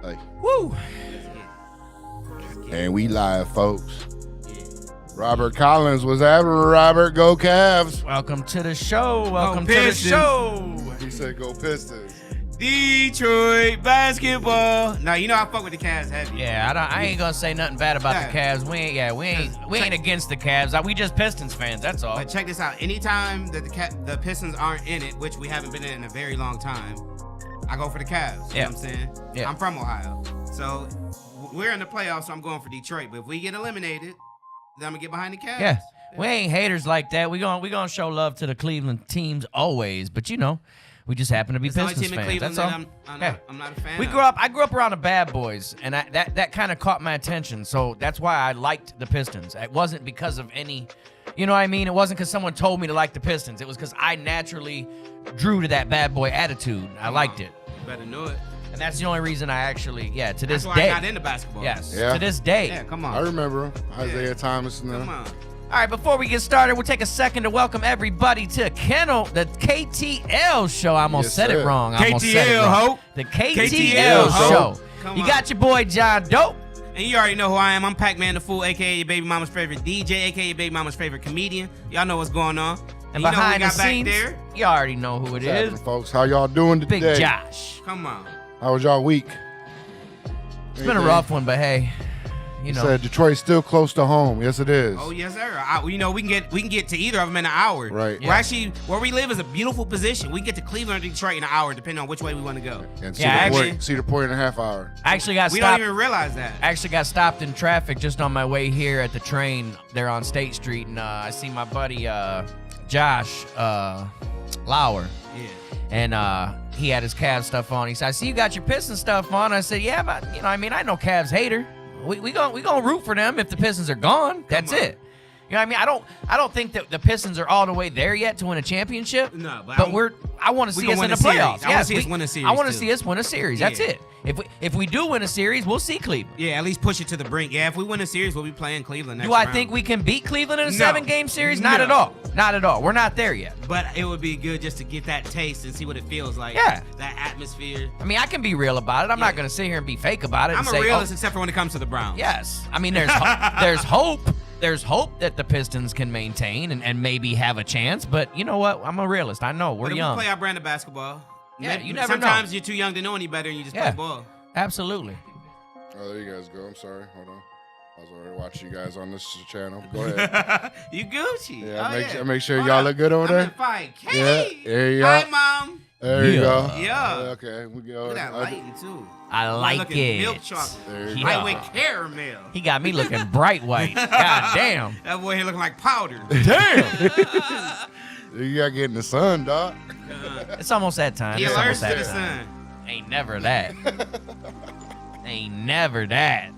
Like, Woo! and we live, folks. Robert Collins was after Robert. Go Cavs. Welcome to the show. Welcome to the Pistons. show. He said go Pistons. Detroit basketball. Now you know I fuck with the Cavs heavy. Yeah, I ain't gonna say nothing bad about the Yeah. Cavs. We ain't against the Cavs. We just Pistons fans. That's all. But check this out. Anytime that the Pistons aren't in it, which we haven't been in a very long time, I go for the Cavs. You know what I'm saying? Yeah. I'm from Ohio. So we're in the playoffs, so I'm going for Detroit. But if we get eliminated, then I'm going to get behind the Cavs. Yeah. We ain't haters like that. We gonna show love to the Cleveland teams always. But you know, we just happen to be It's the only Pistons team in fans. Cleveland That's all. that I'm not a fan We of. I grew up around the bad boys, and that kind of caught my attention. So that's why I liked the Pistons. It wasn't because of any, you know what I mean? It wasn't because someone told me to like the Pistons. It was because I naturally drew to that bad boy attitude. I liked it. You better know it. And that's the only reason I actually, to this That's why day. I got into basketball. Yes, Yeah. to this day. Yeah, come I on. remember him. Isaiah Thomas and Come them. on. All right, before we get started, we'll take a second to welcome everybody to the KTL show. I almost Yes, said it sir. wrong. I almost said it KTL, wrong. ho. The KTL KTL, ho. show. Come You on. got your boy John Dope. And you already know who I am. I'm Pac-Man the Fool, a.k.a. your baby mama's favorite DJ, a.k.a. your baby mama's favorite comedian. Y'all know what's going on. And you know who we behind the got back scenes, there? you already know who it What's is. happening, folks? How y'all doing today? Big Josh. Come on. How was y'all week? It's been a rough one, but hey, you He know. said Detroit's still close to home. Yes, it is. Oh yes, sir. We can get to either of them in an hour. Right. We're actually where we live is a beautiful position. We can get to Cleveland or Detroit in an hour, depending on which way we want to go. And Yeah, Cedar Point in a half hour. I actually got We don't stopped. even realize that. I actually got stopped in traffic just on my way here at the train there on State Street, and I see my buddy Josh Lauer, Yeah. and he had his Cavs stuff on. He said, "I see you got your Pistons stuff on." I said, "Yeah, but you know, I mean, I know Cavs hater. We gonna root for them if the Pistons are gone. That's on. it." You know what I mean? I don't think that the Pistons are all the way there yet to win a championship. No, but I want to we see gonna us win in the a series. playoffs. I wanna see us win a series, I want to too. see us win a series. That's Yeah. it. If we do win a series, we'll see Cleveland. Yeah, at least push it to the brink. Yeah, if we win a series, we'll be playing Cleveland next Do I round. think we can beat Cleveland in a No. 7-game series? Not No. at all. Not at all. We're not there yet. But it would be good just to get that taste and see what it feels like. Yeah. That atmosphere. I mean, I can be real about it. I'm not Yeah. going to sit here and be fake about it. I'm and a say, realist except for when it comes to the Browns. yes. I mean, there's there's hope. There's hope that the Pistons can maintain and maybe have a chance. But you know what? I'm a realist. I know we're But if young. we play our brand of basketball. Yeah, you never know. Sometimes you're too young to know any better and you just Yeah. play ball. Absolutely. Oh, there you guys go. I'm sorry. Hold on. I was already watching you guys on this channel. Go ahead. You Gucci. Yeah, Oh, make sure Hold y'all up. look good over I'm there. in 5K. Yeah, there you Hi, go. Mom. There you Yeah. go. Yeah. Okay, we go. Look at that lighting, too. I like Looking it. Milk chocolate. There you Yeah. Light with caramel. He got me looking bright white. God damn. That boy here looking like powder. Damn. You gotta get in the sun, dog. It's almost that time. He It's allergic almost to that the time. sun. Ain't never that. Ain't never that.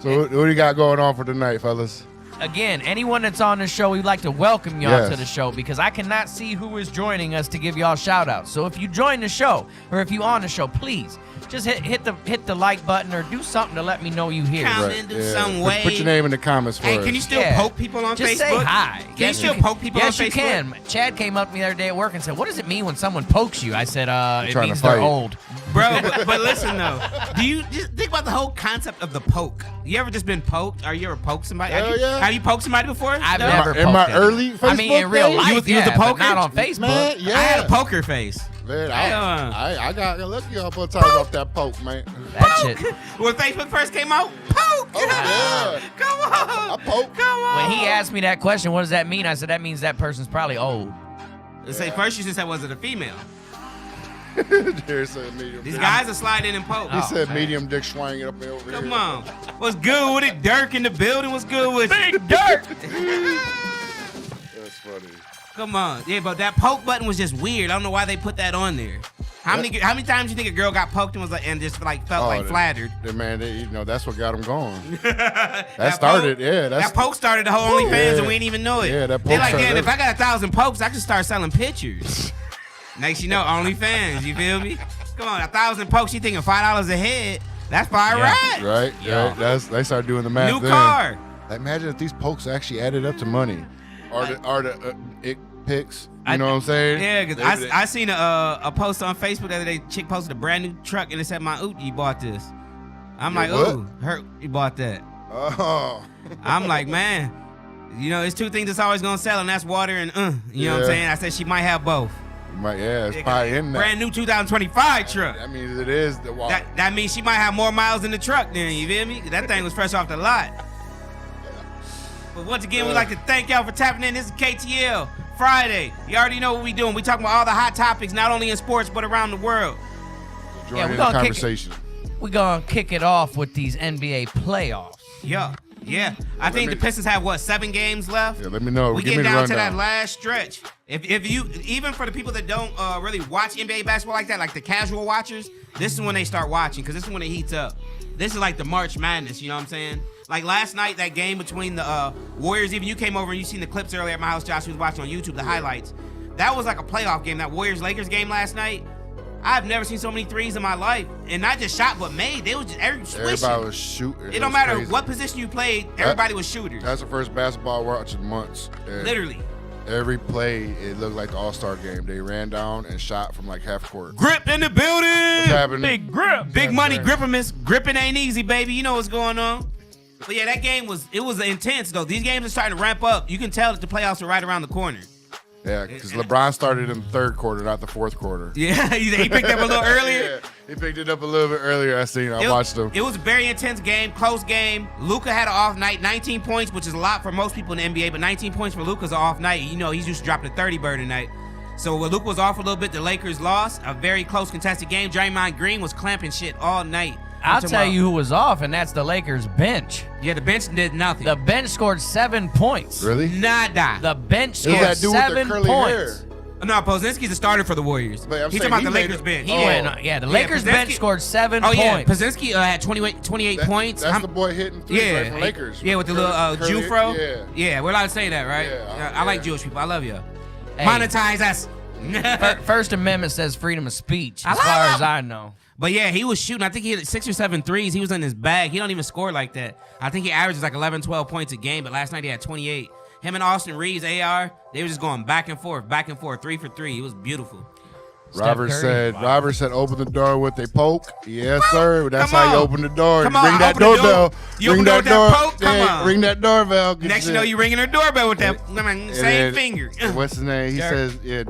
So what do you got going on for tonight, fellas? Again, anyone that's on the show, we'd like to welcome y'all Yes. to the show because I cannot see who is joining us to give y'all shout outs. So if you join the show or if you on the show, please just hit the like button or do something to let me know you here. Count into some Put way. your name in the comments for Hey, us. can you still Yeah. poke people on Just Facebook? say hi. Can you still poke people on yes, Facebook? you can. Chad came up to me the other day at work and said, "What does it mean when someone pokes you?" I said, "It trying to means they're fight. old." Bro, but listen though. Do you just think about the whole concept of the poke? You ever just been poked? Or you ever poked somebody? Hell yeah. Have you poked somebody before? I've No? never in poked my anyone. early I mean, in Facebook real days? life, You was a yeah, but poker? not on Facebook. Man, yeah. I had a poker face. Man, Yeah. I got lucky a couple of times off that poke, man. That shit. When Facebook first came out, poke! Oh, yeah. Come on! I poke. Come on! When he asked me that question, what does that mean? I said, that means that person's probably old. Say first you just said, was it a female? Jared said medium. These guys are sliding in and poke. He said man. medium dick swinging up over here. Come on. What's good with it? Dirk in the building. What's good with it? Big Dirk. That's funny. Come on. Yeah, but that poke button was just weird. I don't know why they put that on there. How many times you think a girl got poked and was like and just like felt like the- flattered? The man, that's what got him going. that started, poke, yeah, That poke started the whole OnlyFans Yeah. and we didn't even know it. Yeah, that They poke like, started damn, if I got 1,000 pokes, I can start selling pictures. Next you know, OnlyFans, you feel me? Come on, 1,000 pokes, you thinking $5 a head? That's fire Yeah. right. Right? Yeah. Right. They started doing the math. New then. car. Imagine if these pokes actually added up to money. Are the ick pics You know what I'm saying? Yeah, because I seen a post on Facebook the other day. Chick posted a brand new truck and it said, "My Oot, you bought this." I'm like, what? "Ooh, her, you bought that." Oh. I'm like, man, you know, it's two things that's always gonna sell, and that's water and you know what I'm saying? I said she might have both. It's probably in there. Brand new 2025 truck. That means it is the water. That means she might have more miles in the truck then, you feel me? That thing was fresh off the lot. But once again, we'd like to thank y'all for tapping in. This is KTL Friday. You already know what we doing. We talking about all the hot topics, not only in sports, but around the world. Join Yeah, in we the gonna kick conversation. We're going to kick it off with these NBA playoffs. Yeah. I think the Pistons have, 7 games left? Yeah, let me know. We Give get me the down to rundown. that last stretch. If you, even for the people that don't really watch NBA basketball like that, like the casual watchers, this is when they start watching, because this is when it heats up. This is like the March Madness, you know what I'm saying? Like last night, that game between the Warriors, even you came over and you seen the clips earlier at my house, Josh, who was watching on YouTube, the highlights. That was like a playoff game, that Warriors-Lakers game last night. I've never seen so many threes in my life. And not just shot, but made. They was just Everybody was shooting. It don't matter what position you played, everybody was shooters. That's the first basketball I watched in months. And Literally. every play, it looked like the All-Star game. They ran down and shot from like half court. Grip in the building. What's happening? Big grip. Big money grippermiss. Gripping ain't easy, baby. You know what's going on. But yeah, that game was intense though. These games are starting to ramp up. You can tell that the playoffs are right around the corner. Yeah, because LeBron started in the third quarter, not the fourth quarter. Yeah, he picked up a little earlier. Yeah, he picked it up a little bit earlier. I watched him. It was a very intense game, close game. Luka had an off night, 19 points, which is a lot for most people in the NBA, but 19 points for Luka's an off night. You know, he's used to dropping a 30 tonight. So when Luka was off a little bit, the Lakers lost. A very close contested game. Draymond Green was clamping shit all night. I'll tell you who was off, and that's the Lakers bench. Yeah, the bench did nothing. The bench scored 7 points. Really? Nada. The bench Is scored that dude with the 7 curly points. hair? No, Pozinski's the starter for the Warriors. But I'm He's saying talking about he the made Lakers it. bench. He went. Yeah, the Lakers bench scored 7 Oh yeah, points. Pozinski had 28 points. That's the boy hitting threes right for Lakers. Yeah, with the little Curly- Jufro. Yeah, we're allowed to say that, right? Yeah, I like Jewish people. I love you. Hey. Monetize us. First Amendment says freedom of speech, I as far love as I know. But yeah, he was shooting. I think he hit 6 or 7 threes. He was in his bag. He don't even score like that. I think he averages like 11, 12 points a game, but last night he had 28. Him and Austin Reeves, AR, they were just going back and forth, 3 for 3. It was beautiful. Robert said, open the door with a poke. Yes, sir. That's Come how you on. open the door. Come Ring on, that open the door. doorbell. You Ring open that the door door. with that poke? Come on. Ring that doorbell. Next you know, you ringing her doorbell with that And same then- finger. What's his name? He Dirk. says,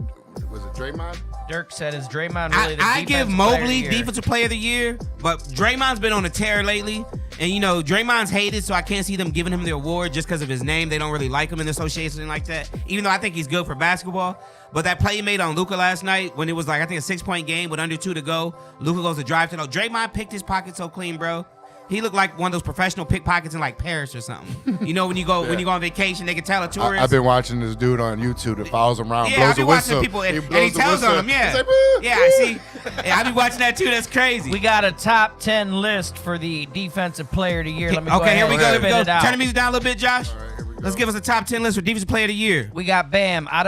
was it Draymond? Dirk said, "Is Draymond really the I give defensive player of the Mobley year?" defensive player of the year, but Draymond's been on a tear lately. And, you know, Draymond's hated, so I can't see them giving him the award just because of his name. They don't really like him in the association like that, even though I think he's good for basketball. But that play he made on Luka last night when it was like, I think, a 6-point game with under 2 to go, Luka goes to drive to the... Draymond picked his pocket so clean, bro. He looked like one of those professional pickpockets in like Paris or something. You know, when you go on vacation, they can tell a tourist. I've been watching this dude on YouTube that follows him around, Yeah, blows I've the been watching whistle. people, and he blows the tells whistle. on them, yeah. He's like, "Woo, Yeah, woo." I see. Yeah, I've been watching that too. That's crazy. We got a top 10 list for the defensive player of the year. Let me go Okay, ahead here we and go. Here we spit go. it out. Turn the music down a little bit, Josh. All right, here we go. Let's give us a top 10 list for defensive player of the year. We got Bam, And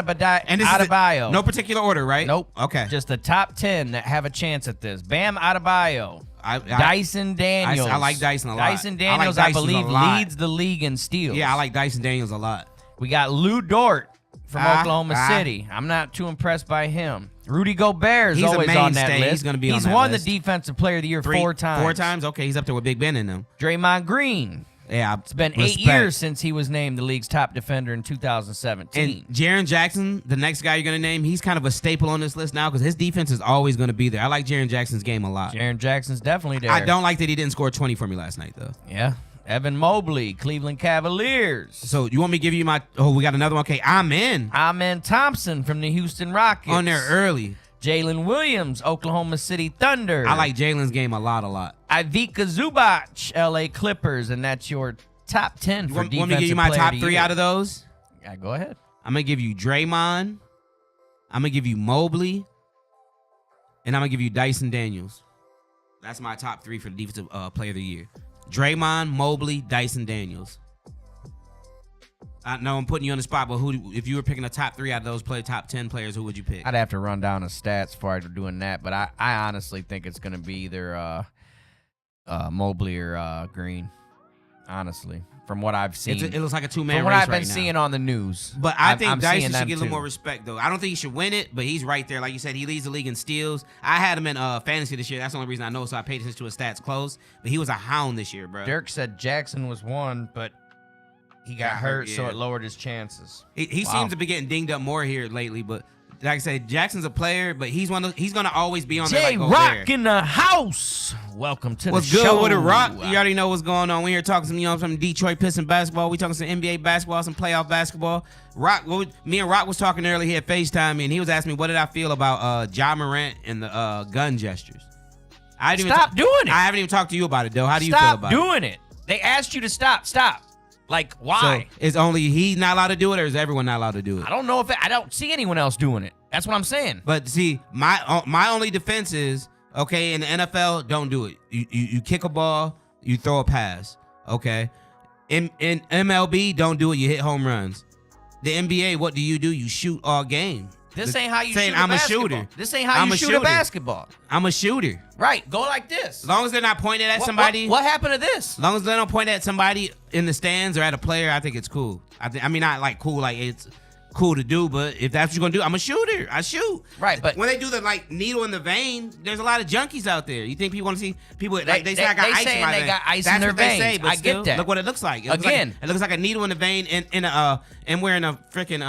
this is Adebayo. no particular order, right? Nope. Okay. Just the top 10 that have a chance at this. Bam Adebayo. I Dyson Daniels. I like Dyson a lot. Dyson I like Daniels, Dyson I believe, a lot. leads the league in steals. Yeah, I like Dyson Daniels a lot. We got Lou Dort from Oklahoma ah. City. I'm not too impressed by him. Rudy Gobert is He's a always on that mainstay. list. He's gonna be on He's that won list. the Defensive Player of the Year 4 times. 4 times? Okay, he's up there with Big Ben in them. Draymond Green. Yeah, It's been 8 years since he was named the league's top defender in 2017. And Jaren Jackson, the next guy you're going to name, he's kind of a staple on this list now because his defense is always going to be there. I like Jaren Jackson's game a lot. Jaren Jackson's definitely there. I don't like that he didn't score 20 for me last night, though. Yeah. Evan Mobley, Cleveland Cavaliers. So you want me to give you my... Oh, we got another one. Okay, I'm in. Amen Thompson from the Houston Rockets. On there early. Jalen Williams, Oklahoma City Thunder. I like Jalen's game a lot. Ivica Zubac, LA Clippers, and that's your top 10 for Want defensive me to give you my player top of the 3 year. out of those? Yeah, go ahead. I'm going to give you Draymond. I'm going to give you Mobley. And I'm going to give you Dyson Daniels. That's my top 3 for the defensive player of the year. Draymond, Mobley, Dyson Daniels. I know I'm putting you on the spot, but who? If you were picking a top 3 out of those top 10 players, who would you pick? I'd have to run down the stats before I do doing that, but I honestly think it's going to be either Mobley or Green. honestly, from what I've seen. It looks like a two-man from what race I've been right now. seeing on the news. But I I'm think seeing Dyson them should get a little too. more respect, though. I don't think he should win it, but he's right there. Like you said, he leads the league in steals. I had him in fantasy this year. That's the only reason I know, so I paid attention to his stats close. But he was a hound this year, bro. Dirk said Jackson was one, but he got hurt, so yeah. it lowered his chances. He Wow. seems to be getting dinged up more here lately, but like I said, Jackson's a player, but he's gonna always be on there. J Like Rock Gobert. in the house. Welcome to What's the good show. with it, Rock? You already know what's going on. We here talking some Detroit Pistons basketball. We talking some NBA basketball, some playoff basketball. Rock, me and Rock was talking earlier. He had FaceTime me, and he was asking me what did I feel about Ja Morant and the gun gestures. I didn't Stop doing it. I haven't even talked to you about it, though. How do you feel Stop about it? doing it. They asked you to stop. Stop. Like, why? So is only he not allowed to do it, or is everyone not allowed to do it? I don't know if I don't see anyone else doing it. That's what I'm saying. But see, my only defense is, okay, in the NFL, don't do it. You kick a ball, you throw a pass. Okay. In MLB, don't do it. You hit home runs. The NBA, what do? You shoot all game. This ain't how you saying shoot I'm a basketball. shooter. This ain't how I'm you a shoot a shooter. basketball. I'm a shooter. Right. Go like this. As long as they're not pointing at What- somebody. What happened to this? As long as they don't point at somebody in the stands or at a player, I think it's cool. I mean, not like cool, like it's cool to do, but if that's what you're gonna do, I'm a shooter. I shoot. Right, but when they do the like needle in the vein, there's a lot of junkies out there. You think people want to see people like they say I got they ice in saying my they vein. got ice That's in their what they say, veins. but I still, get that. Look what it looks like. Again. It looks like a needle in the vein in a and we're in a freaking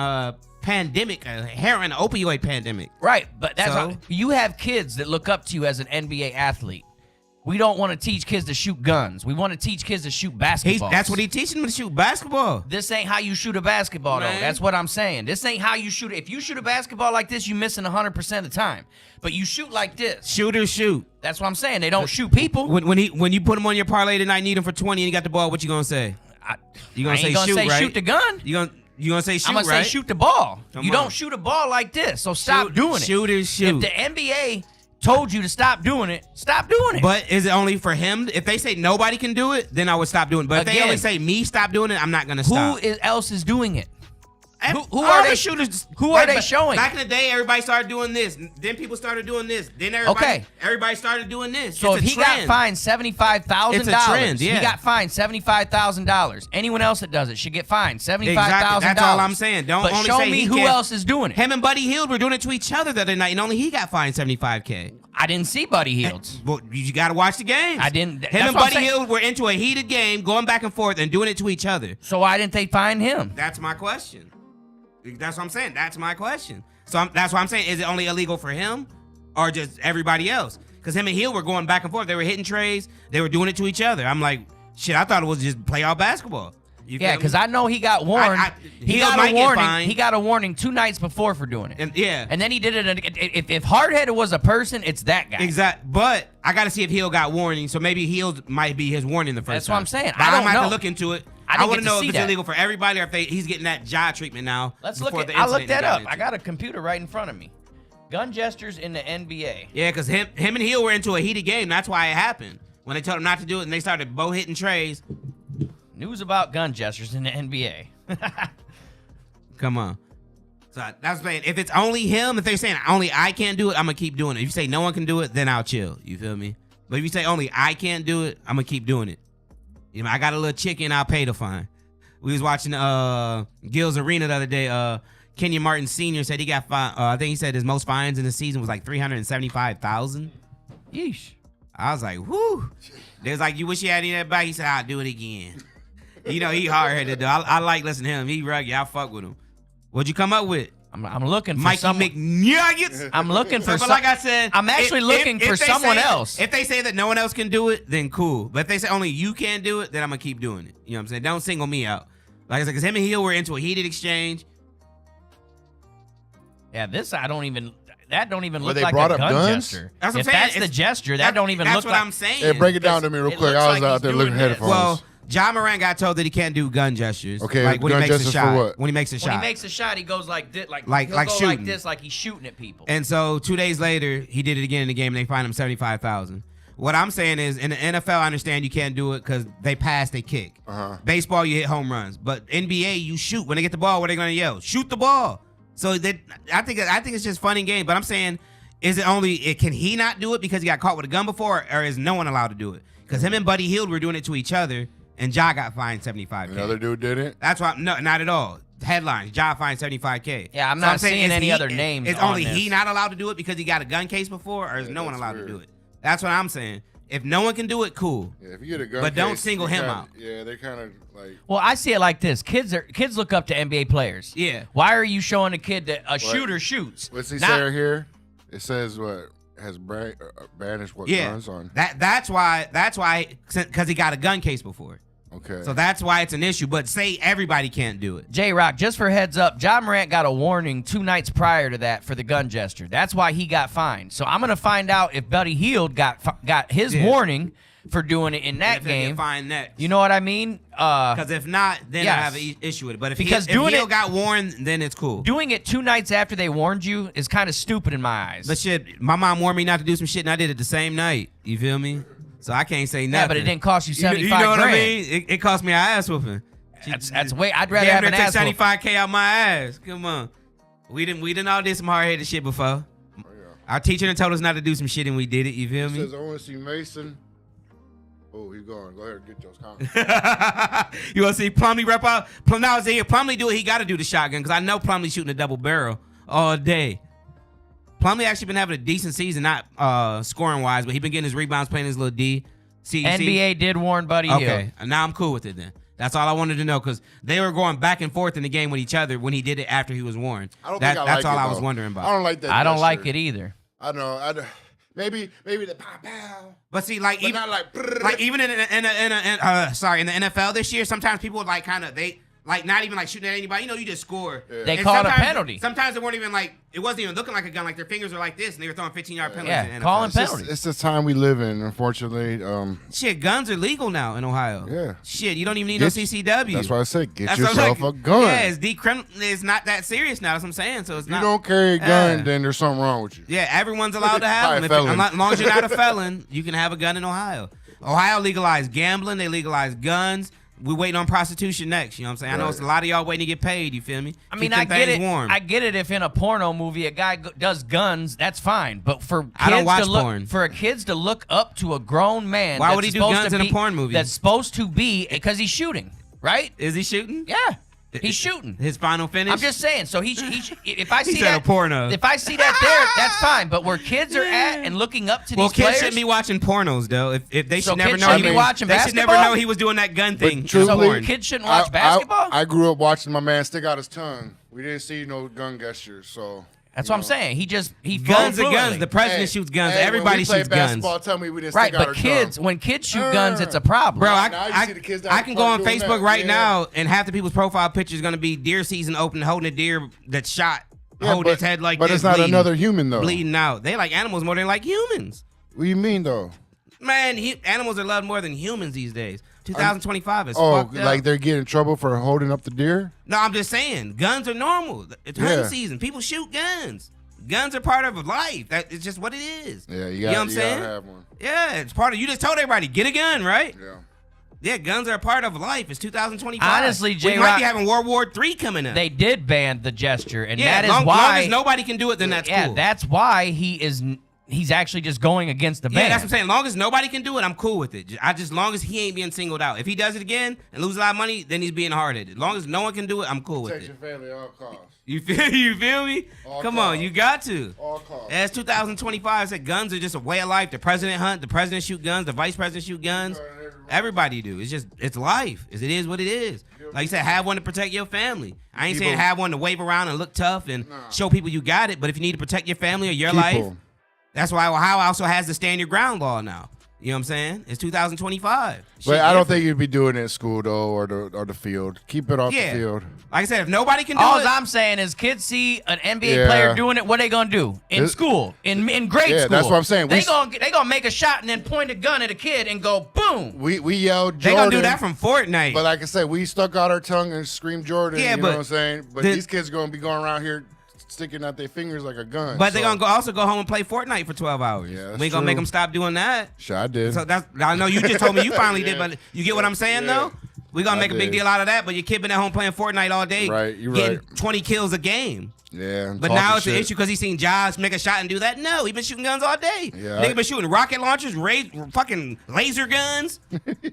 pandemic, a heroin opioid pandemic. Right, but that's So? how, you have kids that look up to you as an NBA athlete. We don't want to teach kids to shoot guns. We want to teach kids to shoot basketball. That's what he teaching them to shoot basketball. This ain't how you shoot a basketball, though. Man. That's what I'm saying. This ain't how you shoot it. If you shoot a basketball like this, you missing 100% of the time. But you shoot like this. Shooters shoot. That's what I'm saying. They don't shoot people. When you put him on your parlay tonight, need him for 20, and you got the ball. What you gonna say? You I gonna say ain't gonna shoot, say right? shoot the gun. You gonna say shoot, I'm gonna right? say shoot the ball. Come You on. don't shoot a ball like this. So stop Shoot- doing it. shooters shoot. If the NBA told you to stop doing it, stop doing it. But is it only for him? If they say nobody can do it, then I would stop doing it. But if they Again, only say me stop doing it, I'm not gonna stop. else is doing it? Who All are the they? shooters? Who are they showing? Back in the day, everybody started doing this. Then people started doing this. Then everybody started doing this. So It's if a he got trend. fined $75,000, It's a trend, yeah. he got fined $75,000. Anyone else that does it should get fined $75,000. Exactly. That's all I'm saying. Don't but only show say me he who can't- else is doing it. Him and Buddy Hield were doing it to each other the other night, and only he got fined $75K. I didn't see Buddy Hields. Well, you got to watch the games. I didn't- Him that's and what I'm Buddy saying. Hield were into a heated game, going back and forth and doing it to each other. So why didn't they fine him? That's my question. That's what I'm saying. That's my question. So that's what I'm saying. Is it only illegal for him or just everybody else? Because him and Hill were going back and forth. They were hitting trays. They were doing it to each other. I'm like, shit, I thought it was just playoff basketball. You Yeah, feel because me? I know he got warned. He Hill got might a get warning. fined. He got a warning 2 nights before for doing it. And, yeah. And then he did it. If Hardheaded was a person, it's that guy. Exactly. But I got to see if Hill got warning. So maybe Hill might be his warning the first That's time. what I'm saying. But I don't might have know. to look into it. I I didn't want get to to know see if it's that. illegal for everybody or if he's getting that jaw treatment now. Let's look before at. the I looked incident that he got up. into. I got a computer right in front of me. Gun gestures in the NBA. Yeah, because him and Hill were into a heated game. That's why it happened. When they told him not to do it and they started bow hitting trays. News about gun gestures in the NBA. Come on. So that's saying if it's only him, if they're saying only I can't do it, I'm gonna keep doing it. If you say no one can do it, then I'll chill. You feel me? But if you say only I can't do it, I'm gonna keep doing it. You know, I got a little chicken, I'll pay the fine. We was watching Gil's Arena the other day. Kenyon Martin Sr. said he got fined. I think he said his most fines in the season was like $375,000. Yeesh. I was like, whoo. They was like, you wish you had any of that back? He said, I'll do it again. You know, he hard-headed, though. I like listening to him. He rugged. I fuck with him. What'd you come up with? I'm looking for Mikey someone. McNuggets. I'm looking for But some. like I said, I'm actually looking for they someone say- else. If they say that no one else can do it, then cool. But if they say only you can do it, then I'm gonna keep doing it. You know what I'm saying? Don't single me out. Like I said, because him and Hill were into a heated exchange. Yeah, this I don't even. That don't even Well, look they like brought a up gun guns? gesture. That's what if I'm saying. that's the It's- gesture, that don't even look That's what like. I'm saying. Hey, break it down to me real It quick. looks I was like out he's there doing looking at this. headphones. Well, Ja Morant got told that he can't do gun gestures. Okay, like when he gun makes a gestures for shot. what? When he makes a When shot. he makes a shot, he goes like this, Like he'll go shooting. like this, like he's shooting at people. And so 2 days later, he did it again in the game, and they fined him $75,000. What I'm saying is, in the NFL, I understand you can't do it because they pass, they kick. Baseball, you hit home runs, but NBA, you shoot. When they get the ball, what are they gonna yell? Shoot the ball. So I think it's just fun and game. But I'm saying, is it only? Can he not do it because he got caught with a gun before, or is no one allowed to do it? Because him and Buddy Hield were doing it to each other, and Ja got fined $75K. Another dude didn't. That's why no, not at all. Headlines: Ja fined $75K. Yeah, I'm So not saying, seeing is any he- other names Is on only this. he not allowed to do it because he got a gun case before, or is Yeah, no one that's allowed weird. to do it? That's what I'm saying. If no one can do it, cool. Yeah, if you get a gun But don't case, single you him kinda- out. Yeah, they kind of like. Well, I see it like this: kids look up to NBA players. Yeah. Why are you showing a kid that a shooter shoots? What's he Not- say right here? It says what has banished what Yeah, guns on. that's why because he got a gun case before. Okay. So that's why it's an issue. But say everybody can't do it. J-Rock, just for heads up, John Morant got a warning 2 nights prior to that for the gun gesture. That's why he got fined. So I'm gonna find out if Buddy Hield got his Yeah. warning for doing it in that If they get game. fined next. You know what I mean? Because if not, then Yes. I have an issue with it. But if Because if doing Hill it- got warned, then it's cool. Doing it 2 nights after they warned you is kind of stupid in my eyes. But shit, my mom warned me not to do some shit, and I did it the same night. You feel me? So I can't say nothing. yeah, but it didn't cost you You 75 know what grand. I mean? It cost me an ass whooping. That's way. I'd rather Damn have near an took ass whooping. 75K out my ass. Come on. We didn't all did some hard headed shit before. Oh, yeah. Our teacher done told us not to do some shit, and we did it. You feel It me? says I want to see Mason. Oh, he's gone. Go ahead and get those comments. You want to see Plumlee rep out? Now is here. Plumlee do it. He got to do the shotgun because I know Plumlee shooting a double barrel all day. Plumlee actually been having a decent season, not scoring wise, but he been getting his rebounds, playing his little D. See, NBA did warn Buddy Hield. Okay, now I'm cool with it then. That's all I wanted to know because they were going back and forth in the game with each other when he did it after he was warned. I don't think I That's like all it, I was though. wondering about. I don't like that. I don't gesture. like it either. I know. Maybe the pow pow. But see, like But even not like. like even in the NFL this year, sometimes people would like kind of they like not even like shooting at anybody. You know, you just score. Yeah. They And called a sometimes- penalty. Sometimes it weren't even like it wasn't even looking like a gun. Like their fingers were like this, and they were throwing 15-yard penalties. Yeah, in the NFL. calling It's just- penalties. It's the time we live in, unfortunately. Shit, guns are legal now in Ohio. Yeah. Shit, you don't even need Get- no CCW. That's why I said get That's what I'm yourself like, a gun. Yeah, it's not that serious now. That's what I'm saying. So it's If you not. don't carry a gun, Yeah. then there's something wrong with you. Yeah, everyone's allowed to have Probably them. a felon. As long as you're not a felon, you can have a gun in Ohio. Ohio legalized gambling. They legalized guns. We're waiting on prostitution next. You know what I'm saying? I know Right. it's a lot of y'all waiting to get paid. You feel me? I mean, Keep I them get things it. warm. I get it if in a porno movie a guy does guns, that's fine. But for kids I don't watch to look, porn. for kids to look up to a grown man, Why that's would he do supposed guns to in a be- porn movie? That's supposed to be because he's shooting, right? Is he shooting? Yeah, he's shooting. His final finish? I'm just saying. So he if I He see said that a porno. if I see that there, that's fine. But where kids are at and looking up to Well, these kids players, shouldn't be watching pornos though. If they So should never kids know shouldn't be watching they should never basketball? know he was doing that gun But thing. truthfully, in porn. kids shouldn't watch basketball. I grew up watching my man stick out his tongue. We didn't see no gun gestures, so. that's you what I'm know. saying. He Guns flowed are guns. fluidly. The president shoots guns. Hey, Everybody when we play shoots guns. basketball, tell me we didn't Right, stick out but our kids, tongue. when kids shoot guns, it's a problem. Bro, Now you see the kids down I the can park go on doing Facebook that. right Yeah. now, and half the people's profile picture is going to be deer season open, holding a deer that's shot, Yeah, holding its head like but this, it's not bleeding, another human though. bleeding out. They like animals more than like humans. What do you mean though? Man, animals are loved more than humans these days. 2025 is Oh, fucked up. like they're getting in trouble for holding up the deer? No, I'm just saying, guns are normal. It's hunting Yeah. season. People shoot guns. Guns are part of life. It's just what it is. Yeah, You know what I'm you saying? gotta have one. Yeah, it's part of. You just told everybody get a gun, right? Yeah. Yeah, guns are a part of life. It's 2025. Honestly, we might J-Rock, be having World War III coming up. they did ban the gesture, and yeah, that is long why. as nobody can do it, then that's yeah, cool. that's why he's actually just going against the ban. Yeah, that's what I'm saying. Long as nobody can do it, I'm cool with it. Long as he ain't being singled out. If he does it again and loses a lot of money, then he's being hard-headed. As long as no one can do it, I'm cool with Protect it. your family at all costs. You feel me? All Come costs. on, you got to. All costs. As 2025 said, guns are just a way of life. The president hunt, the president shoot guns, the vice president shoot guns. Everybody do. It's life. It is what it is. Like you said, have one to protect your family. I ain't saying People- have one to wave around and look tough and show people you got it. But if you need to protect your family or your life, People. that's why Ohio also has the stand your ground law now. You know what I'm saying? It's 2025. But Shit I don't different. think you'd be doing it at school though, or the field. Keep it off Yeah. the field. Like I said, if nobody can do All it, I'm saying is, kids see an NBA Yeah. player doing it. What they gonna do in It- school, in grade Yeah, school? that's what I'm saying. They gonna make a shot and then point a gun at a kid and go boom. We yelled they Jordan. gonna do that from Fortnite. But like I said, we stuck out our tongue and screamed Jordan. Yeah, you know but what I'm saying? But the- these kids gonna be going around here sticking out their fingers like a gun. But they so- gonna also go home and play Fortnite for 12 hours. Yeah, that's we ain't gonna make true. them stop doing that. Shit, I did. So that's I know you just told me you finally did, Yeah. but you get what I'm saying Yeah. though? We're going to I make a big did. deal out of that, but your kid been at home playing Fortnite all day. Right, you're getting right. 20 kills a game. Yeah. But now it's an issue because he's seen Josh make a shot and do that. No, he been shooting guns all day. Yeah, Nigga been shooting rocket launchers, fucking laser guns.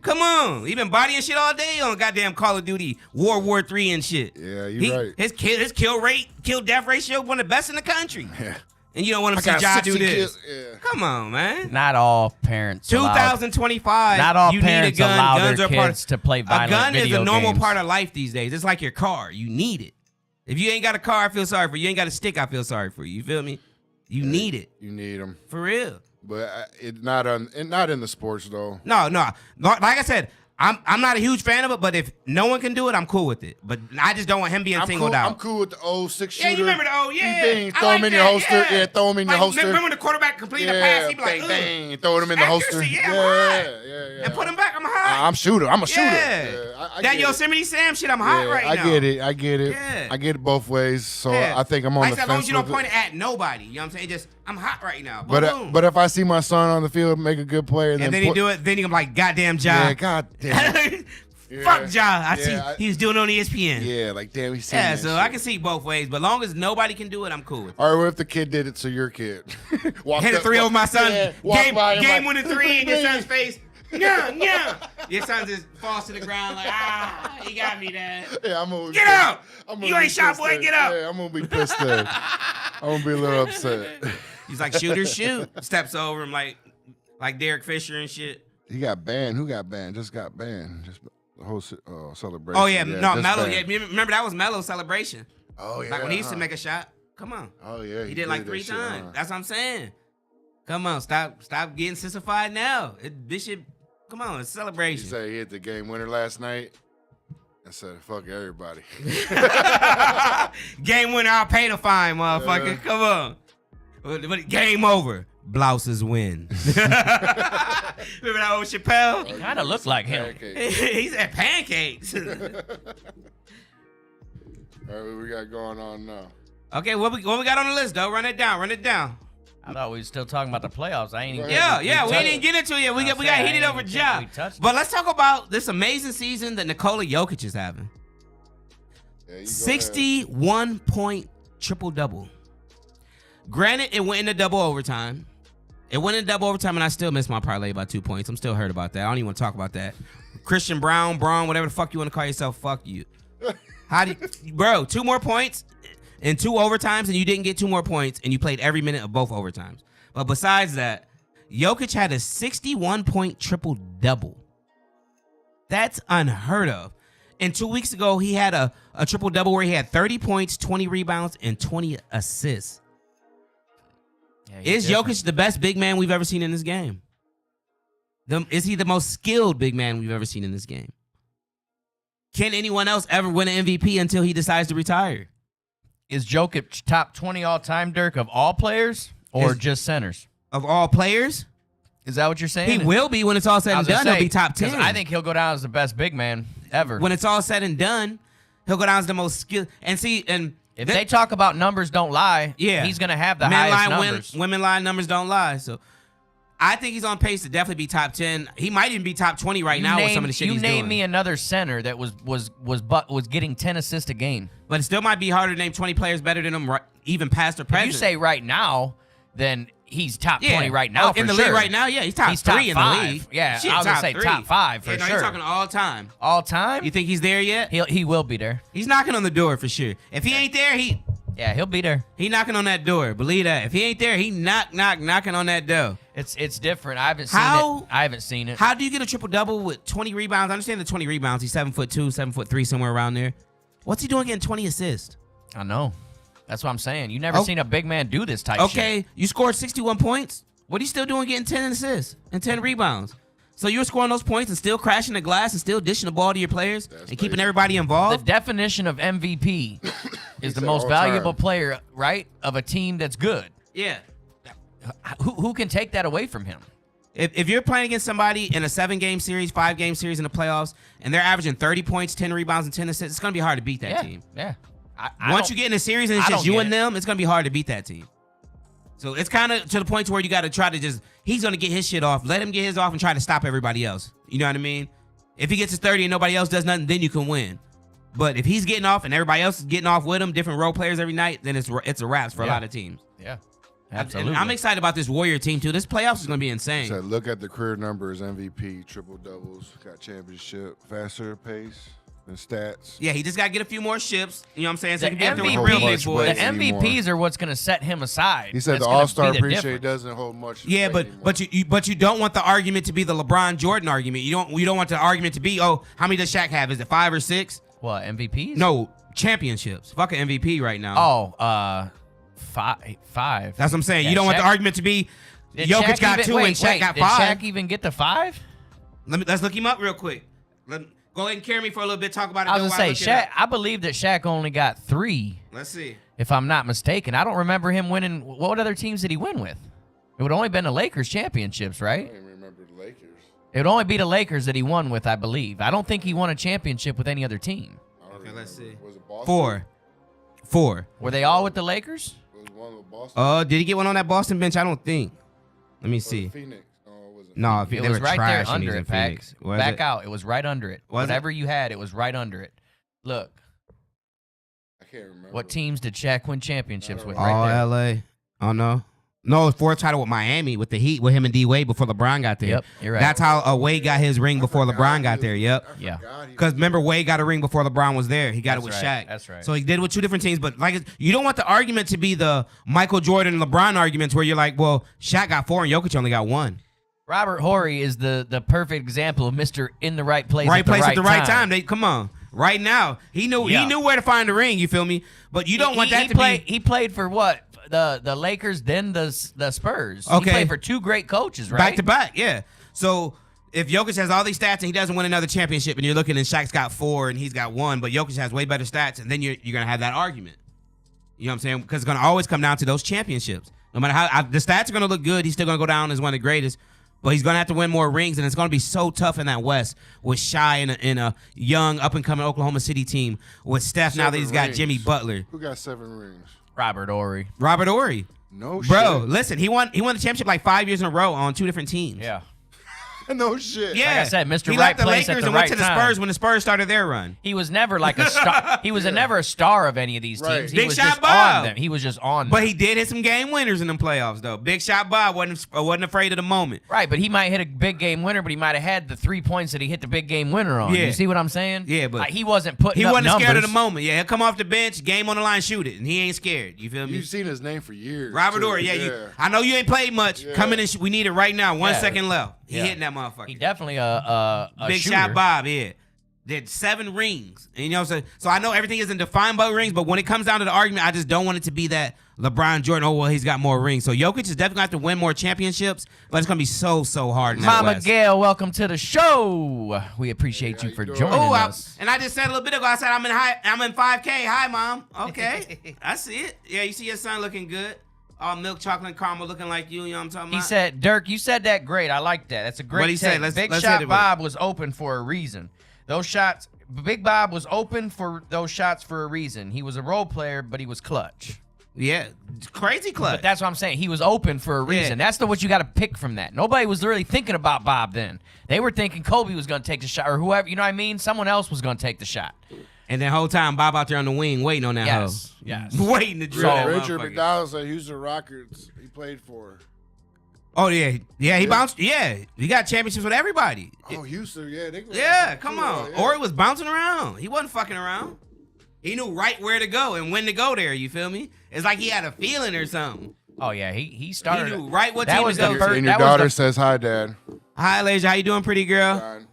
Come on. He been bodying shit all day on goddamn Call of Duty, World War III and shit. Yeah, you're right. His kill death ratio, one of the best in the country. Yeah. And you don't want I to see got Josh 60 do this. kills. Yeah. Come on, man. Not all parents. allow- 2025. Not all you need a parents gun. allow Guns their are part kids to play A violent gun is video a normal games. part of life these days. It's like your car. You need it. If you ain't got a car, I feel sorry for you. You ain't got a stick, I feel sorry for you. You feel me? You need it. You need them. For real. But not in the sports, though. No. Like I said, I'm not a huge fan of it, but if no one can do it, I'm cool with it. But I just don't want him being singled out. I'm cool with the old 6 shooter. Yeah, you remember the Bang, I throw like him in that, your holster. Yeah, throw him in your Like, holster. Remember when the quarterback completed the Yeah, pass? He be like, bang, ugh. bang, throw him in the holster. Accuracy, yeah, I'm yeah. And put him back, I'm hot. I'm shooter. I'm a shooter. Yeah. I That get it. Yosemite Sam shit, I'm hot Yeah, right now. I get it. Yeah. I get it both ways. So Yeah. I think I'm on like the I said, as long fence as you don't with point it. it at nobody. You know what I'm saying? Just, I'm hot right now. Boom, boom. But if I see my son on the field make a good play and then he do it, then I'm like, goddamn job. Yeah, god damn. Fuck Ja. I see Yeah, he was doing it on ESPN. Yeah, like damn, he's Yeah, that so shit. I can see both ways. But long as nobody can do it, I'm cool with it. All right, what if the kid did it to your kid? Hit a 3 over my son. Yeah, walk by him Game like, winning 3 in your son's face. Yeah. Your son just falls to the ground like, he got me, Dad. Yeah, I'm gonna Get up! I'm You ain't shot, boy, get up! Yeah, I'm gonna be pissed then. I'm gonna be a little upset. He's like, shoot or shoot. Steps over him like Derek Fisher and shit. He got banned. Who got banned? Just got banned. Just the whole celebration. Oh, yeah. No, just Melo. banned. Yeah, remember that was Melo's celebration. Oh yeah. Like when he used to make a shot. Come on. Oh yeah. He did like that 3 shit, times. huh? That's what I'm saying. Come on, stop getting sissified now. This shit, come on, it's a He celebration. said he hit the game winner last night. I said, "Fuck everybody." Game winner, I'll pay the fine, motherfucker. Yeah. Come on. But game over. Blouses win. Remember that old Chappelle? Kind of looked like him. Pancake. He said pancakes. All right, what we got going on now? Okay, what we got on the list, though? Run it down. I thought we were still talking about the playoffs. I ain't even. Yeah, We we touched didn't get into it yet. We got saying, heated I over ain't Ja. think we touched But let's talk about this amazing season that Nikola Jokic is having. Yeah, you go ahead. 61 point triple double. Granted, it went into double overtime. And I still missed my parlay by 2 points. I'm still hurt about that. I don't even want to talk about that. Christian Braun, whatever the fuck you want to call yourself, fuck you. Bro, 2 more points in 2 overtimes, and you didn't get 2 more points, and you played every minute of both overtimes. But besides that, Jokic had a 61 point triple double. That's unheard of. And 2 weeks ago, he had a triple double where he had 30 points, 20 rebounds, and 20 assists. Yeah, he's Is different. Jokic the best big man we've ever seen in this game? Is he the most skilled big man we've ever seen in this game? Can anyone else ever win an MVP until he decides to retire? Is Jokic top 20 all-time, Dirk, of all players or Is- just centers? Of all players, Is that what you're saying? he will be when it's all said I and was gonna done. He'll say, be top 'cause 10. I think he'll go down as the best big man ever. when it's all said and done, he'll go down as the most skilled. And see, and If they talk about numbers don't lie, Yeah. he's going to have the men highest lie, numbers. women lie, numbers don't lie. So I think he's on pace to definitely be top 10. He might even be top 20 right now with some of the shit you he's name doing. me another center that was getting 10 assists a game. But it still might be harder to name 20 players better than him, even past or If present. you say right now, then he's top 20 right now for in the sure. league right now, yeah, he's top 3 in the 5. league. Yeah, Shit, I was going to say 3. top 5 for Yeah, no, sure. you're talking all time. All time? You think he's there yet? He will be there. He's knocking on the door for sure. If he ain't there, he Yeah, he'll be there. knocking on that door. Believe that. If he ain't there, he knocking on that door. It's different. I haven't seen How- it. I haven't seen it. How do you get a triple double with 20 rebounds? I understand the 20 rebounds. He's 7'2", 7'3", somewhere around there. What's he doing getting 20 assists? I know. That's what I'm saying. You never Oh. seen a big man do this type shit. Okay, you scored 61 points. What are you still doing getting 10 assists and 10 rebounds? So you're scoring those points and still crashing the glass and still dishing the ball to your players and keeping crazy. everybody The involved? definition of MVP is the said most all valuable time. player, right, of a team that's good. Yeah. Who can take that away from him? If you're playing against somebody in a 7-game series, 5-game series in the playoffs, and they're averaging 30 points, 10 rebounds, and 10 assists, it's going to be hard to beat that Yeah, team. yeah. Once you get in a series and it's I just don't you get and it. them, it's going to be hard to beat that team. So it's kind of to the point to where you got to try to he's going to get his shit off. Let him get his off and try to stop everybody else. You know what I mean? If he gets his 30 and nobody else does nothing, then you can win. But if he's getting off and everybody else is getting off with him, different role players every night, then it's a wraps for a lot of teams. Yeah, And absolutely. I'm excited about this Warrior team too. This playoffs is gonna be insane. Said, look at the career numbers: MVP, triple doubles, got championship, faster pace, and stats. Yeah, he just gotta get a few more ships. You know what I'm saying? So The he can be up there with the real big MVPs, boys. the MVPs are what's going to set him aside. He said That's the gonna All Star be the appreciate difference. doesn't hold much. Yeah, weight but anymore. you don't want the argument to be the LeBron Jordan argument. You don't want the argument to be, oh, how many does Shaq have? Is it 5 or 6? What, MVPs? No, championships. Fuck an MVP right now. Oh, five. That's what I'm saying. Yeah, You don't want the Shaq- argument to be Did Jokic Shaq got even- 2 wait, and Shaq got did 5. Shaq even get the 5? Let's look him up real quick. Go ahead and carry me for a little bit. Talk about it. I was then going while to say, look it Shaq. I believe that Shaq only got 3, up. Let's see. if I'm not mistaken. I don't remember him winning. What other teams did he win with? It would only been the Lakers championships, I right? don't even remember the Lakers. It would only be the Lakers that he won with, I believe. I don't think he won a championship with any other team. I don't Okay, let's remember. see. Was it Boston? 4. Were they all with the Lakers? Was it one with Boston? Did he get one on that Boston bench? I don't think. Let me Was it see. Phoenix. No, it wasn't. No, It they was were right there trash when he under was it, in Pack. Phoenix. Was Back it? out. It was right under it. Was it? Whatever you had, it was right under it. Look, I can't remember. what teams did Shaq win championships with? Oh, Right there. LA. Oh no. No, fourth title with Miami with the Heat with him and D Wade before LeBron got there. Yep, you're right. That's how Wade got his ring before I forgot LeBron he got was- there. Yep. I Yeah. forgot he Because was- remember, Wade got a ring before LeBron was there. He got That's it with right. Shaq. That's right. So he did with 2 different teams. But like, you don't want the argument to be the Michael Jordan and LeBron arguments where you're like, well, Shaq got 4 and Jokic only got 1. Robert Horry is the perfect example of Mr. in the right place Right at the place right at the right time. They come on. Right now, he knew Yeah. he knew where to find the ring. You feel me? But you don't want that he to played, be He played for what? The Lakers, then the Spurs. Okay. He played for 2 great coaches, right? back to back. Yeah. So if Jokic has all these stats and he doesn't win another championship, and you're looking and Shaq's got 4 and he's got 1, but Jokic has way better stats, and then you're gonna have that argument. You know what I'm saying? Because it's gonna always come down to those championships. No matter how the stats are gonna look good, he's still gonna go down as one of the greatest. But he's gonna have to win more rings, and it's gonna be so tough in that West with Shy in a young up and coming Oklahoma City team with Steph. Now that 7 he's got rings. Jimmy Butler, Who got 7 rings? Robert Horry. Robert Horry, No bro. shit. Listen, he won the championship like 5 years in a row on 2 different teams. Yeah. No shit. Yeah, I said, Mr. He Right left the place at Lakers the and went right to the time. Spurs when the Spurs started their run. He was never like a star. He was never a star of any of these Right. teams. He Big was Shot just Bob. on them. He was just on But them. he did hit some game winners in them playoffs, though. Big Shot Bob wasn't afraid of the moment. Right, but he might hit a big game winner, but he might have had the 3 points that he hit the big game winner on. Yeah. You see what I'm saying? Yeah, but like, he wasn't putting He up wasn't scared of the numbers. moment. Yeah, he'll come off the bench, game on the line, shoot it, and he ain't scared. You feel me? You've seen his name for years. Robert too. Horry, yeah. I know you ain't played much. Yeah. Come in and we need it right now. 1 Yeah. second left. He Yeah. hitting that motherfucker. He definitely a Big shooter. Shot Bob, yeah. Did 7 rings. And you know what I'm saying? So I know everything isn't defined by rings, but when it comes down to the argument, I just don't want it to be that LeBron Jordan, oh, well, he's got more rings. So Jokic is definitely going to have to win more championships, but it's going to be so hard in that Mama West. Gail, welcome to the show. We appreciate you how for you doing? joining Oh, us. and I just said a little bit ago, I said I'm in 5K. Hi, Mom. Okay. I see it. Yeah, you see your son looking good. All milk, chocolate, and caramel looking like you. You know what I'm talking He about? said, Dirk, you said that great. I like that. That's a great What'd he say? take. Let's Big hit Shot it with Bob was open for a reason. Those shots, Big Bob was open for those shots for a reason. He was a role player, but he was clutch. Yeah, crazy clutch. But that's what I'm saying. He was open for a reason. That's what you got to pick from that. Nobody was really thinking about Bob then. They were thinking Kobe was going to take the shot or whoever, you know what I mean? Someone else was going to take the shot. And the whole time, Bob out there on the wing waiting on that Yes, hoe. yes. Waiting to drill that Richard motherfucker. McDowell said Houston Rockets he played for. Oh, yeah. Yeah, he bounced. Yeah, he got championships with everybody. Oh, Houston, yeah. Yeah, come on. Or he was bouncing around. He wasn't fucking around. He knew right where to go and when to go there, you feel me? It's like he had a feeling or something. Oh, yeah. He started. He knew right what that team was to the go first. to. And your that was daughter the- says hi, Dad. Hi, Lasia. How you doing, pretty girl? Fine.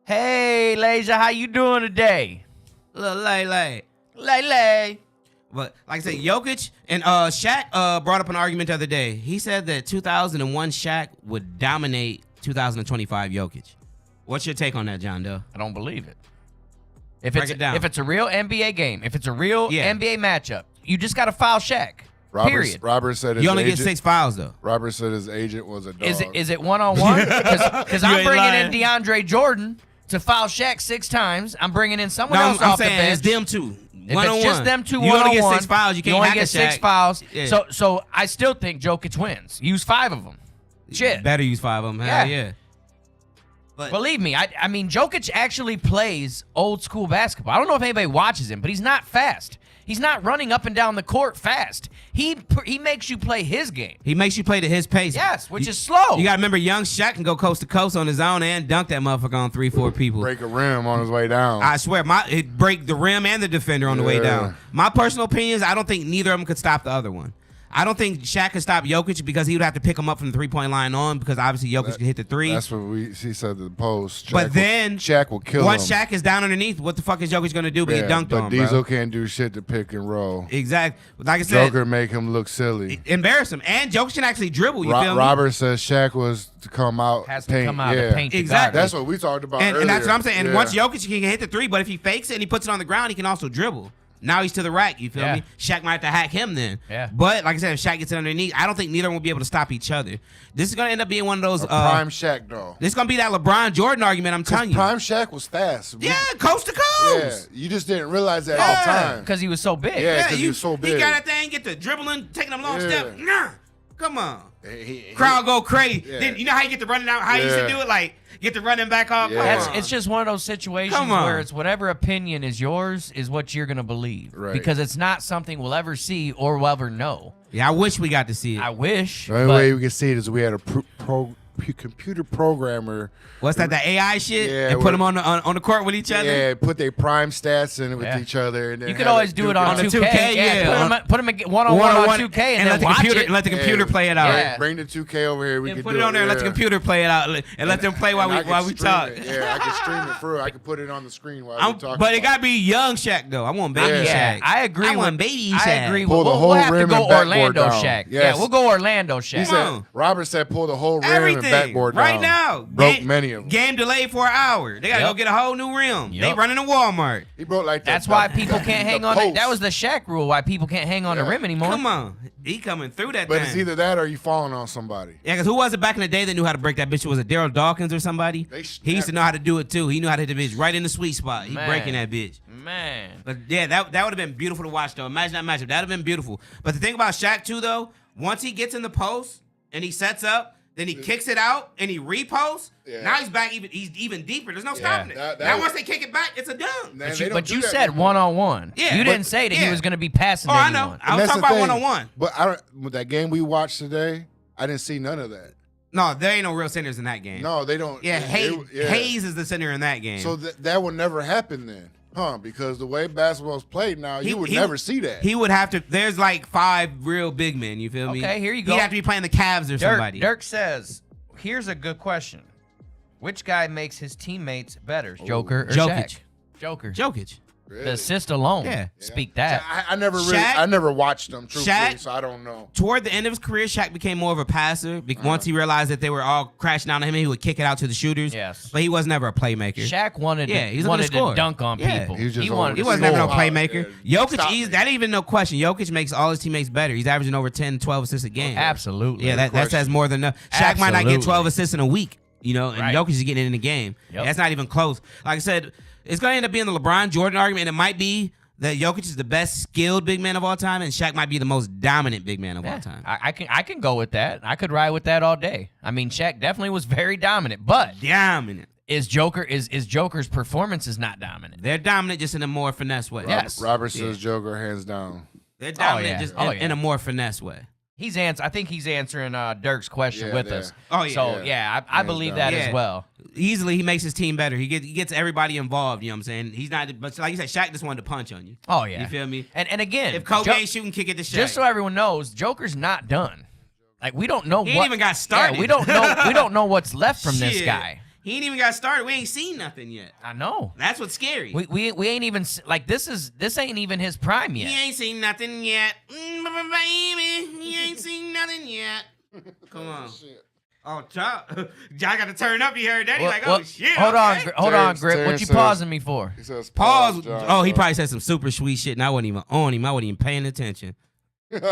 Hey, Lasia, how you doing today? Little Lay. Lay. But like I said, Jokic and Shaq brought up an argument the other day. He said that 2001 Shaq would dominate 2025 Jokic. What's your take on that, John Doe? I don't believe it. If Break it's it down. if it's a real NBA game, if it's a real Yeah. NBA matchup, you just got to foul Shaq. Period. Robert said his You only agent, get 6 fouls though. Robert said his agent was a dog. Is it 1-on-1? Because You I'm ain't bringing lying. in DeAndre Jordan to foul Shaq 6 times. I'm bringing in someone No, else I'm off the saying bench. it's them two. If One it's on just one. them two You only get 1-on-1, 6 fouls. You can't only hack get a 6 Shaq. fouls. Yeah. So I still think Jokic wins. Use 5 of them. Shit. Better use 5 of them. Hell Yeah. yeah. But Believe me, I mean, Jokic actually plays old school basketball. I don't know if anybody watches him, but he's not fast. He's not running up and down the court fast. He makes you play his game. he makes you play to his pace. Yes, which is slow. You got to remember, young Shaq can go coast to coast on his own and dunk that motherfucker on 3-4 people. Break a rim on his way down. I swear, it break the rim and the defender on the way Yeah. down. My personal opinion is I don't think neither of them could stop the other one. I don't think Shaq could stop Jokic because he would have to pick him up from the 3-point line on because obviously Jokic can hit the three. That's what he said in the post. But then Shaq will kill once him. Shaq is down underneath, what the fuck is Jokic going to do but get dunked but on, Diesel bro? can't do shit to pick and roll. Exactly. Like I said, Joker make him look silly. embarrass him. And Jokic can actually dribble, you feel me? Robert says Shaq was to come out. Has paint. to come out yeah. and paint the Exactly. guard. That's what we talked about And that's what I'm earlier. saying. And Yeah. once Jokic can hit the three, but if he fakes it and he puts it on the ground, he can also dribble. Now he's to the rack, you feel Yeah. me? Shaq might have to hack him then. Yeah. But like I said, if Shaq gets it underneath, I don't think neither of them will be able to stop each other. This is going to end up being one of those. Prime Shaq though. This is going to be that LeBron Jordan argument, I'm telling you. Prime Shaq was fast. Yeah, coast to Yeah, coast. you just didn't realize that at the time. Because he was so big. Yeah. 'cause he was so He big. got that thing, get the dribbling, taking them long Yeah. steps. Nah, come on. He- Crowd go crazy. Yeah. Then you know how you get the running out, how you used to Yeah. do it? Like, get the running back off. Yeah. Come That's, on. it's just one of those situations Come on. where it's whatever opinion is yours is what you're going to believe. Right. Because it's not something we'll ever see or we'll ever know. Yeah, I wish we got to see it. I wish. The only but way we could see it is we had a computer programmer. What's that, the AI shit? Yeah, and put what- them on the court with each other? Yeah, put their prime stats in it with Yeah. each other. And then you could have always do it on the 2K. 2K, yeah. Put them one-on-one on 2K and let then the watch computer it. and let the computer play it out. Yeah. Bring the 2K over here. We And can put do it on there and let the yeah. computer play it out and let them play while And I we can while we stream talk. it. Yeah, I can stream it through. I can put it on the screen while we talk. But it got to be young Shaq though. I want baby Yeah. Shaq. I agree. I want with, baby I Shaq. agree. Pull the We'll whole have to rim go and backboard Orlando down. Shaq. Yes. Yeah, we'll go Orlando He Shaq. said, on. Robert said, pull the whole rim Everything and backboard down. right now. Broke many of them. Game delayed for an hour. They got to Yep. go get a whole new rim. They Yep. running to Walmart. He broke like that. That's why people can't hang on. post. That was the Shaq rule. Why people can't hang on the Yeah. rim anymore. Come on, he coming through that But thing. it's either that or you falling on somebody. Yeah, because who was it back in the day that knew how to break that bitch? Was it Daryl Dawkins or somebody? They He used to know how to do it too. He knew how to hit the bitch right in the sweet spot. He Man. breaking that bitch. Man. But yeah, that would have been beautiful to watch though. Imagine that matchup. That would have been beautiful. But the thing about Shaq too though, once he gets in the post and he sets up, then he kicks it out and he reposts. Yeah. Now he's back he's even deeper. There's no stopping it. That now was- once they kick it back, it's a dunk. Man, But they you, don't but do you that said anymore. one-on-one. Yeah, You but- didn't say that he yeah. was going to be passing Oh, to I anyone. know. I And was that's talking the about thing. one-on-one. But I don't. With that game we watched today, I didn't see none of that. No, there ain't no real centers in that game. No, they don't. Yeah, yeah. Hayes is the center in that game. So that would never happen then, huh? Because the way basketball's played now, you would never see that. He would have to. There's like 5 real big men. You feel me? Okay, here you go. He'd have to be playing the Cavs or somebody. Dirk says, here's a good question. Which guy makes his teammates better, Joker or Jokic. Shaq? Joker. Jokic. Really? The assist alone. Yeah. Speak that. I never really, Shaq- I never watched them, truthfully, Shaq- so I don't know. Toward the end of his career, Shaq became more of a passer. Once he realized that they were all crashing down on him, he would kick it out to the shooters. Yes. But he was never a playmaker. Shaq wanted, Yeah, he's looking wanted to score. dunk on Yeah. people. He was just wanted He to wasn't score. never no Score. playmaker. Yeah. Jokic, Stop me. that ain't even no question. Jokic makes all his teammates better. He's averaging over 10, 12 assists a game. Absolutely. Yeah, that question. says more than enough. Shaq might not get Absolutely. 12 assists in a week, you know, and Right. Jokic is getting it in the game. Yep. That's not even close. Like I said, it's going to end up being the LeBron Jordan argument, and it might be that Jokic is the best skilled big man of all time, and Shaq might be the most dominant big man of all Yeah, time. I can go with that. I could ride with that all day. I mean, Shaq definitely was very dominant, but Dominant. is Joker's performance is not dominant. They're dominant just in a more finesse way. Yes. Robert says Joker hands down. They're dominant yeah. just Oh, in yeah. a more finesse way. I think he's answering Dirk's question Yeah, with yeah. us. Oh, yeah. So yeah, I Hands believe down. that as Yeah. well. Easily, he makes his team better. He gets everybody involved. You know what I'm saying? He's not, but like you said, Shaq just wanted to punch on you. Oh yeah. You feel me? And again, If Kobe ain't shooting, kick it to Shaq. just so everyone knows, Joker's not done. Like we don't know He ain't what even got started. Yeah, we don't know what's left from this Shit. guy. He ain't even got started. We ain't seen nothing yet. I know. That's what's scary. We ain't even like this ain't even his prime yet. He ain't seen nothing yet. Baby, he ain't seen nothing yet. Come on. Oh, Chop. I got to turn up. You heard that? He's like, oh, shit. Hold okay. on, Terrence- Grip. What Terrence you says- pausing me for? He says, Pause. John, Oh, he so- probably said some super sweet shit, and I wasn't even on him. I wasn't even paying attention. Let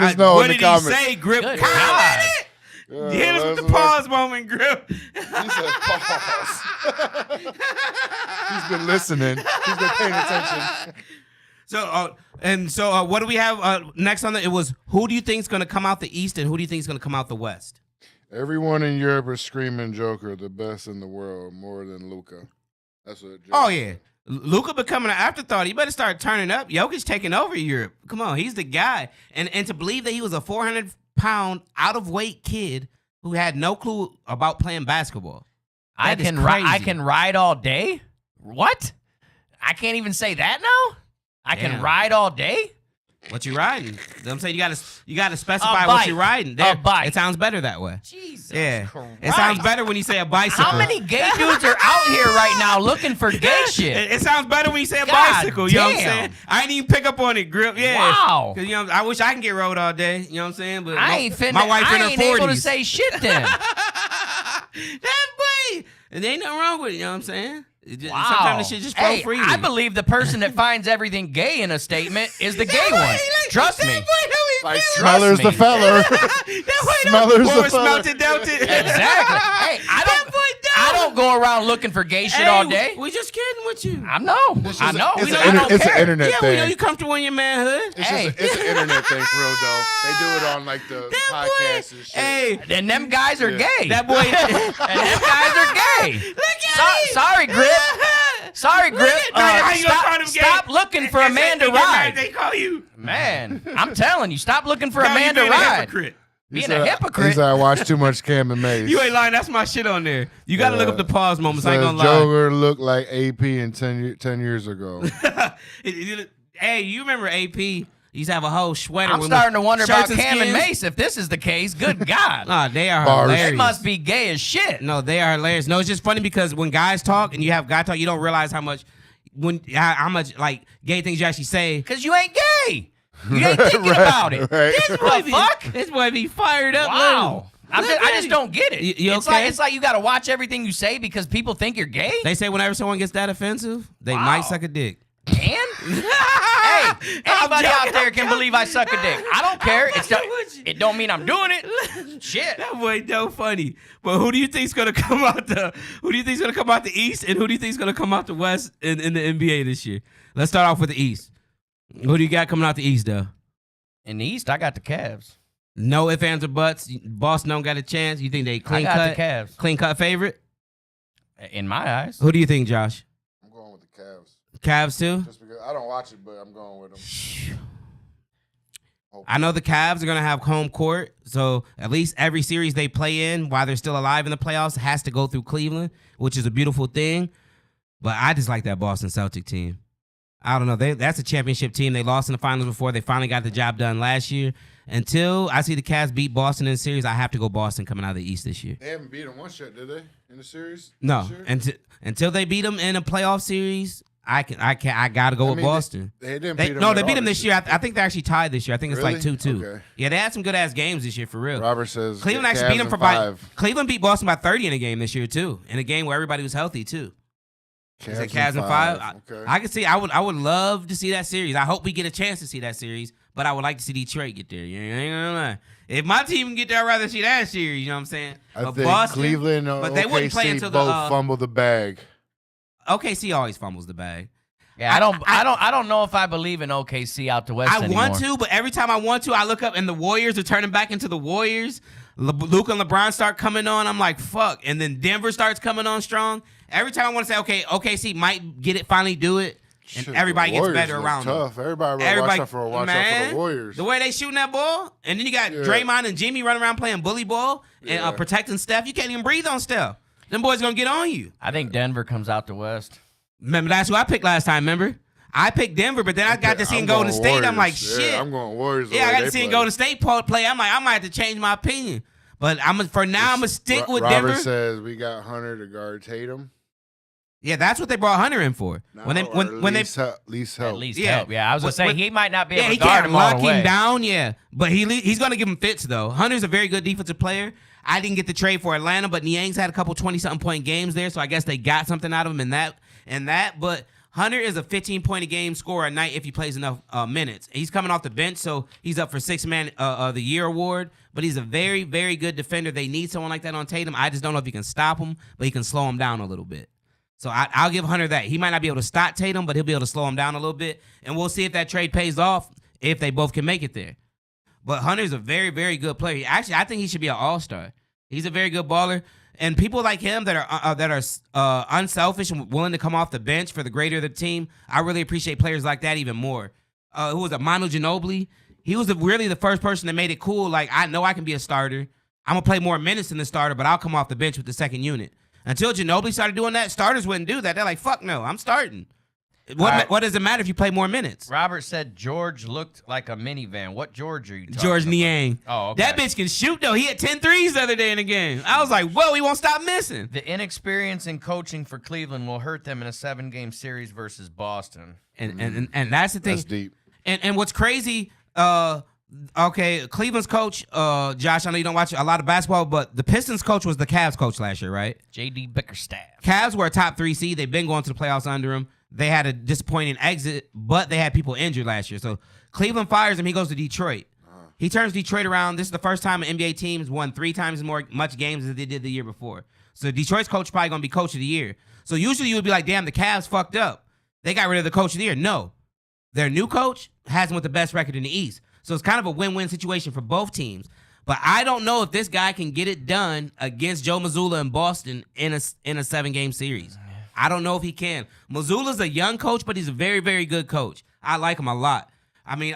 us know What in the did comments. he say, Grip? Good Comment God. it. Yeah, Hit us with let's the pause moment, Grip. He said pause. He's been listening. He's been paying attention. So, what do we have next on the? It was who do you think is going to come out the East and who do you think is going to come out the West? Everyone in Europe is screaming Joker, the best in the world, more than Luca. That's what. Oh yeah, Luka becoming an afterthought. He better start turning up. Jokic taking over Europe. Come on, he's the guy. And to believe that he was a 400-pound out of weight kid who had no clue about playing basketball. I That is I crazy. can ride all day. What? I can't even say that now. I can Damn. ride all day. What you riding? I'm saying you gotta specify A what bike. you're riding. A bike. It sounds better that way. Jesus. Yeah, Christ. it sounds better when you say a bicycle. How many gay dudes are out here right now looking for gay shit? It sounds better when you say a God bicycle. You know what I'm damn. saying? I didn't even pick up on it, Grip. Yeah. Wow. 'Cause, you know, I wish I can get rode all day. You know what I'm saying? But I ain't finna. my wife in I her ain't 40s. able to say shit then. That boy. And there ain't nothing wrong with it. You know what I'm saying? Wow. Sometimes the shit just flow Hey, freely. I believe the person that finds everything gay in a statement is the gay one. Trust me. Like Trust Smeller's me. the feller. Smeller's the fella. Melted, melted. Exactly. Hey, I don't go around looking for gay shit all day. We just kidding with you. I know. I know. It's, I an, don't it's care. an internet Yeah, we know thing. you comfortable in your manhood. It's Hey. just it's an internet thing for real though. They do it on like the podcasts and shit. Hey, Then them guys are Yeah. gay. that boy. and them guys are gay. Look at Sorry, Grip. Sorry, Grip. how you gonna call them gay? Stop looking for a man to ride. They call you. Man, I'm telling you, stop looking for a Call you man to being ride. hypocrite. Being He a said- hypocrite. He said I watch too much Cam and Mace. You ain't lying. That's my shit on there. You got to look up the pause moments. I ain't Says gonna lie. Joker looked like AP in 10 years ago. Hey, you remember AP? He used to have a whole sweater. I'm with starting to wonder about shirts and Cam and skins. Mace. If this is the case, good God. Nah, they are Bars. They hilarious. must be gay as shit. No, they are hilarious. No, it's just funny because when guys talk and you have guy talk, you don't realize how much like gay things you actually say. Because you ain't gay. You ain't thinking about it. Right. What the fuck? This boy be fired up. Wow. I Look at just him. don't get it. You it's okay? like you got to watch everything you say because people think you're gay. They say whenever someone gets that offensive, they Wow. might suck a dick. Can? Hey, anybody out there can believe I suck a dick. I don't care. It don't mean I'm doing it. Shit. That boy so funny. But who do you think's gonna come out the East, and who do you think's gonna come out the West in the NBA this year? Let's start off with the East. Who do you got coming out the East though? In the East, I got the Cavs. No ifs, ands, or buts. Boston don't got a chance. You think they I clean got cut? the Cavs. Clean cut favorite? In my eyes. Who do you think, Josh? I'm going with the Cavs. Cavs too? Just because I don't watch it, but I'm going with them. I know the Cavs are going to have home court, so at least every series they play in while they're still alive in the playoffs has to go through Cleveland, which is a beautiful thing. But I just like that Boston Celtic team. I don't know. That's a championship team. They lost in the finals before. They finally got the job done last year. Until I see the Cavs beat Boston in the series, I have to go Boston coming out of the East this year. They haven't beat them once yet, did they? In the series? No, This year? until they beat them in a playoff series, I got to go with mean, Boston. They didn't They beat them. No, at they beat all them this year. I think they're actually tied this year. I think it's like Really? 2-2. Okay. Yeah, they had some good ass games this year for real. Robert says Cleveland the actually Cavs beat them in for 5. Cleveland beat Boston by 30 in a game this year too. In a game where everybody was healthy too. Is it Cavs in 5? Okay. I could see. I would love to see that series. I hope we get a chance to see that series. But I would like to see Detroit get there. You ain't gonna lie. If my team can get there, I'd rather see that series. You know what I'm saying? I But think Boston, Cleveland and but they wouldn't play OKC until the, both fumble the bag. OKC always fumbles the bag. Yeah, I don't know if I believe in OKC out the West I anymore. want to, but every time I want to, I look up and the Warriors are turning back into the Warriors. Luka and LeBron start coming on. I'm like, fuck. And then Denver starts coming on strong. Every time I want to say, okay, OKC might get it, finally do it, and Shit, everybody the gets Warriors better look around them. tough. Everybody watch out for the Warriors. The way they shooting that ball, and then you got Draymond and Jimmy running around playing bully ball and protecting Steph. You can't even breathe on Steph. Them boys gonna get on you. I think Denver comes out the West. Remember, that's who I picked last time. Remember, I picked Denver, but then I got to see I'm Golden going State. I'm like, Warriors. shit. Yeah, I'm going Warriors. Yeah, I got to see Golden State play. I'm like, I might have to change my opinion. But I'm gonna stick with Robert Denver. says we got Hunter to guard Tatum. Yeah, that's what they brought Hunter in for. Now, When they least help. At least Yeah. help. Yeah, I was gonna say he might not be Yeah, able he to guard can't him all lock the way. him down. Yeah, but he's gonna give him fits though. Hunter's a very good defensive player. I didn't get the trade for Atlanta, but Niang's had a couple 20-something point games there, so I guess they got something out of him in that. But Hunter is a 15-point a game scorer a night if he plays enough minutes. He's coming off the bench, so he's up for Sixth Man of the Year award. But he's a very, very good defender. They need someone like that on Tatum. I just don't know if he can stop him, but he can slow him down a little bit. So I'll give Hunter that. He might not be able to stop Tatum, but he'll be able to slow him down a little bit. And we'll see if that trade pays off, if they both can make it there. But Hunter's a very, very good player. Actually, I think he should be an all-star. He's a very good baller. And people like him that are unselfish and willing to come off the bench for the greater of the team, I really appreciate players like that even more. Who was it? Manu Ginobili. He was really the first person that made it cool. Like, I know I can be a starter. I'm going to play more minutes than the starter, but I'll come off the bench with the second unit. Until Ginobili started doing that, starters wouldn't do that. They're like, fuck no, I'm starting. What does it matter if you play more minutes? Robert said George looked like a minivan. What George are you talking George about? Niang. Oh, okay. That bitch can shoot, though. He had 10 threes the other day in the game. I was like, whoa, he won't stop missing. The inexperience in coaching for Cleveland will hurt them in a 7-game series versus Boston. And that's the thing. That's deep. And what's crazy, okay, Cleveland's coach, Josh, I know you don't watch a lot of basketball, but the Pistons coach was the Cavs coach last year, right? J.D. Bickerstaff. Cavs were a top 3 seed. They've been going to the playoffs under him. They had a disappointing exit, but they had people injured last year. So Cleveland fires him. He goes to Detroit. He turns Detroit around. This is the first time an NBA team's won 3 times much games as they did the year before. So Detroit's coach probably going to be coach of the year. So usually you would be like, damn, the Cavs fucked up. They got rid of the coach of the year. No. Their new coach has them with the best record in the East. So it's kind of a win-win situation for both teams. But I don't know if this guy can get it done against Joe Mazzulla in Boston in a 7-game series. I don't know if he can. Mazzulla's a young coach, but he's a very, very good coach. I like him a lot. I mean,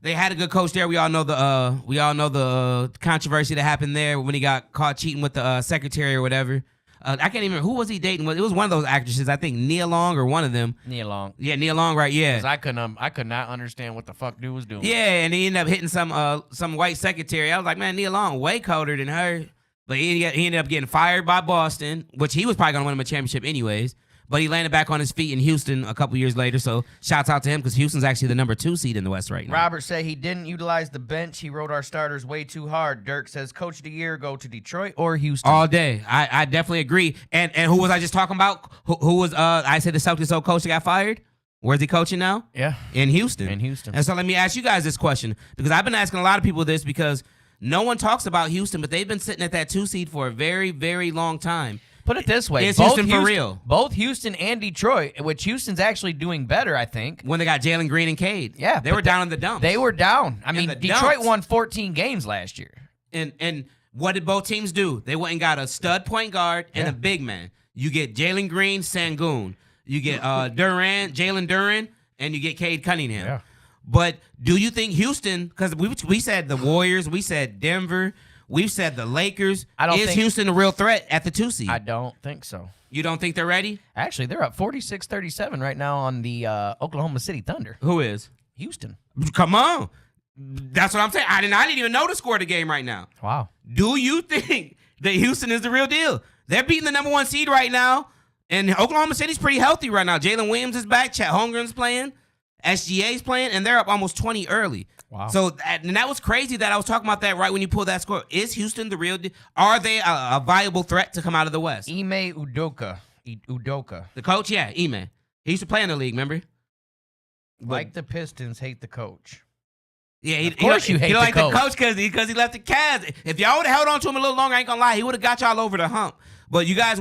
they had a good coach there. We all know the controversy that happened there when he got caught cheating with the secretary or whatever. I can't even remember who was he dating. It was one of those actresses. I think Nia Long or one of them. Nia Long. Yeah, Nia Long, right? Yeah. 'Cause I could not understand what the fuck dude was doing. Yeah, and he ended up hitting some white secretary. I was like, man, Nia Long way colder than her. But he ended up getting fired by Boston, which he was probably going to win him a championship anyways. But he landed back on his feet in Houston a couple years later. So shouts out to him because Houston's actually the number 2 seed in the West right now. Robert said he didn't utilize the bench. He rode our starters way too hard. Dirk says coach of the year, go to Detroit or Houston. All day. I definitely agree. And who was I just talking about? Who was I said the Celtics old coach that got fired? Where's he coaching now? Yeah. In Houston. In Houston. And so let me ask you guys this question because I've been asking a lot of people this because no one talks about Houston, but they've been sitting at that 2 seed for a very, very long time. Put it this way. Is Houston for real? Both Houston and Detroit, which Houston's actually doing better, I think. When they got Jalen Green and Cade. Yeah. They were down in the dumps. They were down. I mean, the Detroit dumps. won 14 games last year. And what did both teams do? They went and got a stud point guard and a big man. You get Jalen Green, Sangoon. You get Jalen Duran, and you get Cade Cunningham. Yeah. But do you think Houston, because we said the Warriors, we said Denver, we've said the Lakers. Is Houston a real threat at the 2 seed? I don't think so. You don't think they're ready? Actually, they're up 46-37 right now on the Oklahoma City Thunder. Who is? Houston. Come on. That's what I'm saying. I didn't even know the score of the game right now. Wow. Do you think that Houston is the real deal? They're beating the number 1 seed right now, and Oklahoma City's pretty healthy right now. Jalen Williams is back. Chet Holmgren's playing. SGA's playing, and they're up almost 20 early. Wow. So, and that was crazy that I was talking about that right when you pulled that score. Is Houston the real deal? Are they a viable threat to come out of the West? Ime Udoka. The coach? Yeah, Ime. He used to play in the league, remember? Like the Pistons, hate the coach. Yeah, Of course you hate the like coach. the coach because he left the Cavs. If y'all would have held on to him a little longer, I ain't gonna lie, he would have got y'all over the hump. But you guys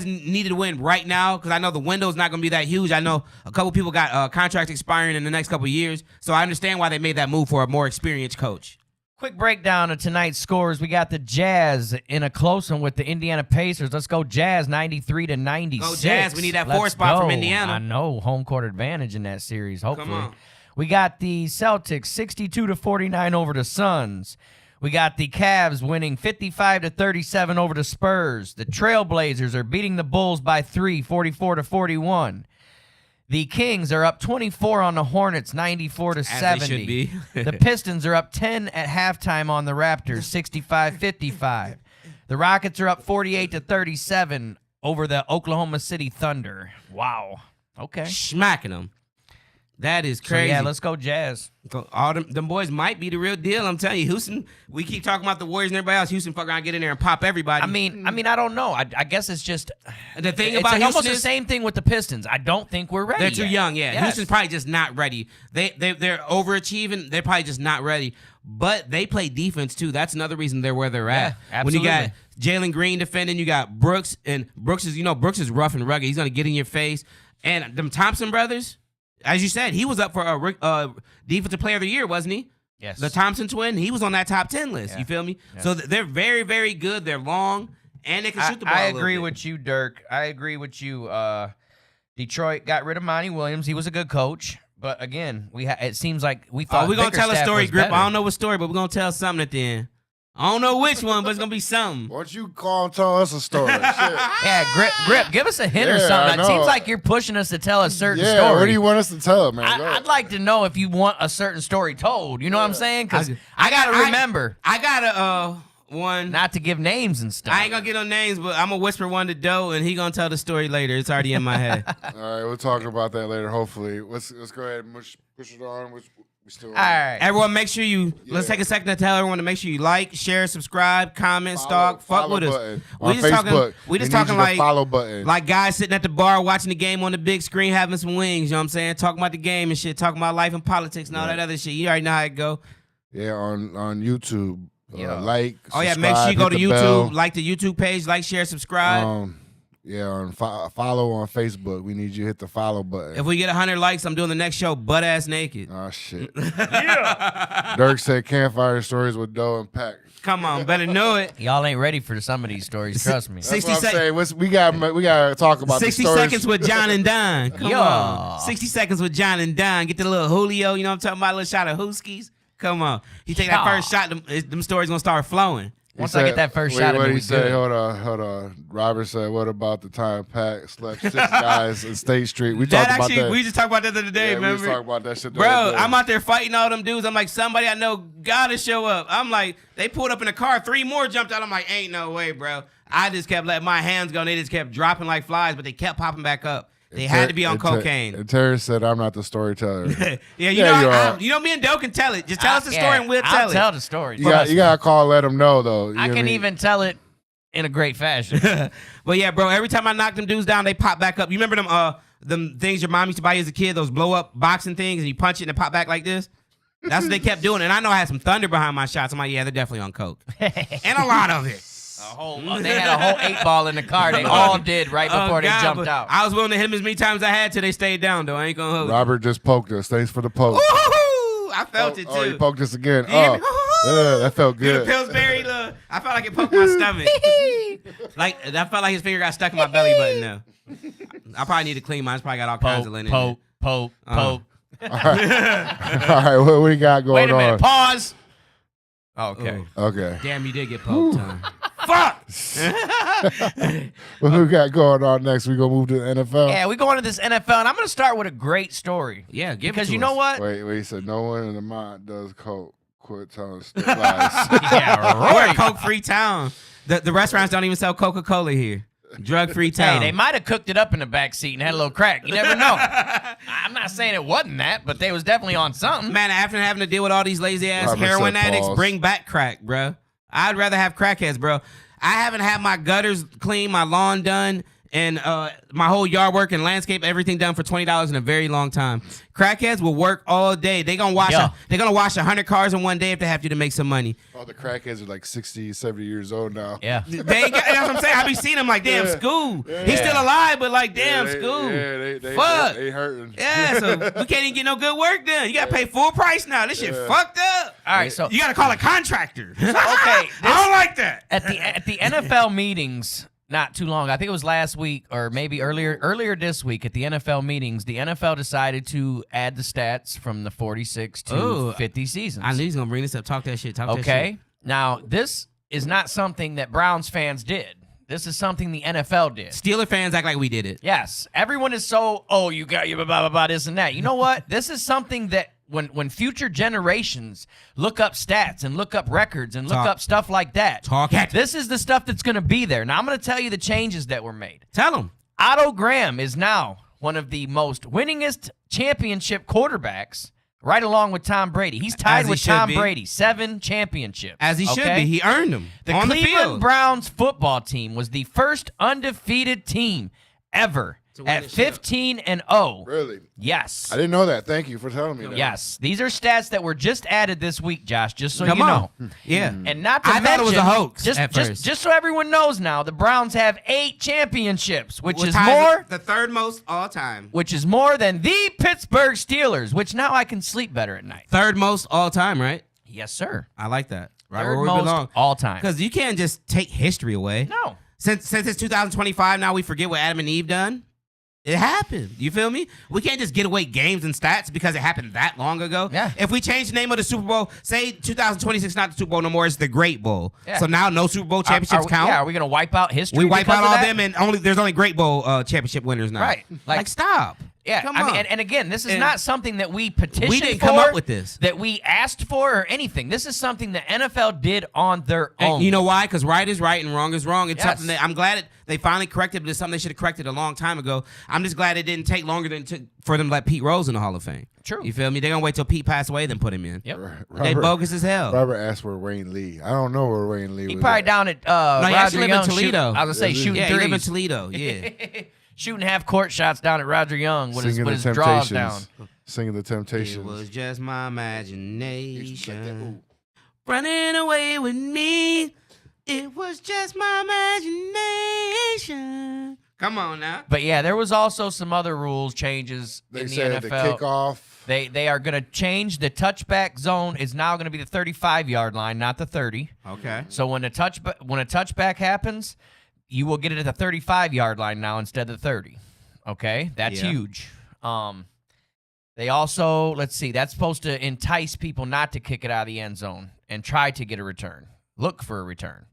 needed to win right now because I know the window's not gonna be that huge. I know a couple people got contracts expiring in the next couple years, so I understand why they made that move for a more experienced coach. Quick breakdown of tonight's scores. We got the Jazz in a close one with the Indiana Pacers. Let's go Jazz 93-96. Go Jazz. We need that Let's 4 spot go. from Indiana. I know. Home court advantage in that series, hopefully. Come on. We got the Celtics 62-49 over the Suns. We got the Cavs winning 55-37 over the Spurs. The Trailblazers are beating the Bulls by 3, 44-41. The Kings are up 24 on the Hornets, 94-70. As they should be. The Pistons are up 10 at halftime on the Raptors, 65-55. The Rockets are up 48-37 over the Oklahoma City Thunder. Wow. Okay. Smacking them. That is So, crazy. yeah, let's go Jazz. All them boys might be the real deal. I'm telling you, Houston. We keep talking about the Warriors and everybody else. Houston fuck around, get in there and pop everybody. I mean, I don't know. I guess it's just the thing it's about like Houston almost the is same thing with the Pistons. I don't think we're ready. they're too yet. young. Yeah, Yes. Houston's probably just not ready. They're overachieving. They're probably just not ready. But they play defense too. That's another reason they're where they're at. Yeah, when you got absolutely. Jalen Green defending, you got Brooks, and Brooks is rough and rugged. He's gonna get in your face. And them Thompson brothers. As you said, he was up for a defensive player of the year, wasn't he? Yes. The Thompson twin, he was on that top 10 list. Yeah. You feel me? Yeah. So they're very, very good. They're long, and they can shoot the ball. I a little agree bit. with you, Dirk. I agree with you. Detroit got rid of Monty Williams. He was a good coach. But again, it seems like we thought we're going to tell a Bickerstaff story, was Grip. better. I don't know what story, but we're going to tell something at the end. I don't know which one, but it's going to be something. Why don't you call and tell us a story? Shit. Yeah, Grip, give us a hint or Yeah, something. I It seems know. like you're pushing us to tell a certain Yeah, story. what do you want us to tell, man? Go I'd ahead. like to know if you want a certain story told. You know what I'm saying? Because I- I got to I- remember I got a one. not to give names and stuff. I ain't going to get no names, but I'm going to whisper one to Doe, and he going to tell the story later. It's already in my head. All right, we'll talk about that later. Hopefully, let's go ahead and push it on. We still All right. Everyone, make sure you let's Yeah. take a second to tell everyone to make sure you like, share, subscribe, comment, stalk, fuck with us. button We on just Facebook. talking. We just talking like follow button. like guys sitting at the bar watching the game on the big screen, having some wings. You know what I'm saying? Talking about the game and shit. Talking about life and politics and all that other shit. You already know how it go. Yeah, on YouTube. Yeah. Like. Oh yeah, make sure you subscribe, go to hit the YouTube, bell. like the YouTube page, like, share, subscribe. Yeah, on follow on Facebook. We need you to hit the follow button. If we get 100 likes, I'm doing the next show butt ass naked. Oh shit. Dirk said campfire stories with Doe and Pack. Come on, better know it. Y'all ain't ready for some of these stories. Trust me. That's 60 what I'm sec- saying. We got to talk about 60 the stories. seconds with John and Don. Come Yeah. on. 60 seconds with John and Don. Get the little Julio, you know what I'm talking about? A little shot of Hooskies. Come on. You take that Yeah. first shot, them stories going to start flowing. He Once I get that first wait, shot of what it, he we say? good. Hold on. Robert said, "What about the time Pack slept 6 guys in State Street?" We That talked about actually, that. we just talked about that the other day, yeah, we was remember? talking about that shit. the Bro, other day. I'm out there fighting all them dudes. I'm like, somebody I know gotta show up. I'm like, they pulled up in a car, 3 more jumped out. I'm like, ain't no way, bro. I just kept letting my hands go, and they just kept dropping like flies, but they kept popping back up. They had to be on cocaine. And Terry said, "I'm not the storyteller." Yeah, you are. you know me and Doe can tell it. Just tell us the story and we'll tell I'll it. tell the story. You got to call, and let them know though. You I know what can mean? even tell it in a great fashion. But yeah, bro, every time I knock them dudes down, they pop back up. You remember them things your mom used to buy you as a kid, those blow up boxing things, and you punch it and it pop back like this? That's what they kept doing. And I know I had some thunder behind my shots. I'm like, yeah, they're definitely on coke. And a lot of it. They had a whole 8-ball in the car. They all did right before they God, jumped but out. I was willing to hit them as many times as I had till they stayed down, though. I ain't gonna hold you. Robert just poked us. Thanks for the poke. Woo-hoo-hoo! I felt it too. Oh, he poked us again. You hear me? Yeah, that felt Get a good. Pillsbury look. I felt like it poked my stomach. Like that felt like his finger got stuck in my belly button now. I probably need to clean mine. It's probably got all kinds of linen. in it. Poke. All right, what we got going Wait a minute. on? Pause. Okay. Ooh. Okay, Damn, you did get poked, huh? Fuck! what we got going on next? We gonna move to the NFL. Yeah, we go into this NFL, and I'm going to start with a great story. Yeah, give it Because to you us. know what? Wait. He said no one in the mind does coke. Quit telling lies. Yeah, We're a right. Coke-free town. The restaurants don't even sell Coca-Cola here. Drug-free town. Hey, they might have cooked it up in the back seat and had a little crack. You never know. I'm not saying it wasn't that, but they was definitely on something. Man, after having to deal with all these lazy-ass Robert heroin said addicts, pause. bring back crack, bro. I'd rather have crackheads, bro. I haven't had my gutters clean, my lawn done, and my whole yard work and landscape, everything done for $20 in a very long time. Crackheads will work all day. They're gonna wash 100 cars in one day if they have to make some money. All the crackheads are like 60, 70 years old now. Yeah. They ain't got, that's what I'm saying. I be seeing them like, damn, school. He's still alive, but like, damn, school. They Fuck. They hurting. Yeah, so we can't even get no good work done. You gotta pay full price now. This shit fucked up. All right, so You gotta call a contractor. okay, I don't like that. at the NFL meetings not too long. I think it was last week or maybe earlier this week at the NFL meetings, the NFL decided to add the stats from the 46 to Ooh. 50 seasons. I knew he's gonna bring this up. Talk that shit. Talk that shit. Okay. Now, this is not something that Browns fans did. This is something the NFL did. Steeler fans act like we did it. Yes. Everyone is so, you got your blah, blah, blah, this and that. You know what? This is something that when future generations look up stats and look up records and look up stuff like that, this is the stuff that's going to be there. Now, I'm going to tell you the changes that were made. Tell them. Otto Graham is now one of the most winningest championship quarterbacks, right along with Tom Brady. He's tied As he with should Tom be. Brady, 7 championships. As he should okay? be. He earned them. The on Cleveland the field. Browns football team was the first undefeated team ever win at the shit. 15-0. Really? Yes. I didn't know that. Thank you for telling me that. Yes. These are stats that were just added this week, Josh, just so Come you on. know. Yeah. And not to I thought it was a mention- hoax just, at just, first. just so everyone knows now, the Browns have 8 championships, which is ties more the third most all time. which is more than the Pittsburgh Steelers, which now I can sleep better at night. Third most all time, right? Yes, sir. I like that. Right Third where we most belong. all time. Because you can't just take history away. No. Since it's 2025, now we forget what Adam and Eve done. It happened. You feel me? We can't just get away games and stats because it happened that long ago. Yeah. If we change the name of the Super Bowl, say 2026 not the Super Bowl no more, it's the Great Bowl. Yeah. So now no Super Bowl championships count. Yeah, are we going to wipe out history? We wipe because out of all that? them and there's only Great Bowl championship winners now. Right. Like stop. Yeah, Come I mean, on. and again, this is And not something that we petitioned we didn't for, come up with this. that we asked for, or anything. This is something the NFL did on their own. And you know why? Because right is right and wrong is wrong. It's Yes. something that I'm glad they finally corrected, but it's something they should have corrected a long time ago. I'm just glad it didn't take longer than for them to let Pete Rose in the Hall of Fame. True. You feel me? They're going to wait till Pete passed away, then put him in. Yep. They bogus as hell. Robert asked where Wayne Lee. I don't know where Wayne Lee He was. probably at. down at he Roger actually live in Young Toledo. shooting- I was going to say Yeah, shooting Yeah, he live in threes. Toledo. Yeah. Shooting half court shots down at Roger Young with his Singing the draws down. Temptations. Singing the It Temptations. was just my He used to like that, imagination. ooh. Running away with me. It was just my imagination. Come on now. But yeah, there was also some other rules changes They in the said the NFL. kickoff. They are going to change the touchback zone is now going to be the 35-yard line, not the 30. Okay. So when a touchback happens, you will get it at the 35-yard line now instead of the 30. Okay, that's Yeah. huge. They also, let's see, that's supposed to entice people not to kick it out of the end zone and try to get a return, look for a return.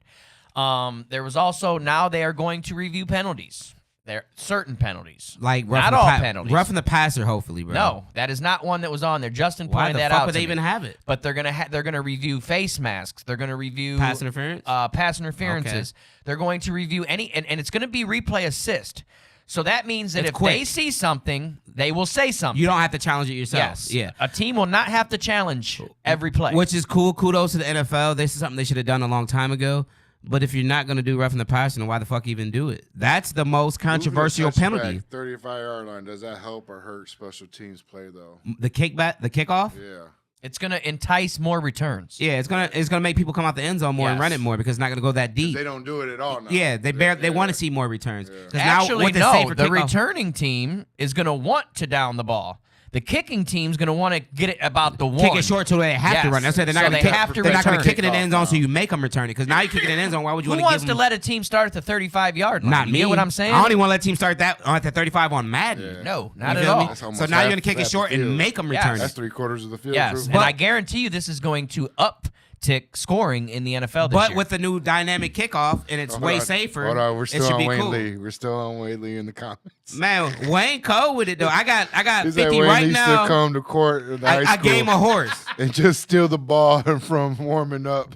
There was also, now they are going to review penalties. There certain penalties, Like not all penalties. Roughing the passer, hopefully, bro. No, that is not one that was on there. Justin Why pointed the that fuck out. would to they me. even have it? But they're gonna review face masks. They're gonna review Pass interference? pass interferences. They're going to review any, and it's going to be replay assist. So that means that It's if quick. they see something, they will say something. You don't have to challenge it yourself. Yes. Yeah. A team will not have to challenge every play. Which is cool. Kudos to the NFL. This is something they should have done a long time ago. But if you're not going to do roughing the passer, then why the fuck even do it? That's the most controversial penalty. 35-yard line. Does that help or hurt special teams play though? The kickoff. Yeah. it's going to entice more returns. Yeah, it's gonna make people come out the end zone more and Yes. run it more because it's not gonna go that deep. They don't do it at all now. Yeah, they want to see more returns. 'Cause Actually, with the no. safer The kickoff- returning team is going to want to down the ball. The kicking team's going to want to get it about the one. kick it short so they have to Yes. run. That's why they're not So gonna they kick. have to They're not gonna return. kick it in the end zone so you make them return it. Because now you kick it in the end zone. Why would you Who want wants to to give them? let a team start at the 35-yard line? Not You me. get what I'm saying? I don't even want to let teams start that at the 35 on Madden. Yeah. No, not You at feel all. me? That's almost So now you're half- gonna kick it half the short and field. make them Yes. return That's it. 3/4 of the field. Yes, True. and I guarantee you this is going to uptick scoring in the NFL this But year. with the new dynamic kickoff and it's Hold way on. safer, Hold on, we're it still should on be Wayne cool. Lee. We're still on Wayne Lee in the comments. Man, Wayne cold with it though. I got He said 50 Wayne right Lee still now. come to court in high I school gave him a horse. and just steal the ball from warming up.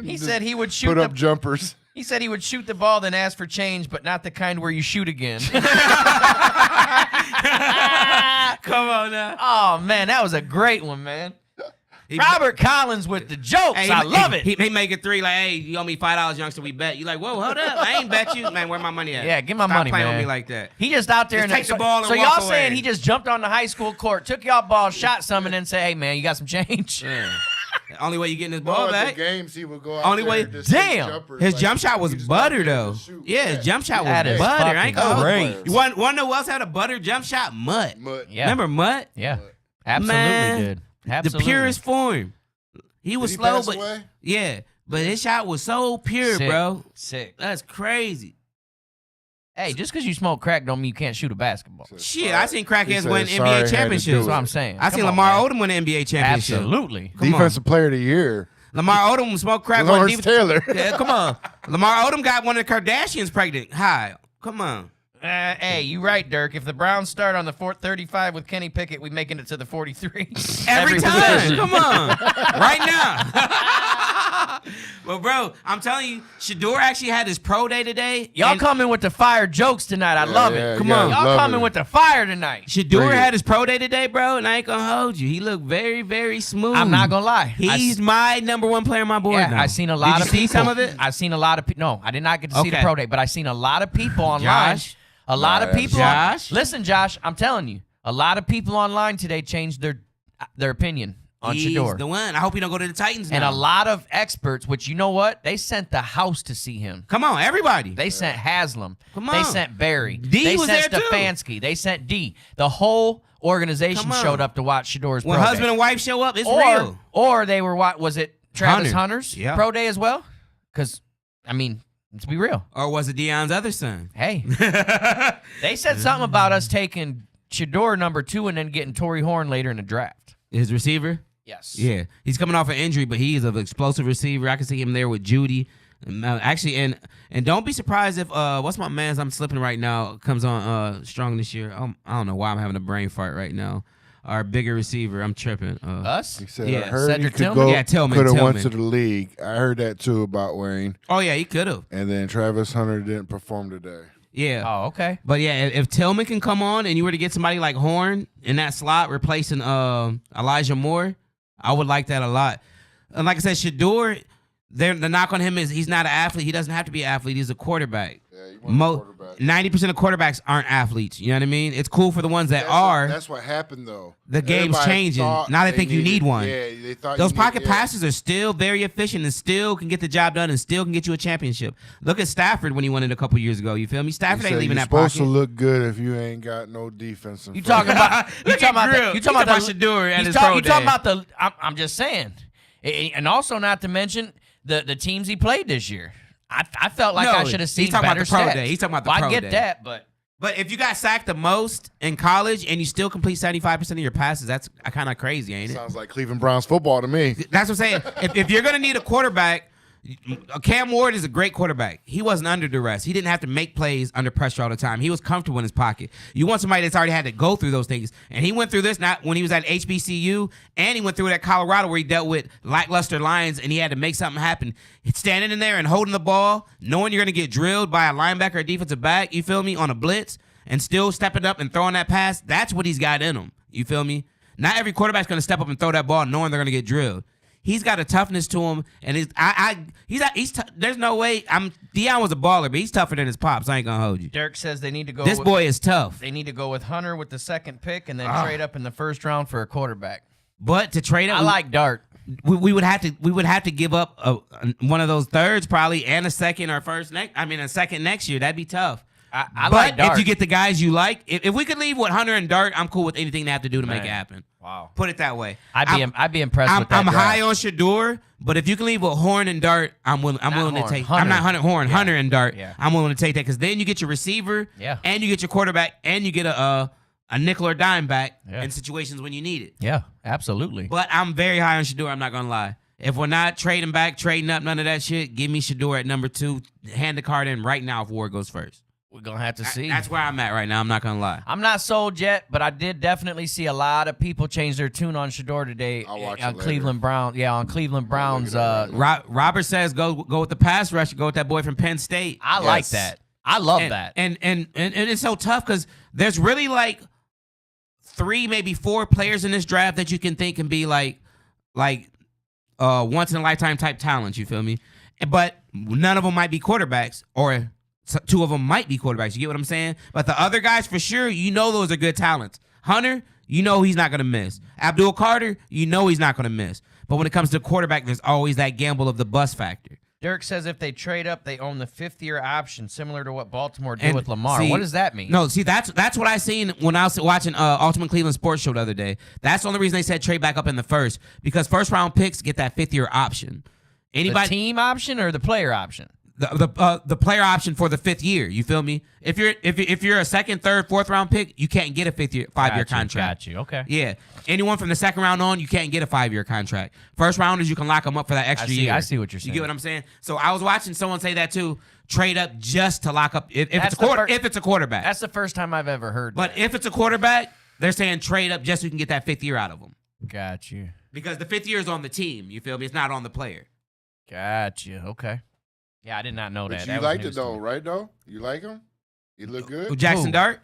he Just said he would shoot put the up jumpers. He said he would shoot the ball, then ask for change, but not the kind where you shoot again. Come on now. Oh man, that was a great one, man. He- Robert Collins with the jokes. Hey, I love it. He make it 3 like, hey, you owe me $5, youngster. We bet. You like, whoa, hold up. I ain't bet you, man. Where my money at? Yeah, give my Stop money, playing man. with me like that. He just out there Just and take the ball and so walk y'all saying away. he just jumped on the high school court, took y'all ball, shot some, and then say, "Hey man, you got some change." Yeah. The only way you getting this Ball ball at back. the games, he would go out Only there way- and just take Damn. jumpers, His like, jump shot was he just butter out there though. to shoot. Yeah, his jump shot That was is butter. I ain't fucking gonna great. You want to know who else had a butter jump shot? Mutt. Mud. Yeah. Remember Mutt? Yeah, absolutely Man, did. Absolutely. The purest form. He was Did he slow, pass but away? yeah, but his shot was so pure, Sick. bro. Sick. That's crazy. Hey, just because you smoke crack don't mean you can't shoot a basketball. Said, Shit, sorry. I seen crackheads He win said, sorry, NBA had to do championships. That's it. what I'm saying. I seen Come on, Lamar man. Odom win an NBA championship. Absolutely. Come on. Defensive player of the year. Lamar Odom smoked crack. won Lawrence def- Taylor. Yeah, come on. Lamar Odom got one of the Kardashians pregnant. Hi. Come on. Hey, you right, Dirk. If the Browns start on the 35 with Kenny Pickett, we making it to the 43. Every time. possession. Come on. Right now. Well, bro, I'm telling you, Shador actually had his pro day today. Y'all and coming with the fire jokes tonight. I love yeah, it. Come you on. guys Y'all love coming it. with the fire tonight. Shador Bring it. had his pro day today, bro, and I ain't gonna hold you. He looked very, very smooth. I'm not gonna lie. He's my number one player on my board Yeah, now. I seen a lot Did of you see people. some of it? I've seen a lot of people. No, I did not get to see the Okay. pro day, but I seen a lot of people online. Josh? A lot of Nah, people. Josh? Listen, Josh, I'm telling you, a lot of people online today changed their opinion on He's Shador. the one. I hope he don't go to the Titans now. And a lot of experts, which you know what? They sent the house to see him. Come on, everybody. They sent Haslam. Come They on. sent Barry. D they was sent there too. Stefanski. They sent D. The whole organization Come on. showed up to watch Shador's When pro husband day. and wife show up, it's real. Or they were was it Travis Hunter. Hunter's Yeah. pro day as well? Because I mean, let's be real. Or was it Deion's other son? Hey, they said something about us taking Shador number 2 and then getting Torrey Horn later in the draft. His receiver? Yes. Yeah. He's coming off an injury, but he is an explosive receiver. I can see him there with Judy. Actually, and don't be surprised if what's my man's I'm slipping right now comes on strong this year. I don't know why I'm having a brain fart right now. Our bigger receiver, I'm tripping. Us? He said, Yeah, I heard Cedric he could Tillman? go, Yeah, Tillman, could have went Tillman. to the league. I heard that too about Wayne. Oh yeah, he could have. And then Travis Hunter didn't perform today. Yeah. Oh, okay. But yeah, if Tillman can come on and you were to get somebody like Horn in that slot replacing Elijah Moore, I would like that a lot. And like I said, Shador, the knock on him is he's not an athlete. He doesn't have to be an athlete. He's a quarterback. Yeah, he wasn't a quarterback. 90% of quarterbacks aren't athletes. You know what I mean? It's cool for the ones that are. That's what happened though. The game's Everybody changing. thought Now they think you need one. Yeah, they thought Those you pocket need, passes are still very efficient and still can get the job done and still can get you a championship. Look at Stafford when he won it a couple years ago. You feel me? He Stafford said ain't leaving you're that supposed pocket. to look good if you ain't got no defense. In You front talking of about? You Look talking at about? Grill. You talking about the Shador at he's his talk- pro You talking day. about the? I'm just saying, and also not to mention the teams he played this year. I felt like No, I should have seen he's talking about better the pro stats. day. He's talking about the Well, pro I get day. that, but But if you got sacked the most in college and you still complete 75% of your passes, that's kind of crazy, ain't it? Sounds like Cleveland Browns football to me. That's what I'm saying. if you're going to need a quarterback, Cam Ward is a great quarterback. He wasn't under duress. He didn't have to make plays under pressure all the time. He was comfortable in his pocket. You want somebody that's already had to go through those things. And he went through this not when he was at HBCU, and he went through it at Colorado where he dealt with lackluster Lions and he had to make something happen. Standing in there and holding the ball, knowing you're going to get drilled by a linebacker or defensive back, you feel me, on a blitz, and still stepping up and throwing that pass, that's what he's got in him. You feel me? Not every quarterback's going to step up and throw that ball knowing they're going to get drilled. He's got a toughness to him, and there's no way. Deion was a baller, but he's tougher than his pops. I ain't gonna hold you. Derek says they need to go. This boy is tough. They need to go with Hunter with the second pick and then trade up in the first round for a quarterback. But to trade up, I like Dart. we would have to give up one of those thirds probably and a second or a second next year. That'd be tough. I but like Dart. if you get the guys you like, if we could leave with Hunter and Dart, I'm cool with anything they have to do to make it happen. Wow. Put it that way. I'd be impressed with that. I'm draft. high on Shador, but if you can leave with Horn and Dart, I'm willing Horn, to take. Hunter. I'm not Horn, Yeah. Hunter and Dart. Yeah. I'm willing to take that because then you get your receiver, Yeah. and you get your quarterback, and you get a nickel or dime back Yeah. in situations when you need it. Yeah, absolutely. But I'm very high on Shador. I'm not gonna lie. If we're not trading back, trading up, none of that shit, give me Shador at number 2. Hand the card in right now if Ward goes first. We're gonna have to see. That's where I'm at right now. I'm not gonna lie. I'm not sold yet, but I did definitely see a lot of people change their tune on Shador today I'll watch on it later. Cleveland Brown. Yeah, on Cleveland Browns. at it right Robert says go with the pass rush. Go with that boy from Penn State. I like Yes. that. I love and, that. And it's so tough because there's really like 3, maybe 4 players in this draft that you can think can be like once in a lifetime type talents. You feel me? But none of them might be quarterbacks, or 2 of them might be quarterbacks. You get what I'm saying? But the other guys, for sure, you know those are good talents. Hunter, you know he's not gonna miss. Abdul Carter, you know he's not gonna miss. But when it comes to quarterback, there's always that gamble of the bust factor. Derek says if they trade up, they own the 5th-year option, similar to what Baltimore did And with Lamar. see- What does that mean? No, see that's what I seen when I was watching Ultimate Cleveland Sports Show the other day. That's the only reason they said trade back up in the first, because first round picks get that 5th-year option. the Anybody team option or the player option? the player option for the 5th year. You feel me? If you're a second, third, 4th round pick, you can't get a 5-year contract. Got you. Okay. Yeah. Anyone from the second round on, you can't get a 5-year contract. First rounders, you can lock them up for that extra year. I see what you're saying. You get what I'm saying? So I was watching someone say that too. Trade up just to lock up if That's it's a quarterback. That's the first time I've ever heard But that. if it's a quarterback, they're saying trade up just so you can get that 5th year out of them. Got you. Because the 5th year is on the team. You feel me? It's not on the player. Got you. Okay. Yeah, I did not know But that. you That was liked it news to though, me. right? Though you like him? He look good. Jackson Who? Dart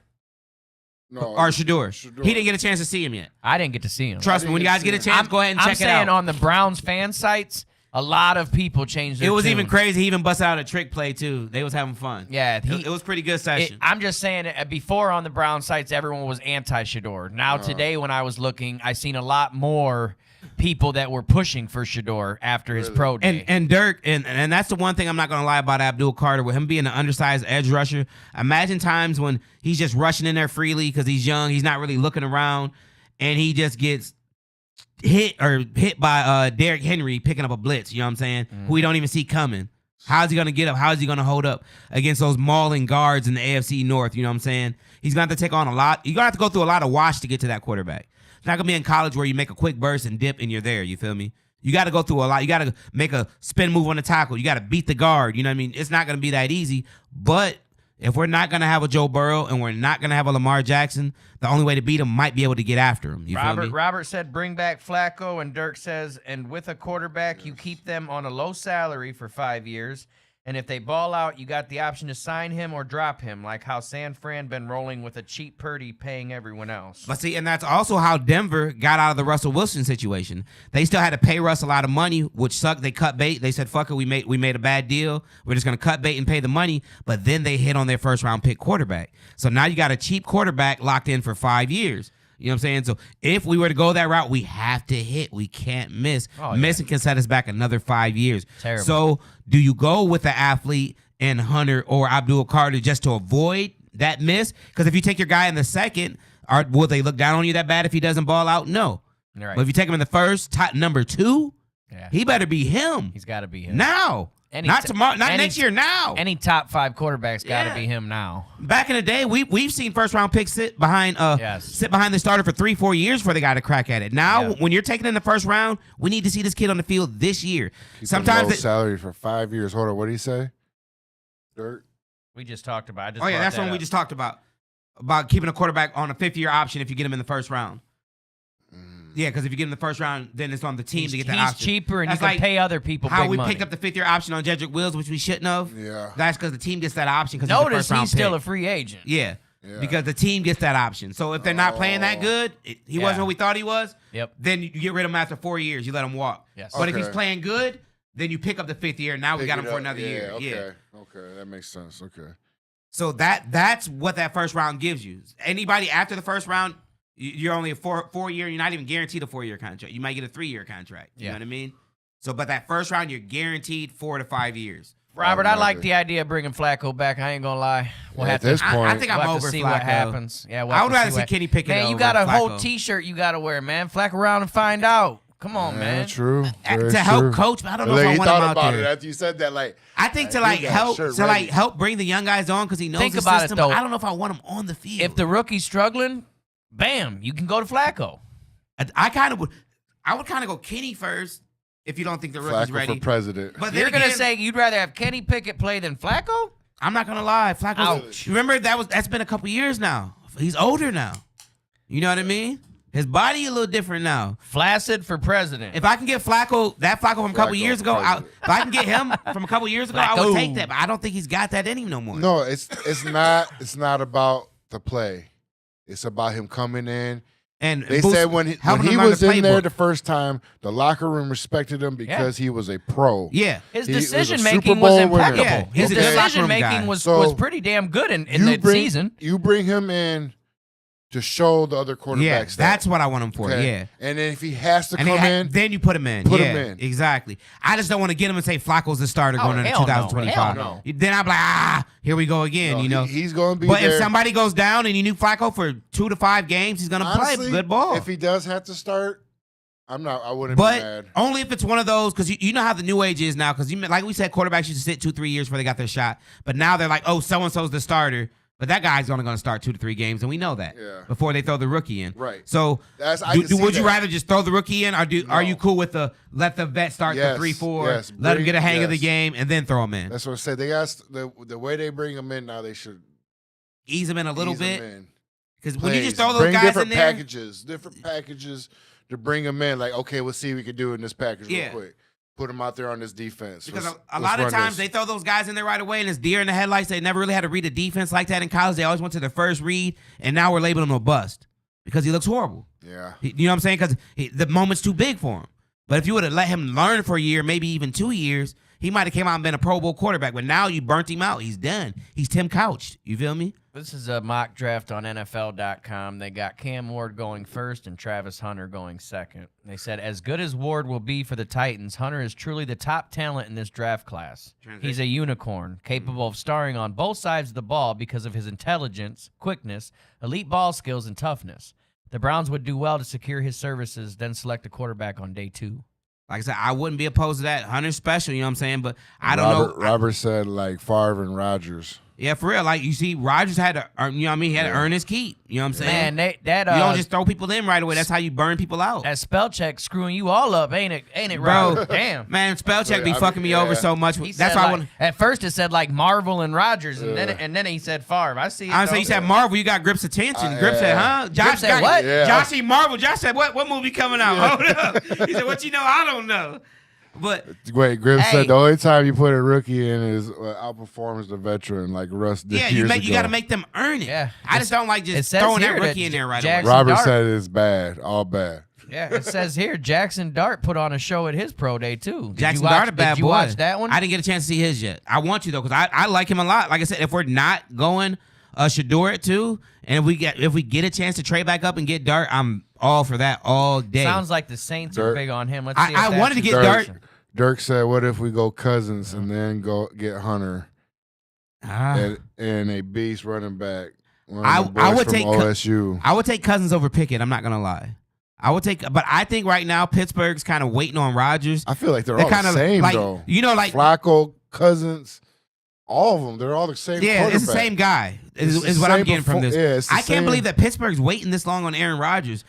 No, or Shador? Shador. He didn't get a chance to see him yet. I didn't get to see him. Trust me, when you guys get a chance, go ahead and I'm check it saying out. on the Browns fan sites, a lot of people changed their It was tune. even crazy. He even busted out a trick play too. They was having fun. Yeah, It was pretty good session. I'm just saying, before on the Brown sites, everyone was anti-Shador. Now, today, when I was looking, I seen a lot more people that were pushing for Shedeur after his pro day. And Dirk, and that's the one thing I'm not going to lie about Abdul Carter, with him being an undersized edge rusher. Imagine times when he's just rushing in there freely because he's young, he's not really looking around, and he just gets hit by Derrick Henry picking up a blitz, you know what I'm saying, who he don't even see coming. How's he going to get up? How is he going to hold up against those mauling guards in the AFC North, you know what I'm saying? He's going to have to take on a lot. You're going to have to go through a lot of wash to get to that quarterback. It's not going to be in college where you make a quick burst and dip and you're there, you feel me? You got to go through a lot. You got to make a spin move on the tackle. You got to beat the guard, you know what I mean? It's not going to be that easy, but if we're not going to have a Joe Burrow and we're not going to have a Lamar Jackson, the only way to beat him might be able to get after him. You feel me? Robert said bring back Flacco, and Dirk says, and with a quarterback, you keep them on a low salary for 5 years, and if they ball out, you got the option to sign him or drop him, like how San Fran been rolling with a cheap Purdy paying everyone else. But see, and that's also how Denver got out of the Russell Wilson situation. They still had to pay Russ a lot of money, which sucked. They cut bait. They said, fuck it, we made a bad deal. We're just going to cut bait and pay the money. But then they hit on their first-round pick quarterback. So now you got a cheap quarterback locked in for 5 years. You know what I'm saying? So if we were to go that route, we have to hit. We can't miss. Missing can set us back another 5 years. Terrible. So do you go with the athlete and Hunter or Abdul Carter just to avoid that miss? Because if you take your guy in the second, will they look down on you that bad if he doesn't ball out? No. Right. But if you take him in the first, number 2, he better be him. He's got to be him. Now. Not tomorrow, not next year, now. Any top 5 quarterbacks got to be him now. Back in the day, we've seen first round picks sit behind the starter for 3-4 years before they got a crack at it. Now, when you're taking in the first round, we need to see this kid on the field this year. Sometimes salary for 5 years. Hold on, what did he say? Dirk? We just talked about. That's one we just talked about keeping a quarterback on a 5th-year option if you get him in the first round. Yeah, because if you get him in the first round, then it's on the team to get that option. He's cheaper, and you can pay other people how big we money. picked up the 5th-year option on Jedrick Wills, which we shouldn't have. Yeah. That's because the team gets that option because Notice he's still a free agent. Yeah, because the team gets that option. So if they're not playing that good, he wasn't what we thought he was, then you get rid of him after 4 years. You let him walk. Yes. But if he's playing good, then you pick up the 5th year. Now we got him for another year. Okay, that makes sense. Okay. So that's what that first round gives you. Anybody after the first round, you're only a 4 year. You're not even guaranteed a 4-year contract. You might get a 3-year contract. You know what I mean? So, but that first round, you're guaranteed 4 to 5 years. Robert, I like the idea of bringing Flacco back. I ain't gonna lie. At this point, I think I'm over see Flacco. What happens. Yeah, I would rather see Kenny Pickett. Man, you got a whole T-shirt you got to wear, man. Flack around and find out. Come on, man. True. To help coach, but I don't know if I want him out there. After you said that, I think to help bring the young guys on because he knows the system. But I don't know if I want him on the field. If the rookie's struggling, bam, you can go to Flacco. I would kind of go Kenny first if you don't think the rookie's Flacco ready. for president. But you're gonna say you'd rather have Kenny Pickett play than Flacco? I'm not gonna lie, Flacco. Remember that's been a couple years now. He's older now. You know what I mean? His body a little different now. Flaccid for president. If I can get Flacco from a couple years ago, if I can get him from a couple years ago, I would take that. But I don't think he's got that in him no more. No, it's not about the play. It's about him coming in. And they said when he was in there the first time, the locker room respected him because he was a pro. Yeah. His decision making was impeccable. Yeah. His decision making was pretty damn good in the season. You bring him in to show the other quarterbacks that's what I want him for. Yeah. And then if he has to come in, then you put him in. Put him in. Exactly. I just don't want to get him and say Flacco's the starter going into 2025. No. Then I'm like, here we go again. He's going to be. But if somebody goes down and you knew Flacco for 2 to 5 games, he's going to play good ball. If he does have to start, I wouldn't be mad. But only if it's one of those, because you know how the new age is now. Because like we said, quarterbacks used to sit 2-3 years before they got their shot. But now they're like, oh, so and so's the starter. But that guy's only going to start 2 to 3 games, and we know that before they throw the rookie in. Right. So would you rather just throw the rookie in, or are you cool with let the vet start the 3-4, let him get a hang of the game, and then throw him in? That's what I said. They asked the way they bring him in now. They should ease him in a little bit. Because when you just throw those guys different in there, different packages to bring him in. Like, okay, we'll see what we can do in this package real quick. Put him out there on this defense. Because a lot of times they throw those guys in there right away, and it's deer in the headlights. They never really had to read a defense like that in college. They always went to the first read, and now we're labeling him a bust because he looks horrible. Yeah. You know what I'm saying? Because the moment's too big for him. But if you would have let him learn for a year, maybe even 2 years, he might have came out and been a Pro Bowl quarterback. But now you burnt him out. He's done. He's Tim Couch. You feel me? This is a mock draft on NFL.com. They got Cam Ward going first and Travis Hunter going second. They said, as good as Ward will be for the Titans, Hunter is truly the top talent in this draft class. He's a unicorn, capable of starring on both sides of the ball because of his intelligence, quickness, elite ball skills, and toughness. The Browns would do well to secure his services, then select a quarterback on day 2. Like I said, I wouldn't be opposed to that. Hunter's special, you know what I'm saying? But I don't know. Robert said like Favre and Rodgers. Yeah, for real. Like, you see, Rodgers had to earn, you know what I mean? He had to earn his keep. You know what I'm saying? Man, you don't just throw people in right away. That's how you burn people out. that spell check screwing you all up, ain't it, Bro, Rob? Damn. Man, spell check be fucking me over so much. He That's said, why I like, want. at first it said like Marvel and Rodgers, and then he said Favre. I see it. I was saying, you though. said Marvel, you got Grip's attention. Grip said, huh? Josh said what? Yeah. Josh E. Marvel. Josh said, what movie coming out? Hold up. He said, what you know? I don't know. But Wait, Griff Hey. said the only time you put a rookie in is outperforms the veteran, like Russ did yeah, years you got to ago. make them earn it. Yeah. I just don't like it just says throwing here that rookie that in there right Jackson away. Robert Dart. said it's bad, all bad. Yeah, it says here Jackson Dart put on a show at his pro day too. Did Jackson you watch, Dart, a bad did you boy. watch that one? I didn't get a chance to see his yet. I want to though, because I like him a lot. Like I said, if we're not going Shador at 2, and if we get a chance to trade back up and get Dart, I'm all for that all day. Sounds like the Saints are Dart. big on him. Let's see. If I that's wanted to his get Dart. direction. Dirk said, "What if we go Cousins and then go get Hunter and a beast running back?" I would from take OSU. I would take Cousins over Pickett. I'm not gonna lie. But I think right now Pittsburgh's kind of waiting on Rodgers. I feel like they're They're all the kinda same like, though. you know, like Flacco, Cousins, all of them. They're all the same. yeah, it's the quarterback. same guy. It's Is the what I'm same getting from before- this. yeah, it's the I can't same- believe that Pittsburgh's waiting this long on Aaron Rodgers.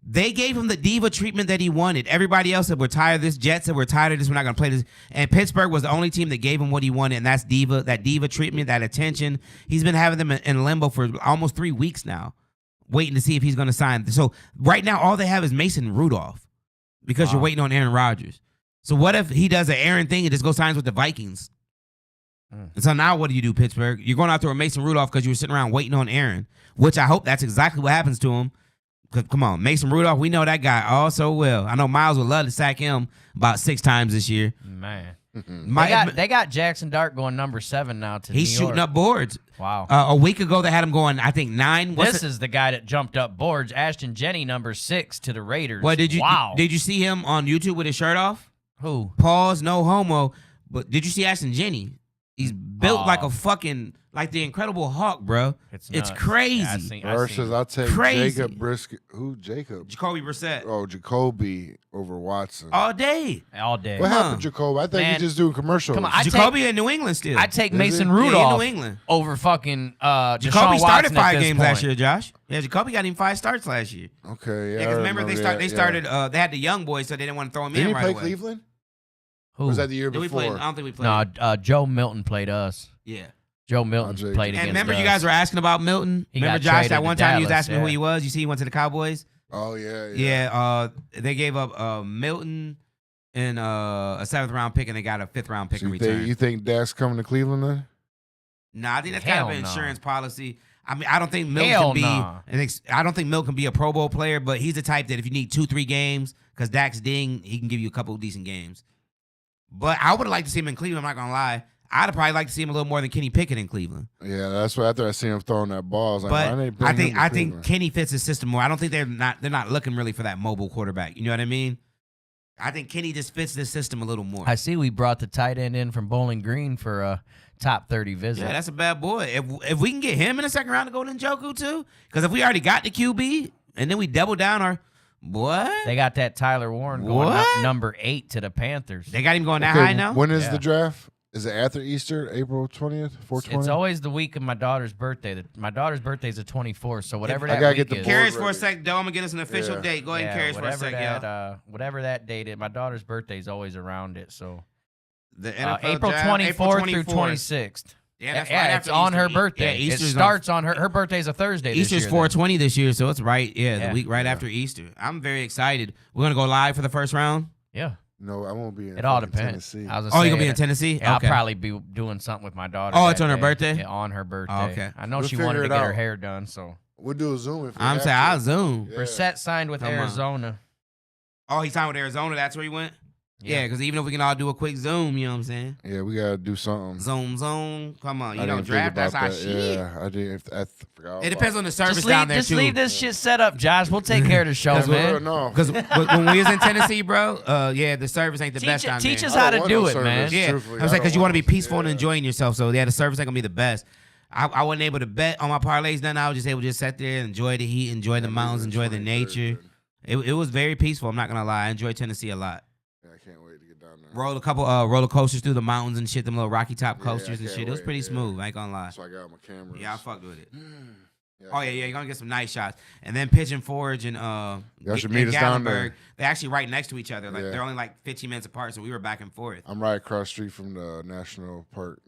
They gave him the diva treatment that he wanted. Everybody else said, we're tired of this. Jets said, we're tired of this. We're not going to play this. And Pittsburgh was the only team that gave him what he wanted, and that's that diva treatment, that attention. He's been having them in limbo for almost 3 weeks now, waiting to see if he's going to sign. So right now, all they have is Mason Rudolph because you're waiting on Aaron Rodgers. So what if he does an Aaron thing and just goes signs with the Vikings? And so now what do you do, Pittsburgh? You're going out there with Mason Rudolph because you were sitting around waiting on Aaron, which I hope that's exactly what happens to him. Come on, Mason Rudolph, we know that guy all so well. I know Miles would love to sack him about 6 times this year. Man. Mm-hmm. They got Jackson Dart going number 7 now to He's New York. shooting up boards. Wow. A week ago, they had him going, I think, 9. This is the guy that jumped up boards. Ashton Jenney, number 6 to the Raiders. Well, did you see him on YouTube with his shirt off? Who? Pause, no homo. But did you see Ashton Jenney? He's built like a fucking, like the Incredible Hulk, bro. It's nuts. crazy. Yeah, I seen Versus, it. I'll take Crazy. Jacob Brisket. Who? Jacob? Jacoby Brissett. Oh, Jacoby over Watson. All day. all day. What happened, Jacoby? I think Man, Oh. he's just doing commercials. come on, I Jacoby in New England still. I take Is Mason he? Yeah, Rudolph in New England. over fucking Deshaun Jacoby started Watson at 5 this games point. last year, Josh. Yeah, Jacoby got him 5 starts last year. Okay, yeah. Yeah, because I remember they that, started. They had the young boys, so they didn't want to throw him Did in he right play away. Cleveland? Who? Or was that the year Did we before? play? I don't think we played. No, Joe Milton played us. Yeah. Joe Milton Jake. played And against remember, us. you guys were asking about Milton. He Remember, got Josh, traded that to one time he was Dallas, asking me who yeah. he was. You see, he went to the Cowboys. Oh yeah. Yeah. They gave up Milton and a 7th round pick, and they got a 5th round pick So in you, return. you think Dak's coming to Cleveland then? Nah, I think that's kind of Hell an no. insurance policy. I mean, I don't think Milton Hell can be. nah. I don't think Milton can be a Pro Bowl player, but he's the type that if you need 2-3 games, because Dak's ding, he can give you a couple of decent games. But I would have liked to see him in Cleveland. I'm not gonna lie. I'd have probably liked to see him a little more than Kenny Pickett in Cleveland. Yeah, that's what after I see him throwing that ball, I was like, But why they bring I him think to Cleveland? Kenny fits his system more. I don't think they're not looking really for that mobile quarterback. You know what I mean? I think Kenny just fits this system a little more. I see we brought the tight end in from Bowling Green for a top 30 visit. Yeah, that's a bad boy. If we can get him in the second round to go to Njoku too, because if we already got the QB and then we double down our what? They got that Tyler Warren going What? number 8 to the Panthers. They got him going that Okay, high now? When is Yeah. the draft? Is it after Easter, April 20th, 420? It's always the week of my daughter's birthday. My daughter's birthday is the 24th, so whatever I that gotta week get the is. board Carries for a ready. sec, though. I'm going to get us an official Yeah. date. Go ahead and carry us for a whatever sec, that, y'all. whatever that date is. My daughter's birthday is always around it, so The NFL April draft, 24th April through 26th. Yeah, that's Yeah, right it's after on her Easter. birthday. Yeah, It Easter's starts on her birthday's a Thursday. Easter's this year, 420 this year, so it's right. Yeah, Yeah. the week right after Easter. I'm very excited. We're going to go live for the first round. Yeah, No, I won't be in it all fucking depends. Tennessee. I was Oh, you're going to be in Tennessee? Yeah, Okay. I'll probably be doing something with my daughter. Oh, that it's on her day. birthday? Yeah, on her birthday. Oh, okay. I know We'll she wanted figure to it get her out. hair done, so We'll do a Zoom if we I'm have saying to. I'll zoom. Yeah. Brissett signed with Come on. Arizona. Oh, he signed with Arizona. That's where he went? Yeah, because even if we can all do a quick Zoom, you know what I'm saying? Yeah, we gotta do something. Zone. Come on, I you know, didn't think draft, that's about our that. shit. Yeah, I did. I forgot. It depends on the service Just down there, just too. leave this shit set up, Josh. We'll take care of the show, man. No. Because when we was in Tennessee, bro, the service ain't the best down there. Teach us I how don't to want do no it, man. service. Yeah, Truthfully, I was like, I because don't you want to be want to- peaceful and yeah. enjoying yourself. So yeah, the service ain't gonna be the best. I wasn't able to bet on my parlays. Then I was just able to just sit there and enjoy the heat, enjoy the mountains, enjoy the nature. It was very peaceful. I'm not gonna lie. I enjoyed Tennessee a lot. Yeah, I can't wait to get down there. Rode a couple roller coasters through the mountains and shit. Them little Rocky Top Yeah, coasters I and can't shit. It was wait, pretty yeah. smooth. I ain't gonna lie. So I got my cameras. Yeah, I fucked with it. Yeah, Oh yeah, you're gonna get some nice shots. And then Pigeon Forge and Y'all should and meet us down Gatlinburg, there. they're actually right next to each other. Like Yeah. they're only like 15 minutes apart, so we were back and forth. I'm right across the street from the national park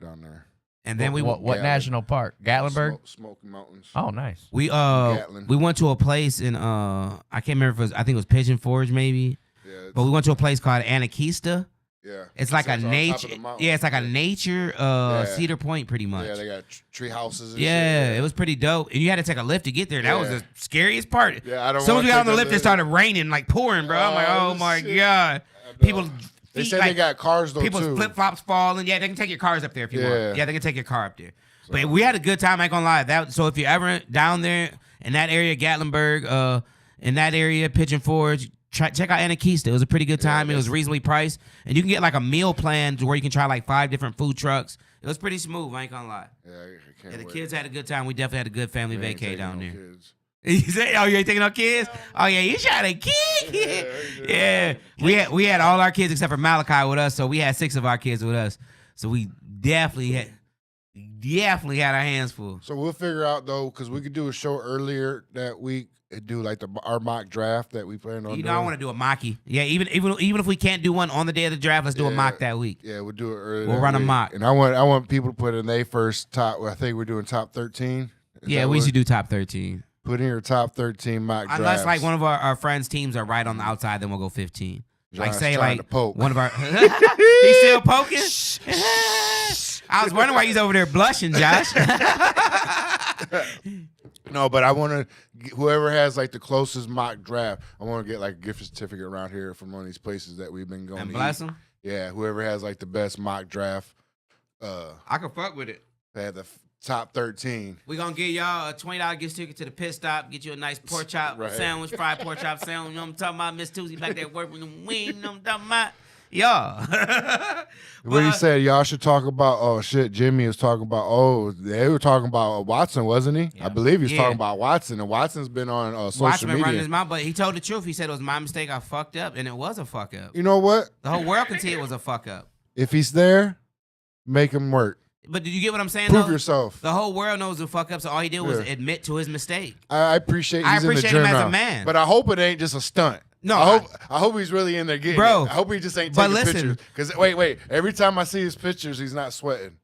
down there. And then we what Gatlin. national park? Gatlinburg. Smoky Mountains. Oh, nice. we Gatlin. we went to a place in I can't remember if it was, I think it was Pigeon Forge maybe, Yeah, but we went to a place called Anakista. yeah. It's like a on top of nature, the mountain. yeah, it's like a nature Yeah. Cedar Point pretty much. Yeah, they got tree houses. And Yeah, shit. it was pretty dope. And you had to take a lift to get there. That was Yeah. the scariest part. Yeah, I don't. As soon as wanna we got on the take lift, it started raining, like pouring, bro. I'm like, Oh, oh my shit. god. I know. People, They feet, said like, they got cars though people's too. flip flops falling. Yeah, they can take your cars up there if you Yeah. want. Yeah, they can take your car up there. But we had a good time. I ain't gonna lie. So if you're ever down there in that area, Gatlinburg, in that area, Pigeon Forge, check out Anakista. It was a pretty good time. It was reasonably priced, and you can get like a meal plan to where you can try like 5 different food trucks. It was pretty smooth. I ain't gonna lie. Yeah, I can't Yeah, the wait. kids had a good time. We definitely had a good family We ain't vacay taking down no there. kids. You say, oh, you ain't taking no kids? Oh yeah, you shot a kid. Yeah, Yeah, we had all our kids except for Malachi with us, so we had 6 of our kids with us. So we definitely had our hands full. So we'll figure out though, because we could do a show earlier that week and do like our mock draft that we plan on. You know, doing. I want to do a mocky. Yeah, even if we can't do one on the day of the draft, let's do a Yeah. mock that week. Yeah, we'll do it earlier. We'll that run a week. mock. And I want people to put in their first top. I think we're doing top 13. Is Yeah, that we what- should do top 13. put in your top 13 mock drafts. Unless like one of our friends' teams are right on the outside, then we'll go 15. Like John's say trying like to poke. one of our he's still poking. I was wondering why he's over there blushing, Josh. No, but I want to. Whoever has like the closest mock draft, I want to get like a gift certificate around here from one of these places that we've been going And to bless eat. him. Yeah, whoever has like the best mock draft, I can fuck with it. they had the top 13. We gonna give y'all a $20 gift ticket to the pit stop. Get you a nice pork chop Right. sandwich, fried pork chop sandwich. You know what I'm talking about? Miss Tuesday back there working the wing. You know what I'm talking about? Y'all. What he said, y'all should talk about. Oh shit, Jimmy was talking about. Oh, they were talking about Watson, wasn't he? Yeah. I believe he was Yeah. talking about Watson, and Watson's been on social Watchman running media. his mouth, but he told the truth. He said it was my mistake. I fucked up, and it was a fuck up. You know what? The whole world can see it was a fuck up. If he's there, make him work. But did you get what I'm saying? Prove though? yourself. The whole world knows the fuck up, so all he did was Yeah. admit to his mistake. I appreciate. I He's appreciate in the him gym as a now. man. But I hope it ain't just a stunt. No, I hope he's really in there getting Bro, it. I hope he just ain't but taking listen. pictures. Because wait, every time I see his pictures, he's not sweating.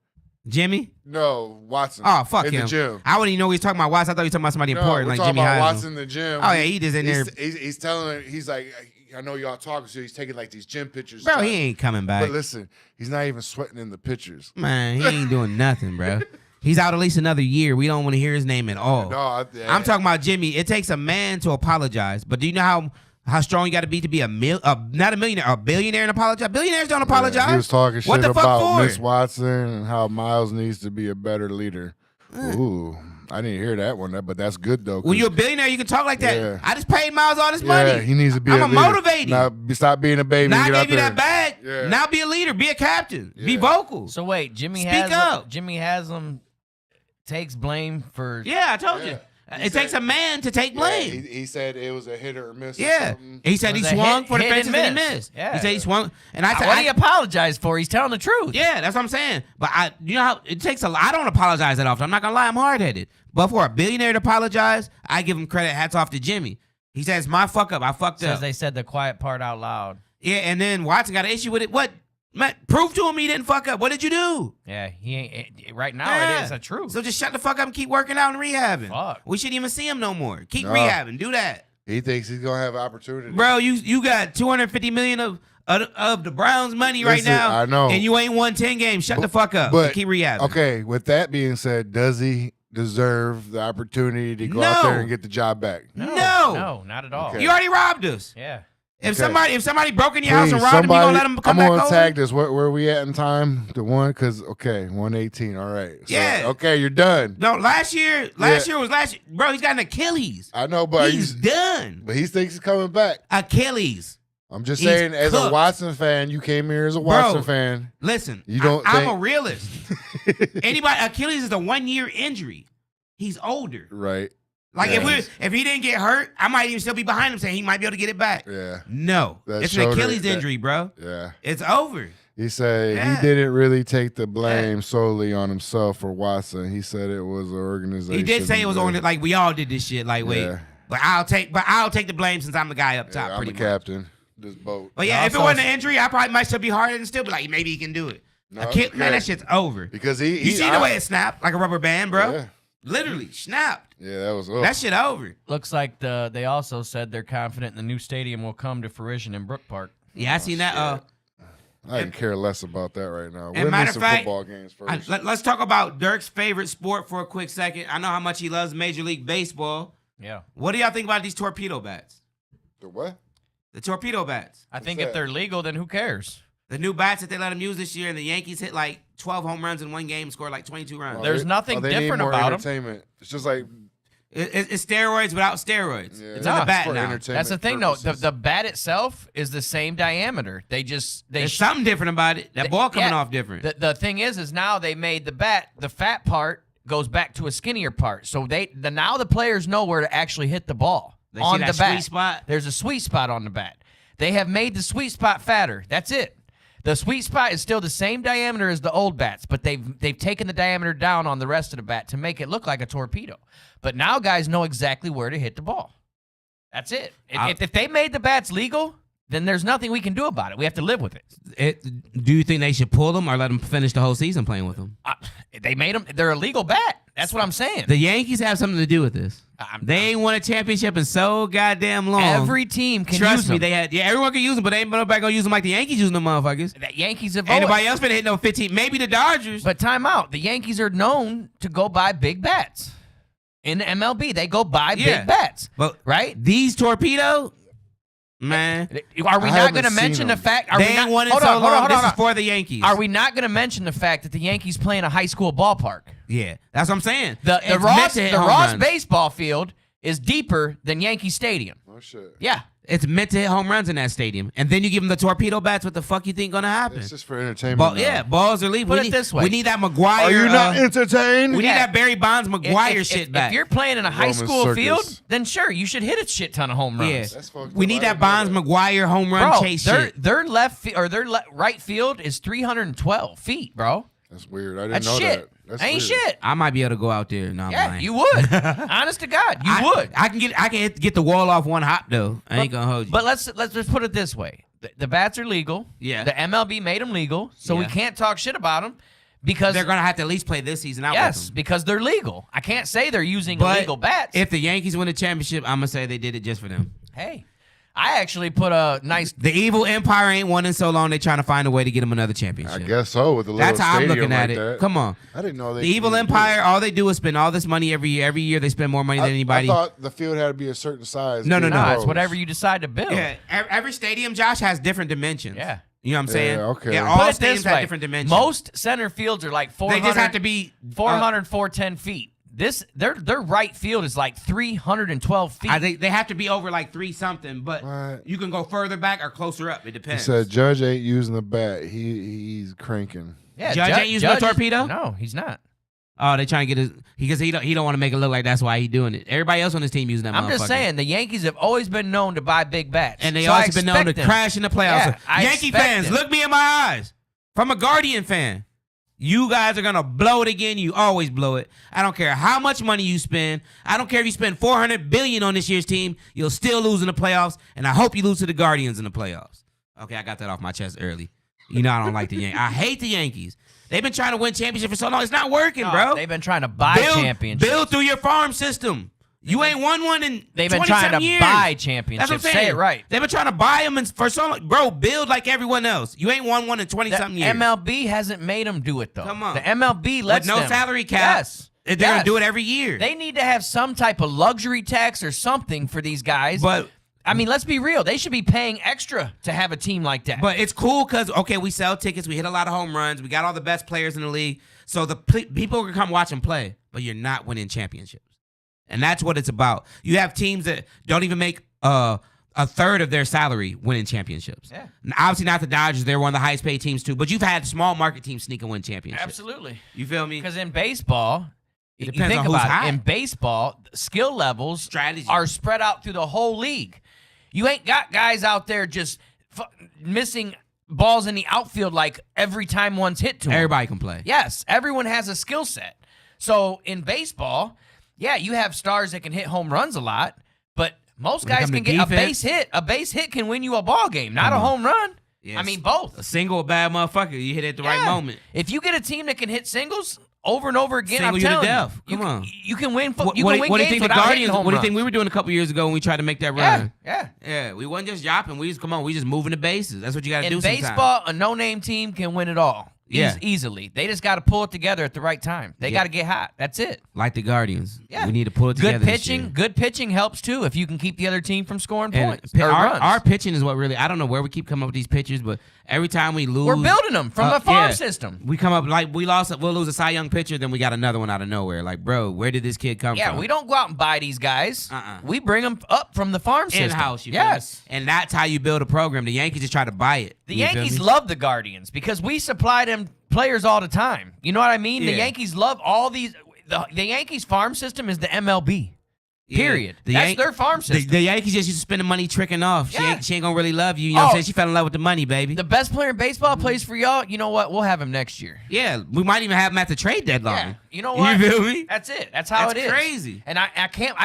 Jimmy? No, Watson. Oh, fuck in him. the gym. I wouldn't even know he was talking about Watson. I thought he was talking about somebody No, important we're like talking Jimmy about Heisel. Watson in the gym. Oh, yeah, he just in there. He's telling. He's like, I know y'all talking, so he's taking like these gym pictures. Bro, he ain't coming back. But listen, he's not even sweating in the pictures. Man, he ain't doing nothing, bro. He's out at least another year. We don't want to hear his name at all. No, I'm talking about Jimmy. It takes a man to apologize. But do you know how strong you got to be not a millionaire, a billionaire and apologize? Billionaires don't apologize. He was talking What shit the fuck about for? Miss Watson and how Miles needs to be a better leader. Ooh, I didn't hear that one, but that's good though. When you're a billionaire, you can talk like that. Yeah. I just paid Miles all this yeah, money. he needs to be. I'm a a leader. motivated. Now, stop being a baby. Now and I get gave you out that bag. Yeah. Now be a leader. Be a captain. Be Yeah. vocal. So wait, Jimmy Speak up. Haslam takes blame for. Yeah, I told Yeah. you. He It takes said- a man to take Yeah, blame. he said it was a hit or miss. Or Yeah. something. He said he Was a swung hit- for the hit and fences and he miss. missed. Yeah. He said he swung. And I said, What do you apologize for? He's telling the truth. yeah, that's what I'm saying. But you know how it takes a lot. I don't apologize that often. I'm not going to lie. I'm hard headed. But for a billionaire to apologize, I give him credit. Hats off to Jimmy. He says, my fuck up. I fucked Says up. they said the quiet part out loud. Yeah, and then Watson got an issue with it. What? Man, prove to him he didn't fuck up. What did you do? Yeah, he ain't. Right now, Yeah. it is the truth. So just shut the fuck up and keep working out and rehabbing. Fuck. We shouldn't even see him no more. Keep No. rehabbing. Do that. He thinks he's gonna have opportunity. Bro, you got $250 million of the Browns money right Listen, now. I know. And you ain't won 10 games. Shut the fuck up. but- Keep rehabbing. Okay, with that being said, does he deserve the opportunity to go out No. there and get the job back? No. no, not at all. Okay. You already robbed us. Yeah. If Okay. somebody broke in your house Please, and robbed him, you gonna let him come I'm back gonna over? tag this. Where we at in time? The one, because 118. All right. So, Yeah. Okay, you're done. No, last year was last year. Bro, he's got an Achilles. I know, but He's done. but he thinks he's coming back. Achilles. I'm just He's saying, as a cooked. Watson fan, you came here as a Watson Bro. fan. Listen, You don't I'm think- a realist. Achilles is a 1-year injury. He's older. Right. Like Yeah. if he didn't get hurt, I might even still be behind him saying he might be able to get it back. Yeah. No, That it's an shoulder- Achilles that- injury, bro. Yeah. It's over. He said Yeah. he didn't really take the blame solely on himself for Watson. He said it was an organization. He did say it was on it. Like we all did this shit. Like wait, Yeah. but I'll take the blame since I'm the guy up top. Yeah, I'm the pretty much. captain. This boat. But yeah, if it Also- wasn't an injury, I probably might still be harder and still be like maybe he can do it. No, Man, yeah. that shit's over. Because You see the way it snapped like a rubber band, bro? Yeah. Literally snapped. Yeah, that was. That shit over. Looks like they also said they're confident the new stadium will come to fruition in Brook Park. Yeah, I seen that. I can care less about that right now. And Win me matter of some fact, football games first. Let's talk about Dirk's favorite sport for a quick second. I know how much he loves Major League Baseball. Yeah. What do y'all think about these torpedo bats? The what? The torpedo bats. I think that? if they're legal, then who cares? The new bats that they let him use this year, and the Yankees hit like 12 home runs in one game, scored like 22 runs. There's nothing they need different more about 'em. entertainment. It's just like It's steroids without steroids. Yeah. It's No, in the it's bat for now. entertainment That's the thing, though. purposes. The bat itself is the same diameter. There's something different about it. That ball coming off different. The thing is now they made the bat, the fat part goes back to a skinnier part. So now the players know where to actually hit the ball They see on that the bat. sweet spot? There's a sweet spot on the bat. They have made the sweet spot fatter. That's it. The sweet spot is still the same diameter as the old bats, but they've taken the diameter down on the rest of the bat to make it look like a torpedo. But now guys know exactly where to hit the ball. That's it. If they made the bats legal, then there's nothing we can do about it. We have to live with it. Do you think they should pull them or let them finish the whole season playing with them? They made them. They're a legal bat. That's what I'm saying. The Yankees have something to do with this. They ain't won a championship in so goddamn long. Every team can Trust use me, them. everyone can use them, but they ain't nobody gonna use them like the Yankees using them motherfuckers. The Yankees have Ain't always, nobody else finna hit no 15. Maybe the Dodgers. but time out. The Yankees are known to go buy big bats. In the MLB, they go buy Yeah. big bats. But Right? these torpedo, man, Are we I not haven't going to seen mention the them. fact? Are they we not, ain't won it hold so on, hold long. on, This hold is on. for the Yankees. Are we not going to mention the fact that the Yankees play in a high school ballpark? Yeah, that's what I'm saying. The It's meant Ross to hit the home Ross runs. baseball field is deeper than Yankee Stadium. oh shit. Yeah. It's meant to hit home runs in that stadium, and then you give them the torpedo bats. What the fuck you think gonna happen? It's just for entertainment. Ball, now. yeah, balls are leaving. Put we it need, this way. we need that McGuire. Are you not entertained? we need Yeah. that Barry Bonds McGuire If- shit if, back. If you're playing in a high Roman school circus. field, then sure, you should hit a shit ton of home runs. yeah, That's fucked we up. need I that didn't know Bonds that. McGuire home run Bro, chase their shit. their right field is 312 feet, bro. That's weird. I didn't That's know shit. that. That's Ain't weird. shit. I might be able to go out there. No, I'm Yeah, lying. you would. Honest to God, you would. I can get the wall off one hop though. I ain't gonna hold you. But let's just put it this way: the bats are legal. Yeah. The MLB made them legal, so we Yeah. can't talk shit about them because they're gonna have to at least play this season out. yes, with them. because they're legal. I can't say they're using But illegal bats. If the Yankees win the championship, I'm gonna say they did it just for them. Hey, I actually put a nice. The evil empire ain't won in so long. They trying to find a way to get them another championship. I guess so. With the little That's how I'm stadium looking at like it. that. Come on. I didn't know they. The evil could do empire, it. all they do is spend all this money every year. Every year they spend more money than anybody. I thought the field had to be a certain size. No, to no, get no. Nah, it's pros. whatever you decide to build. Yeah, every stadium, Josh, has different dimensions. Yeah. You know what I'm saying? Yeah, okay. Yeah, Put all Put it stadiums this have way: different dimensions. most center fields are like 400. they just have to be 400, 410 feet. Their right field is like 312 feet. I think they have to be over like 3 something, but What? you can go further back or closer up. It He depends. said Judge ain't using the bat. He's cranking. yeah, Judge ain't using no torpedo? No, he's not. Oh, they trying to get his because he don't want to make it look like that's why he doing it. Everybody else on his team using that. I'm just motherfucker. saying the Yankees have always been known to buy big bats, And they So I also been known to expect them- crash in the playoffs. Yeah, I Yankee expect fans, it. look me in my eyes. From a Guardian fan, you guys are gonna blow it again. You always blow it. I don't care how much money you spend. I don't care if you spend $400 billion on this year's team. You'll still lose in the playoffs, and I hope you lose to the Guardians in the playoffs. Okay, I got that off my chest early. You know I don't like the Yankees. I hate the Yankees. They've been trying to win championship for so long. It's not working, No, bro. They've been trying to buy championships. Build through your farm system. You ain't won one in They've been 20 trying something to years. buy That's championships. what I'm saying. Say it right. They've been trying to buy them for so long. Bro, build like everyone else. You ain't won one in 20 The something years. MLB hasn't made them do it though. Come on. The MLB With lets no them. salary cap. Yes. They're gonna Yes. do it every year. They need to have some type of luxury tax or something for these guys. but I mean, let's be real. They should be paying extra to have a team like that. But it's cool because, okay, we sell tickets. We hit a lot of home runs. We got all the best players in the league. So the people can come watch them play, but you're not winning championships. And that's what it's about. You have teams that don't even make a third of their salary winning championships. Yeah. Obviously not the Dodgers. They're one of the highest paid teams too. But you've had small market teams sneak and win championships. Absolutely. You feel me? Because in baseball, It you depends think on who's about hot. it. In baseball, skill levels Strategy. are spread out through the whole league. You ain't got guys out there just missing balls in the outfield like every time one's hit to them. Everybody can play. Yes, everyone has a skill set. So in baseball, yeah, you have stars that can hit home runs a lot, but most When it guys come to can get a defense- base hit. A base hit can win you a ball game, not a Come on. home run. Yes. I mean, both. A single, a bad motherfucker. You hit it at the right Yeah. moment. If you get a team that can hit singles over and over again, Single I'm you to telling death. you, Come on. you can win. What, You what, can win what do you games think the without hitting Guardians? home What do you think runs. we were doing a couple years ago when we tried to make that Yeah, run? yeah. Yeah, we wasn't just dropping. We just come on. We just moving the bases. That's what you got to do. In sometimes. baseball, a no-name team can win it all. Yeah. Easily. They just got to pull it together at the right time. They Yeah. got to get hot. That's it. like the Guardians. Yeah. We need to pull it together. Good this year. pitching. Good pitching helps too if you can keep the other team from scoring And points or runs. our pitching is what really. I don't know where we keep coming up with these pitchers, but every time we lose, We're building them from the farm yeah. system. We come up like we'll lose a Cy Young pitcher, then we got another one out of nowhere. Like, bro, where did this kid come Yeah, from? we don't go out and buy these guys. Uh-uh. We bring them up from the farm system. in-house. You yes. feel me? And that's how you build a program. The Yankees just try to buy it. The You feel Yankees me? love the Guardians because we supply them players all the time. You know what I mean? The Yeah. Yankees love all these. The Yankees farm system is the MLB. Yeah. Period. The That's Yan- their farm system. The Yankees just used to spend the money tricking off. Yeah. She ain't gonna really love you. You know what I'm Oh. saying? She fell in love with the money, baby. The best player in baseball plays for y'all. You know what? We'll have him next year. Yeah, we might even have him at the trade deadline. Yeah. You know what? You feel me? That's it. That's how That's it is. crazy. And I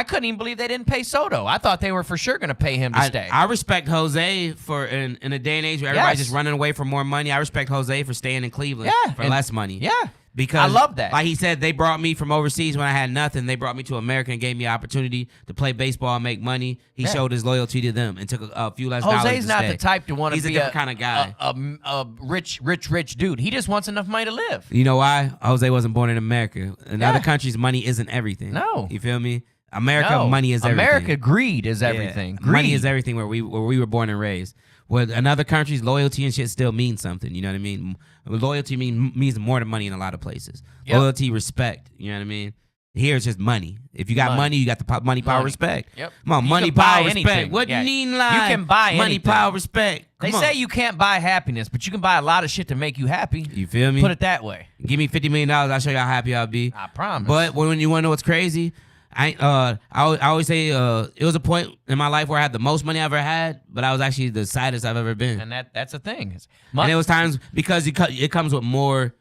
couldn't even believe they didn't pay Soto. I thought they were for sure going to pay him to stay. I respect Jose for in a day and age where everybody's Yes. just running away for more money. I respect Jose for staying in Cleveland Yeah, for and- less money. yeah. Because I love that. Like he said, they brought me from overseas when I had nothing. They brought me to America and gave me an opportunity to play baseball and make money. He Yeah. showed his loyalty to them and took a few less dollars. Jose's to not stay. the type to want to He's be a different kind of guy. a rich dude. He just wants enough money to live. You know why? Jose wasn't born in America. In Yeah. other countries, money isn't everything. No. You feel me? America, No. money is everything. America, greed is Yeah. everything. Money Greed. is everything where we were born and raised. Where in other countries, loyalty and shit still means something. You know what I mean? Loyalty means more than money in a lot of places. Yep. Loyalty, respect. You know what I mean? Here it's just money. If you got money, you got the money, power, Money. respect. Yep. Come on, You money, can buy power, anything. respect. What Yeah. you need in You life? can buy money, anything. power, respect. They Come say on. you can't buy happiness, but you can buy a lot of shit to make you happy. You feel me? Put it that way. Give me $50 million. I'll show you how happy I'll be. I promise. But when you want to know what's crazy, I always say it was a point in my life where I had the most money I ever had, but I was actually the saddest I've ever been. and that's a thing. And it was times because it comes with more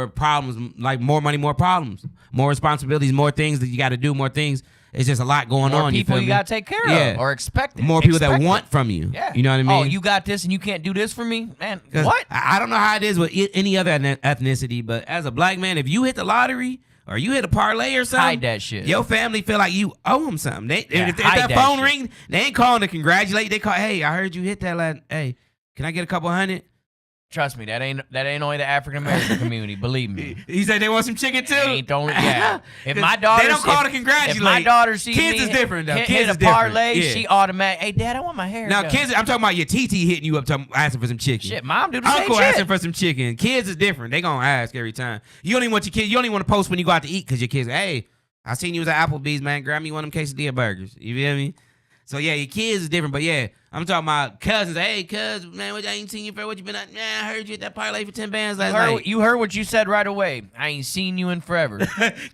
problems, like more money, more problems, more responsibilities, more things that you got to do, more things. It's just a lot going more on. people you, you feel me? got to take care Yeah. of or expect it. More people that Expect it. want from you. Yeah. You know what I mean? Oh, you got this and you can't do this for me? Man, 'Cause what? I don't know how it is with any other ethnicity, but as a black man, if you hit the lottery or you hit a parlay or something, Hide that shit. Your family feel like you owe them something. Yeah, If hide that that phone shit. ring, they ain't calling to congratulate. They call, hey, I heard you hit that last. Hey, can I get a couple hundred? Trust me, that ain't only the African American community. Believe me. He said they want some chicken too. Ain't only yeah. If 'Cause my daughter, they don't call to congratulate. If my daughter sees Kids me is different, though. hit Kids a is different. parlay, Yeah. she automatic. Hey, Dad, I want my hair. Now, done." kids, I'm talking about your TT hitting you up, asking for some chicken. Shit, mom do the same Uncle shit. asking for some chicken. Kids is different. They gonna ask every time. You don't even want your kid. You don't even want to post when you go out to eat because your kids. Hey, I seen you was at Applebee's, man. Grab me one of them quesadilla burgers. You feel me? So yeah, your kids is different, but yeah, I'm talking about cousins. Hey, cuz, man, I ain't seen you for what you been at. Man, I heard you at that parlay for 10 bands last night. You heard what you said right away. I ain't seen you in forever.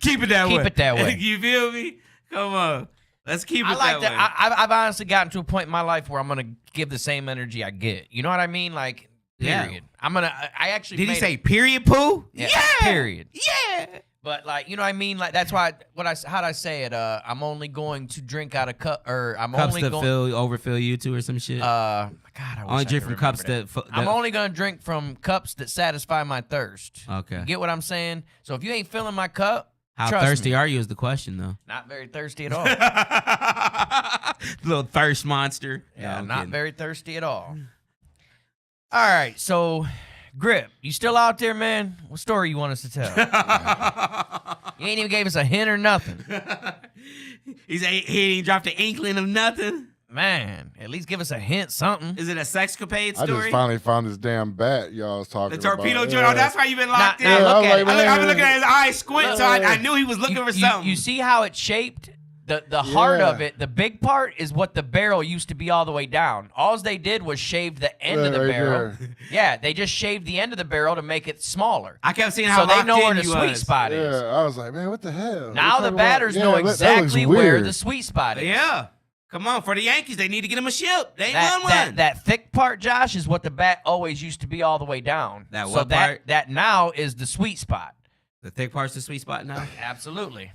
Keep it that way. Keep it that way. You feel me? Come on, let's keep it I like that that. way. I've honestly gotten to a point in my life where I'm gonna give the same energy I get. You know what I mean? Like, Yeah. period. I actually Did he made say it- period, Pooh? Yeah, period. Yeah. But like, you know what I mean? Like that's why how'd I say it? I'm only going to drink out of cup, or I'm Cups only that going. overfill you too, or some shit. God, I wish Only I drink could from cups remember that. I'm only gonna drink from cups that satisfy my thirst. Okay. You get what I'm saying? So if you ain't filling my cup, How trust thirsty me, are you is the question, though. not very thirsty at all. Little thirst monster. Yeah, I'm not kidding. very thirsty at all. All right, so Grip, you still out there, man? What story you want us to tell? You ain't even gave us a hint or nothing. He ain't dropped an inkling of nothing. Man, at least give us a hint, something. Is it a sexcapade I story? just finally found this damn bat y'all was talking The torpedo about. joint. Oh, that's why you've been locked Now in. look I was at like, it. man, I've been looking at his eyes squint, so I knew he was looking for something. You see how it's shaped? The heart Yeah. of it, the big part is what the barrel used to be all the way down. All they did was shave the end of the right barrel. there. Yeah, they just shaved the end of the barrel to make it smaller. I kept seeing how So they locked know where in the you sweet was. spot is. Yeah, I was like, man, what the hell? Now the batters know exactly where the sweet spot is. Yeah. Come on, for the Yankees, they need to get him a ship. They won one. That thick part, Josh, is what the bat always used to be all the way down. That so what that part? that now is the sweet spot. The thick part's the sweet spot now. Absolutely.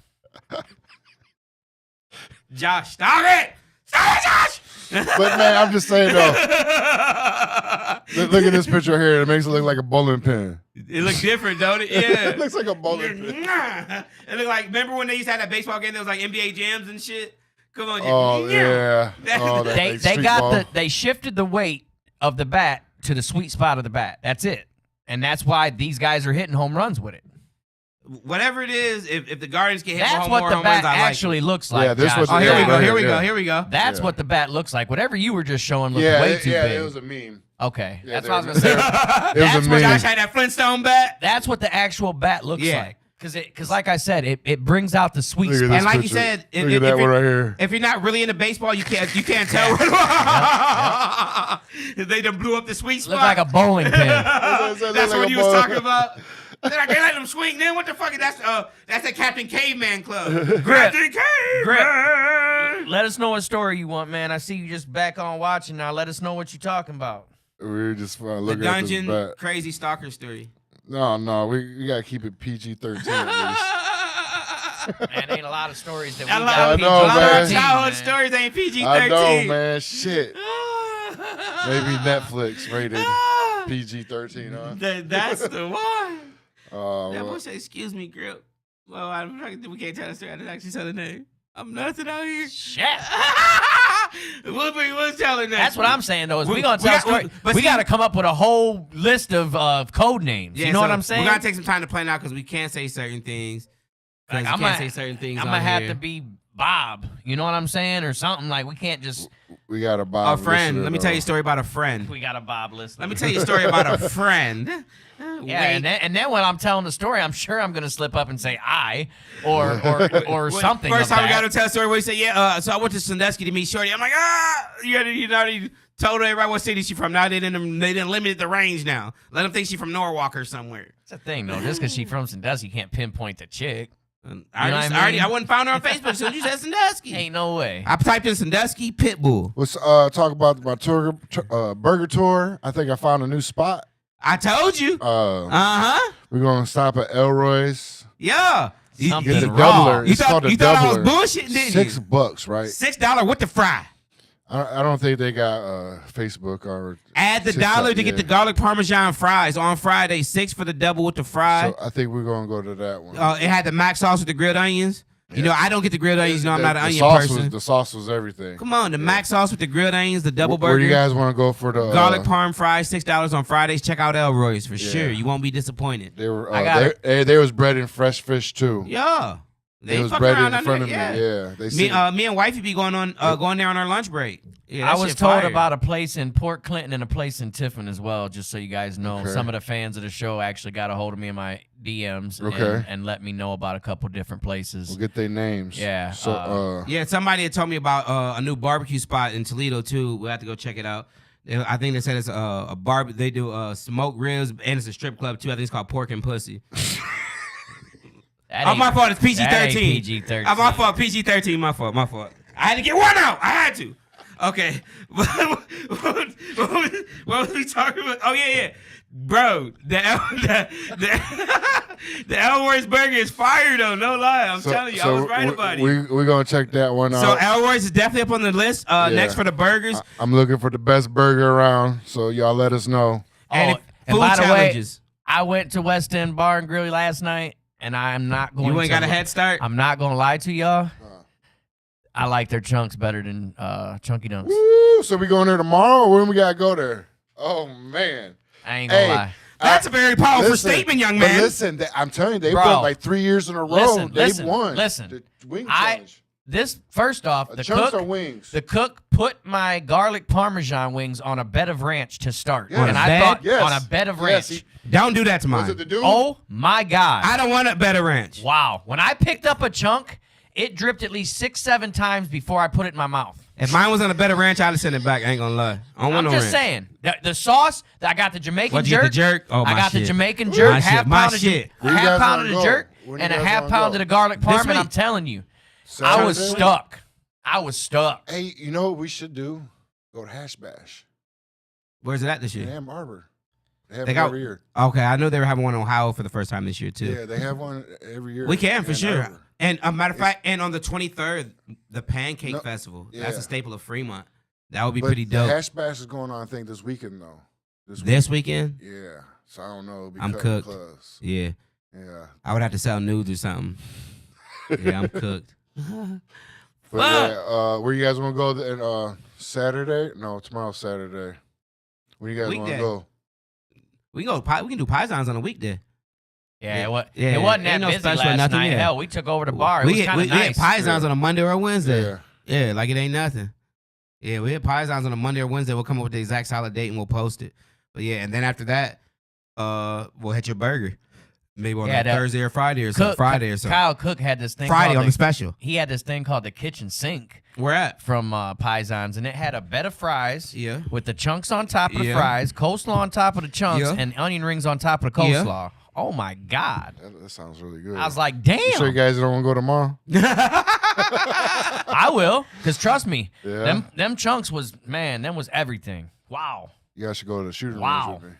Josh, stop it! Stop it, Josh! But man, I'm just saying though. Look at this picture here. It makes it look like a bowling pin. It looks different, don't it? Yeah. It looks like a bowling pin. It looked like, remember when they used to have that baseball game that was like NBA jams and shit? Come on, Oh yeah. Oh, that They street got ball. they shifted the weight of the bat to the sweet spot of the bat. That's it. And that's why these guys are hitting home runs with it. Whatever it is, if the Guardians can hit That's more what the home runs, bat I like actually it. looks like. Yeah, this Josh. was- Oh, here we Yeah, go, right here we here, go, yeah. here we go. That's Yeah. what the bat looks like. Whatever you were just showing looked Yeah, way too big. it was a meme. Okay, Yeah, that's what I was gonna say. It was That's a what meme. Josh had that Flintstone bat. That's what the actual bat looks Yeah. like. Because like I said, it brings out the sweet Look at spot. this And like you picture. said, if- Look if at that it- one right here. If you're not really into baseball, you can't tell. They done blew up the sweet spot. Look like a bowling pin. That's Look what like you a was ball. talking about. Then I can't let them swing. Then what the fuck is that's the Captain Caveman Club. Grip. Captain Caveman. Let us know what story you want, man. I see you just back on watching now. Let us know what you're talking about. We were just The looking at this dungeon bat. crazy stalker story. No, we gotta keep it PG-13 at least. Man, ain't a lot of stories that we A lot got I of, know, a lot of our man. childhood man. stories ain't PG-13. I know, man. Shit. Maybe Netflix rated PG-13, huh? That's the one. Oh, That well, boy said, "Excuse me, Grip." Well, we can't tell the story. I didn't actually tell the name. I'm nothing out here. Shit. What we was telling that. That's what I'm saying, though, is we gonna we tell a got- story. but We see- got to come up with a whole list of code names. Yeah, you know what so I'm saying? We're gonna take some time to plan out because we can't say certain things. Because Like, you can't say certain things. I'm on gonna have here. to be Bob. You know what I'm saying, or something like we can't just. we got a A Bob. friend. listener, Let me though. tell you a story about a friend. We got a Bob list. Let me tell you a story about a friend. Yeah, and then when I'm telling the story, I'm sure I'm gonna slip up and say I or something. First of time we that. got to tell a story where he said, "Yeah, so I went to Sandusky to meet Shorty." I'm like, you already told everybody what city she from. Now they didn't limit the range now. Let them think she from Norwalk or somewhere. That's the thing, though. Just because she's from Sandusky, you can't pinpoint the chick. I know what I mean? I wouldn't found her on Facebook as soon as you said Sandusky. Ain't no way. I typed in Sandusky Pitbull. Let's talk about my tour, burger tour. I think I found a new spot. I told you. Uh-huh. We're gonna stop at Elroy's. Yeah. You, Something Get the wrong. doubler. you It's called thought, a you thought I was doubler. bullshitting, didn't you? $6, right? $6 with the fry. I don't think they got Facebook or. Add the TikTok, dollar to get yeah. the garlic parmesan fries on Friday. $6 for the double with the fry. So I think we're gonna go to that one. It had the mac sauce with the grilled onions. You know, I don't get the grilled onions. You know, I'm not an onion sauce person. the sauce was everything. Come on, the mac sauce with the grilled onions, the double Where burger. do you guys want to go for the garlic parm fries, $6 on Fridays. Check out Elroy's for Yeah. sure. You won't be disappointed. They were. I got There was bread and fresh fish too. Yeah. There was fuck bread around in on front of that, me. Yeah, they Me, see. me and wifey be going there on our lunch break. Yeah, I that was shit told fire. about a place in Port Clinton and a place in Tiffin as well, just so you guys know. Okay. Some of the fans of the show actually got a hold of me in my DMs Okay. and let me know about a couple different places. We'll get their names. Yeah, So Yeah, somebody had told me about a new barbecue spot in Toledo too. We'll have to go check it out. I think they said it's a bar. They do smoked ribs and it's a strip club too. I think it's called Pork and Pussy. That Oh, ain't- my fault. It's PG-13. that ain't PG-13. Oh, my fault. PG-13. My fault. I had to get one out. I had to. Okay. What was we talking about? Oh yeah. Bro, the Elroy's burger is fire though. No lie. I'm telling you, I was right about it. We're gonna check that one So out. Elroy's is definitely up on the list. Next for the burgers. I'm looking for the best burger around. So y'all let us know. And Oh, if and food by the way, challenges. I went to West End Bar and Grill last night, and I'm not going. You ain't to got a head start. I'm not gonna lie to y'all. I like their chunks better than Chunky Dunks. Woo! So we going there tomorrow, or when we gotta go there? Oh man. I ain't gonna Hey, lie. That's a very powerful Listen, statement, young but man. listen, I'm telling you, they Bro. won like 3 years in a row. Listen, They've listen, won. listen. The wing I- challenge. this first off, the chunks cook or wings? the cook put my garlic parmesan wings on a bed of ranch to start, Yes. and I Bed? thought Yes. on a bed of ranch. Yes, Don't do that to Was mine. it the dude? Oh my God! I don't want a better ranch. Wow. When I picked up a chunk, it dripped at least 6-7 times before I put it in my mouth. If mine was on a better ranch, I'd have sent it back. I ain't gonna lie. I don't want I'm no just ranch. saying. The sauce, I got the Jamaican What'd you jerk. get, the jerk? Oh, my I got shit. the Jamaican jerk, My half shit, my pound of shit. Where you half guys pound wanna of the go? jerk When you and a guys half wanna pound go? of the garlic This parmesan. week. I'm telling you, I was Saturday? stuck. I was stuck. Hey, you know what we should do? Go to Hash Bash Where's it at this in year? Ann Arbor. They have They it got- every year. Okay, I know they were having one in Ohio for the first time this year too. Yeah, they have one every year. We can in for Ann sure. Arbor. And a matter of fact, and on the 23rd, the Pancake No, Festival. yeah. That's a staple of Fremont. That would be But pretty the dope. Hash Bash is going on, I think, this weekend though. This weekend? Yeah. So I don't know. It'll be I'm cutting cooked. close. Yeah. Yeah. I would have to sell nudes or something. Yeah, I'm cooked. But yeah, where you guys want to go then? Saturday? No, tomorrow's Saturday. Where you guys want to Weekday. go? We can do Pisons on a weekday. Yeah, it, was, Yeah, it wasn't that ain't no busy special or last nothing, night. yeah. Hell, we took over the bar. It was kind of we hit nice. Pisons Yeah. on a Monday or a Wednesday. Yeah. Yeah, like it ain't nothing. Yeah, we hit Pisons on a Monday or Wednesday. We'll come up with the exact solid date and we'll post it. But yeah, and then after that, we'll hit your burger. Maybe on Yeah, a that- Thursday or Friday or something. Friday or something. Kyle Cook had this thing Friday called on the special. he had this thing called the kitchen sink Where at? from Pisons, and it had a bed of fries Yeah. with the chunks on top of the Yeah. fries, coleslaw on top of the chunks, Yeah. and onion rings on top of the Yeah. coleslaw. Oh my God. That sounds really good. I was like, damn. You sure you guys don't want to go tomorrow? I will, because trust me, Yeah. them chunks was, man, them was everything. Wow. You guys should go to the shooting Wow. range with me.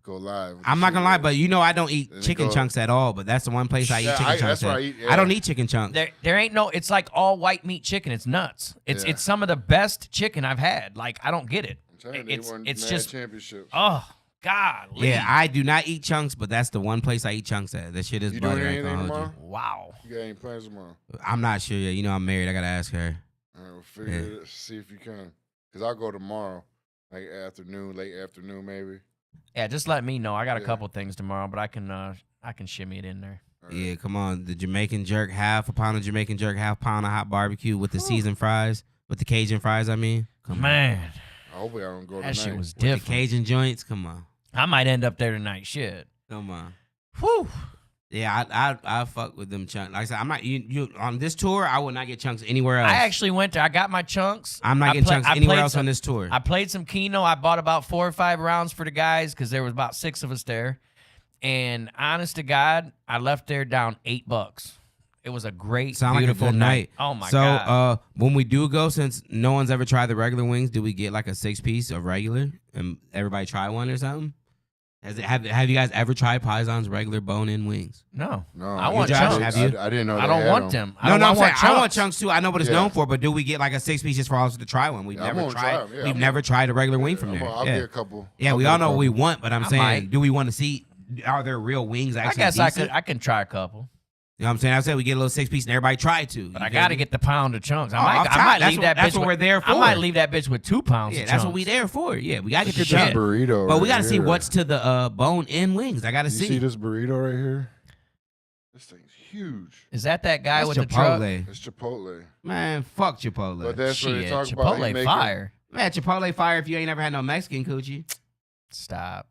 Go live. with I'm the not gonna lie, shooting but you know I don't eat Then chicken go- chunks at all. But that's the one place I eat Yeah, chicken chunks that's at. where I eat, yeah. I don't eat chicken chunks. There ain't no, it's like all white meat chicken. It's nuts. It's Yeah. some of the best chicken I've had. Like, I don't get it. I'm telling you, It's, they won it's mad just, championships. oh, God. Yeah, I do not eat chunks, but that's the one place I eat chunks at. That shit is You butter. doing I ain't anything gonna hold tomorrow? Wow. You got any plans tomorrow? you. I'm not sure yet. You know I'm married. I gotta ask her. All right, we'll figure it. See if you can. Cause I'll go tomorrow, like afternoon, late afternoon, maybe. Yeah, just let me know. I got a Yeah. couple things tomorrow, but I can shimmy it in there. All right. Yeah, come on. The Jamaican jerk, half a pound of Jamaican jerk, half pound of hot barbecue with the seasoned fries, with the Cajun fries. I mean, come on. Man, Hopefully I don't go that tonight. shit was With the different. Cajun joints. Come on, I might end up there tonight. Shit. come on. Whew. Yeah, I fuck with them chunks. Like I said, I'm not you on this tour. I would not get chunks anywhere else. I actually went there. I got my chunks. I'm not I getting play- chunks I anywhere played else some- on this tour. I played some Keno. I bought about 4 or 5 rounds for the guys because there was about 6 of us there. And honest to God, I left there down $8. It was a great, Sound like a beautiful good night. Oh my so, God. when we do go, since no one's ever tried the regular wings, do we get like a 6-piece of regular and everybody try one or something? Have you guys ever tried Pison's regular bone-in wings? No. No, I want Josh, chunks. have you? I didn't know. I they don't had want them. No, I'm saying want I want chunks. chunks too. I know what it's Yeah. known for, but do we get like a 6-piece just for us to try one? We've Yeah, I'm never gonna tried. try 'em. Yeah, we've I'm never tried a regular wing from there. I'll yeah, get a couple. yeah. I'll We get all a know what we couple. want, but I'm I saying, might. do we want to see? Are there real wings I actually? guess decent? I can try a couple. You know what I'm saying? I said we get a little 6-piece and everybody try to. But I got to get the pound of chunks. I Oh, might, off I top. might That's leave what- that bitch that's what with- we're there I might for. leave that bitch with 2 pounds Yeah, of that's chunks. what we there for. Yeah, we gotta get Look the at this chunk. burrito. But we right gotta see here. what's to the bone-in wings. I gotta You see see. this burrito right here? This thing's huge. Is that guy That's with the truck? Chipotle. It's Chipotle. Man, fuck Chipotle. But that's what they Shit, talk about. Chipotle He make fire. Man, Chipotle fire if you ain't never had no Mexican coochie. Stop.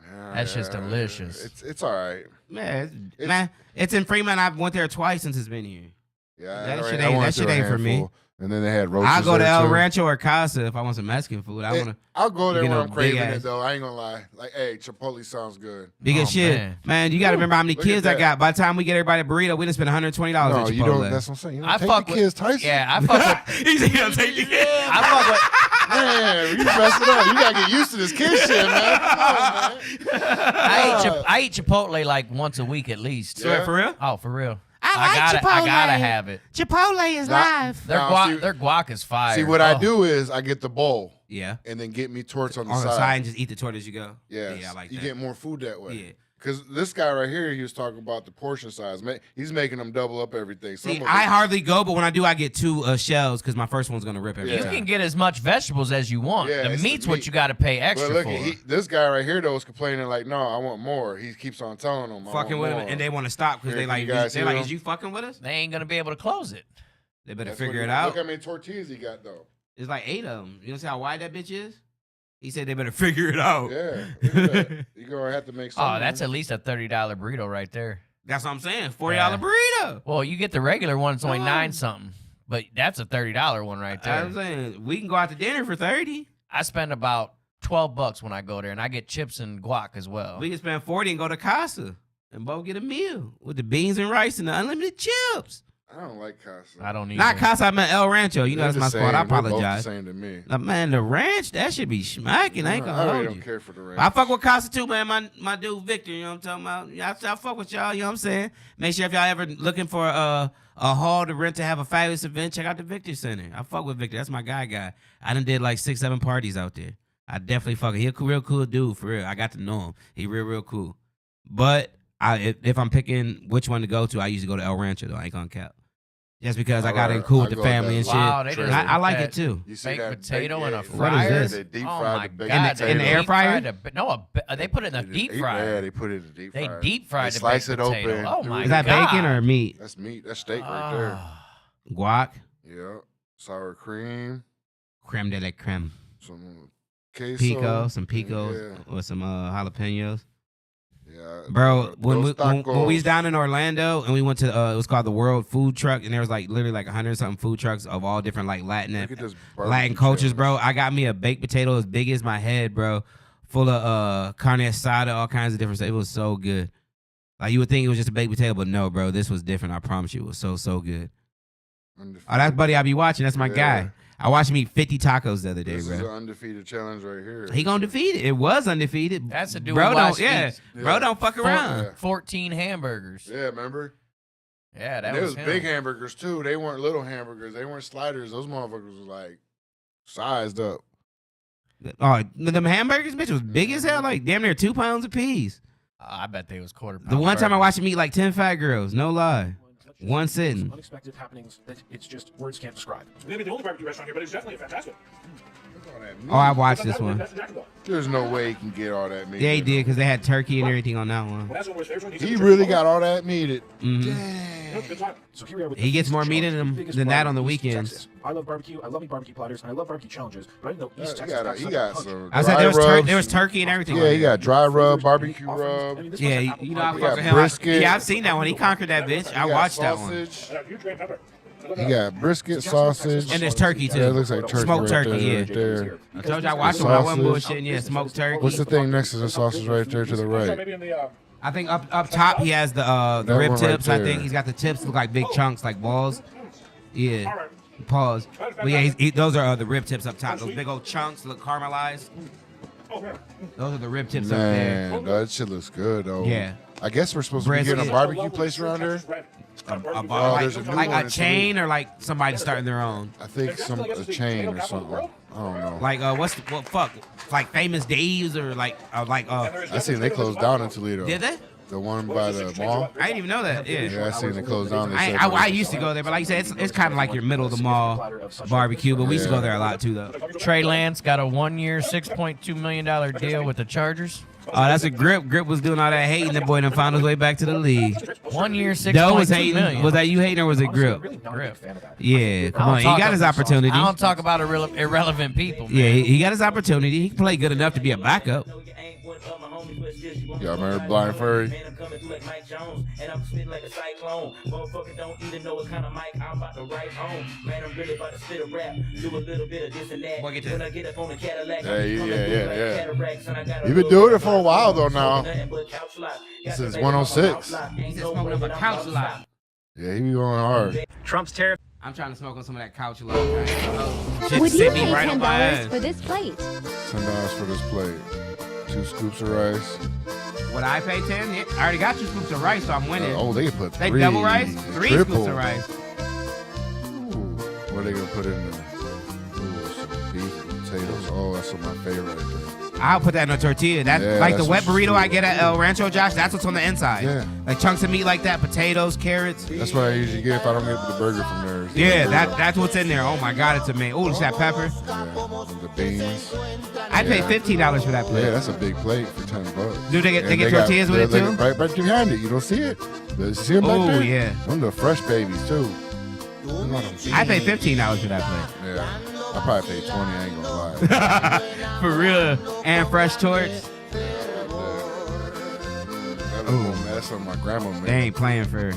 Yeah, That's just delicious. It's all right. Man, it's in Fremont. I went there twice since it's been here. Yeah, That I shit I ain't- went that shit through a ain't for me. handful. And then they had roaches. I'll go to there, El too. Rancho or Casa if I want some Mexican food. I wanna I'll go there You when know, I'm craving big ass- it though. I ain't gonna lie. Like, hey, Chipotle sounds good. big Oh, as shit. man. Man, you gotta remember how many Look at kids I that. got. By the time we get everybody a burrito, we done spend $120 No, at Chipotle. you don't. That's what I'm saying. You don't I take fuck the with- kids, Tyson. Yeah, I fuck with. He said he don't take the kids. I fuck with. Man, you messed it up. You gotta get used to this kid shit, man. Come on, man. I eat Chipotle like once a week at least. Yeah. For real? Oh, for real. I like I Chipotle. gotta have it. Chipotle is Nah. live. Their Nah, guac, see- their guac is fire. See, what I Oh. do is I get the bowl Yeah. and then get me torts on the On side. the side and just eat the torta as you go. Yes. Yeah, I like you that. get more food that way. Yeah. Because this guy right here, he was talking about the portion size. He's making them double up everything. Some See, of it- I hardly go, but when I do, I get 2 shells because my first one's gonna rip every Yeah. You time. can get as much vegetables as you want. Yeah, the it's the meat's what meat. you got to pay extra But look, for. this guy right here though is complaining like, no, I want more. He keeps on telling him, I Fucking want with more. them, and they want to stop because Here, they can you like, guys they're hear like, them? is you fucking with us? They ain't gonna be able to close it. They better That's figure what it out. Look how many tortillas he got though. It's like 8 of them. You don't see how wide that bitch is? He said they better figure it out. Yeah, look at that. You're gonna have to make. Oh, that's at least a $30 burrito right there. That's what I'm saying. $40 Yeah. burrito. Well, you get the regular one, it's only Oh. 9 something. But that's a $30 one right there. I'm saying we can go out to dinner for 30. I spend about $12 when I go there, and I get chips and guac as well. We can spend 40 and go to Casa and both get a meal with the beans and rice and the unlimited chips. I don't like Casa. I don't need Not Casa, I meant El Rancho. You know They're that's my the spot. I same. They're both apologize. the same to me. Man, the ranch, that should be smacking. I ain't gonna I really hold don't you. care for the ranch. I fuck with Casa too, man. My dude Victor, you know what I'm talking about? I fuck with y'all, you know what I'm saying? Make sure if y'all ever looking for a hall to rent to have a fabulous event, check out the Victor Center. I fuck with Victor. That's my guy. I done did like 6-7 parties out there. I definitely fuck with him. He a real cool dude, for real. I got to know him. He real cool. But if I'm picking which one to go to, I usually go to El Rancho though. I ain't gonna cap. Just because I got in cool with the family and shit. Wow, they Trailer. just I like that it too. You see baked that potato baked- in a yeah, fryer. What is this? They deep Oh fried my the baked God, In the they air deep fryer? fried they put it in a deep fryer. Yeah, they put it in the deep They fryer. deep fried They the slice baked it potato. open. Oh my Is that God. bacon or meat? That's meat. That's steak right there. Ah. Guac, Yeah. Sour cream. creme de la creme. Some queso. Pico, some picos Yeah. with some jalapenos. Yeah. Bro, when we tacos. was down in Orlando and we went to it was called the World Food Truck and there was like literally like 100 something food trucks of all different like Latin Look at this Latin barbecue cultures, challenge. bro. I got me a baked potato as big as my head, bro, full of carne asada, all kinds of different stuff. It was so good. Like you would think it was just a baked potato, but no, bro, this was different. I promise you, it was so good. Undefeated. Oh, that's buddy I be watching. That's my Yeah. guy. I watched him eat 50 tacos the other day, This is an bro. undefeated challenge right here. He gonna defeat it. It was undefeated. That's a dude bro. we Don't watched yeah, eat. bro. Don't fuck around. Yeah. 14 hamburgers. Yeah, remember? Yeah, that And it was him. big hamburgers too. They weren't little hamburgers. They weren't sliders. Those motherfuckers was like sized up. Oh, them hamburgers, bitch, was big as hell. Like damn near 2 pounds a piece. I bet they was quarter pound. The one time I burgers. watched him eat like 10 fat girls. No lie. One sitting. Unexpected happenings that it's just words can't describe. Maybe the only barbecue restaurant here, but it's definitely fantastic. Oh, I watched this one. There's no way he can get all that meat. Yeah, he did because they had turkey and everything on that one. He really got all that meat. Mhm. Damn. So here we are with He the gets more Feast meat in Challenge, him the biggest than that bar on the in East weekends. Texas. I love barbecue. I love barbecue platters, and I love barbecue challenges. But I didn't know East He Texas got, got he such got a punch. some. I said dry there was rubs. there was turkey and everything. Yeah, on he there. got dry rub, barbecue I rub. mean, this Yeah, was you apple know I pie. He fuck got with him. brisket. Yeah, I've seen that one. He conquered that bitch. I He got watched that one. sausage. He got brisket, sausage. And there's turkey, too. Yeah, it looks like turkey. Smoked right turkey, there, yeah. right there. I told you I watched him. I wasn't Sausage. bullshitting. Yeah, smoked turkey. What's the thing next to the sausage right there to the right? Maybe in the I think up top he has the That rib one right tips. I think there. he's got the tips look like big chunks, like balls. Yeah. Pause. But yeah, those are the rib tips up top. Those big old chunks look caramelized. Those are the rib tips up there. Man, that shit looks good though. Yeah. I guess we're supposed to be getting a Brisket. barbecue place around here. there's a new Like one a in chain or like somebody starting their own. I think a chain or something. I don't know. Like like Famous Dave's or I seen they closed down in Toledo. did they? The one by the mall. I didn't even know that. Yeah. Yeah, I seen they closed down. They said I used to go there, but like you said, it's kind of like your middle of the mall barbecue. But we used to go there a lot too, though. Trey Lance got a 1-year, $6.2 million deal with the Chargers. Oh, that's a Grip. Grip was doing all that hating. That boy done found his way back to the league. 1 year, Doe was $6.2 hating. million. Was that you hating or was it Grip? Grip. Yeah, come I on. don't He got his opportunity. I don't talk about irrelevant people, man. Yeah, he got his opportunity. He can play good enough to be a backup. Y'all remember Blind Furry? Man, I'm coming through like Mike Jones, and I'm spitting like a cyclone. Motherfucker don't even know what kind of mic I'm about to write on. Man, I'm really about to spit a rap, do a little bit of this and that. Boy, get When this. I get up on the Cadillac, Yeah, I'm yeah, coming yeah, through like yeah. cataracts, and I got a You've been little doing it for a while though now. nothing but couch lock. This Got is the 106. baby on my He Ain't said no smoking way up a that I'm couch gonna lot. stop. Yeah, he be going hard. Trump's tariff. I'm trying to smoke on some of that couch a lot. Shit Would you sit pay me right on my $10 ass. for this plate? $10 for this plate. 2 scoops of rice. Would I pay 10? Yeah, I already got 2 scoops of rice, so I'm winning. Oh, they put They 3. double rice? 3 triple. scoops of rice. Ooh, what are they gonna put in there? Ooh, some beef and potatoes. Oh, that's my favorite right there. I'll put that in a tortilla. That's Yeah, like the that's wet what- burrito I get at El Rancho, Josh. That's what's on the inside. Yeah. Like chunks of meat like that, potatoes, carrots. That's what I usually get if I don't get the burger from there. Yeah, that's what's in there. Oh my God, it's amazing. Oh, it's that pepper. Yeah, and the beans. I'd pay $15 for that plate. Yeah, that's a big plate for $10. Do they get And get tortillas with it they too? right behind it. You don't see it. You see them back Oh, there? yeah. Them the fresh babies too. I paid $15 for that plate. Yeah, I probably paid 20. I ain't gonna lie. For real. And fresh torts. That's something my grandma made. They ain't playing for.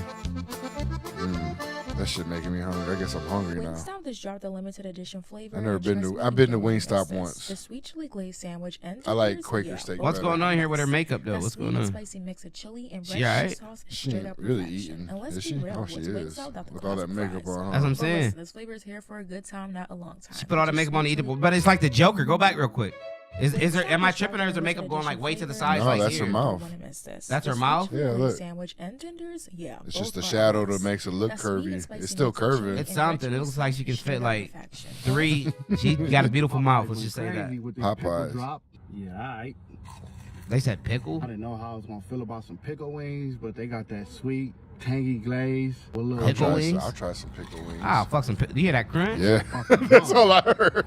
That shit making me hungry. I guess I'm hungry now. Wingstop just dropped the limited edition flavor. I've never and been trust to- me, I've been to you won't Wingstop miss this. once. The sweet chili glazed sandwich and I like tenders, Quaker steak What's better. going on here with her makeup though? That What's sweet going and on? spicy mix of chili and She red alright? cheese sauce is She straight ain't up really perfection. eating. And let's Is be she? real, Oh, she what's is. Wingstop got the With all that classic makeup fries. on, huh? That's what I'm But saying. listen, this flavor is here for a good time, not a long time. She put all the makeup on the eatable, but it's like the Joker. Go back real quick. Is there? Am I tripping or is her makeup going like way to the side? No, like that's here? her mouth. That's her mouth? Yeah, look. Sandwich and tenders, yeah. It's both just the fries. shadow that makes it look That sweet and curvy. spicy It's still mix of chili curvy. It's and something. red It looks cheese like she can straight fit up like perfection. 3. She got a beautiful mouth. Let's just say that. Crazy with the Popeyes. pickle drop. Yeah, alright. They said pickle. I didn't know how I was gonna feel about some pickle wings, but they got that sweet, tangy glaze with a little Pickle wings? I'll try some pickle wings. Ah, fuck some. Do you hear that crunch? Yeah, that's all I heard.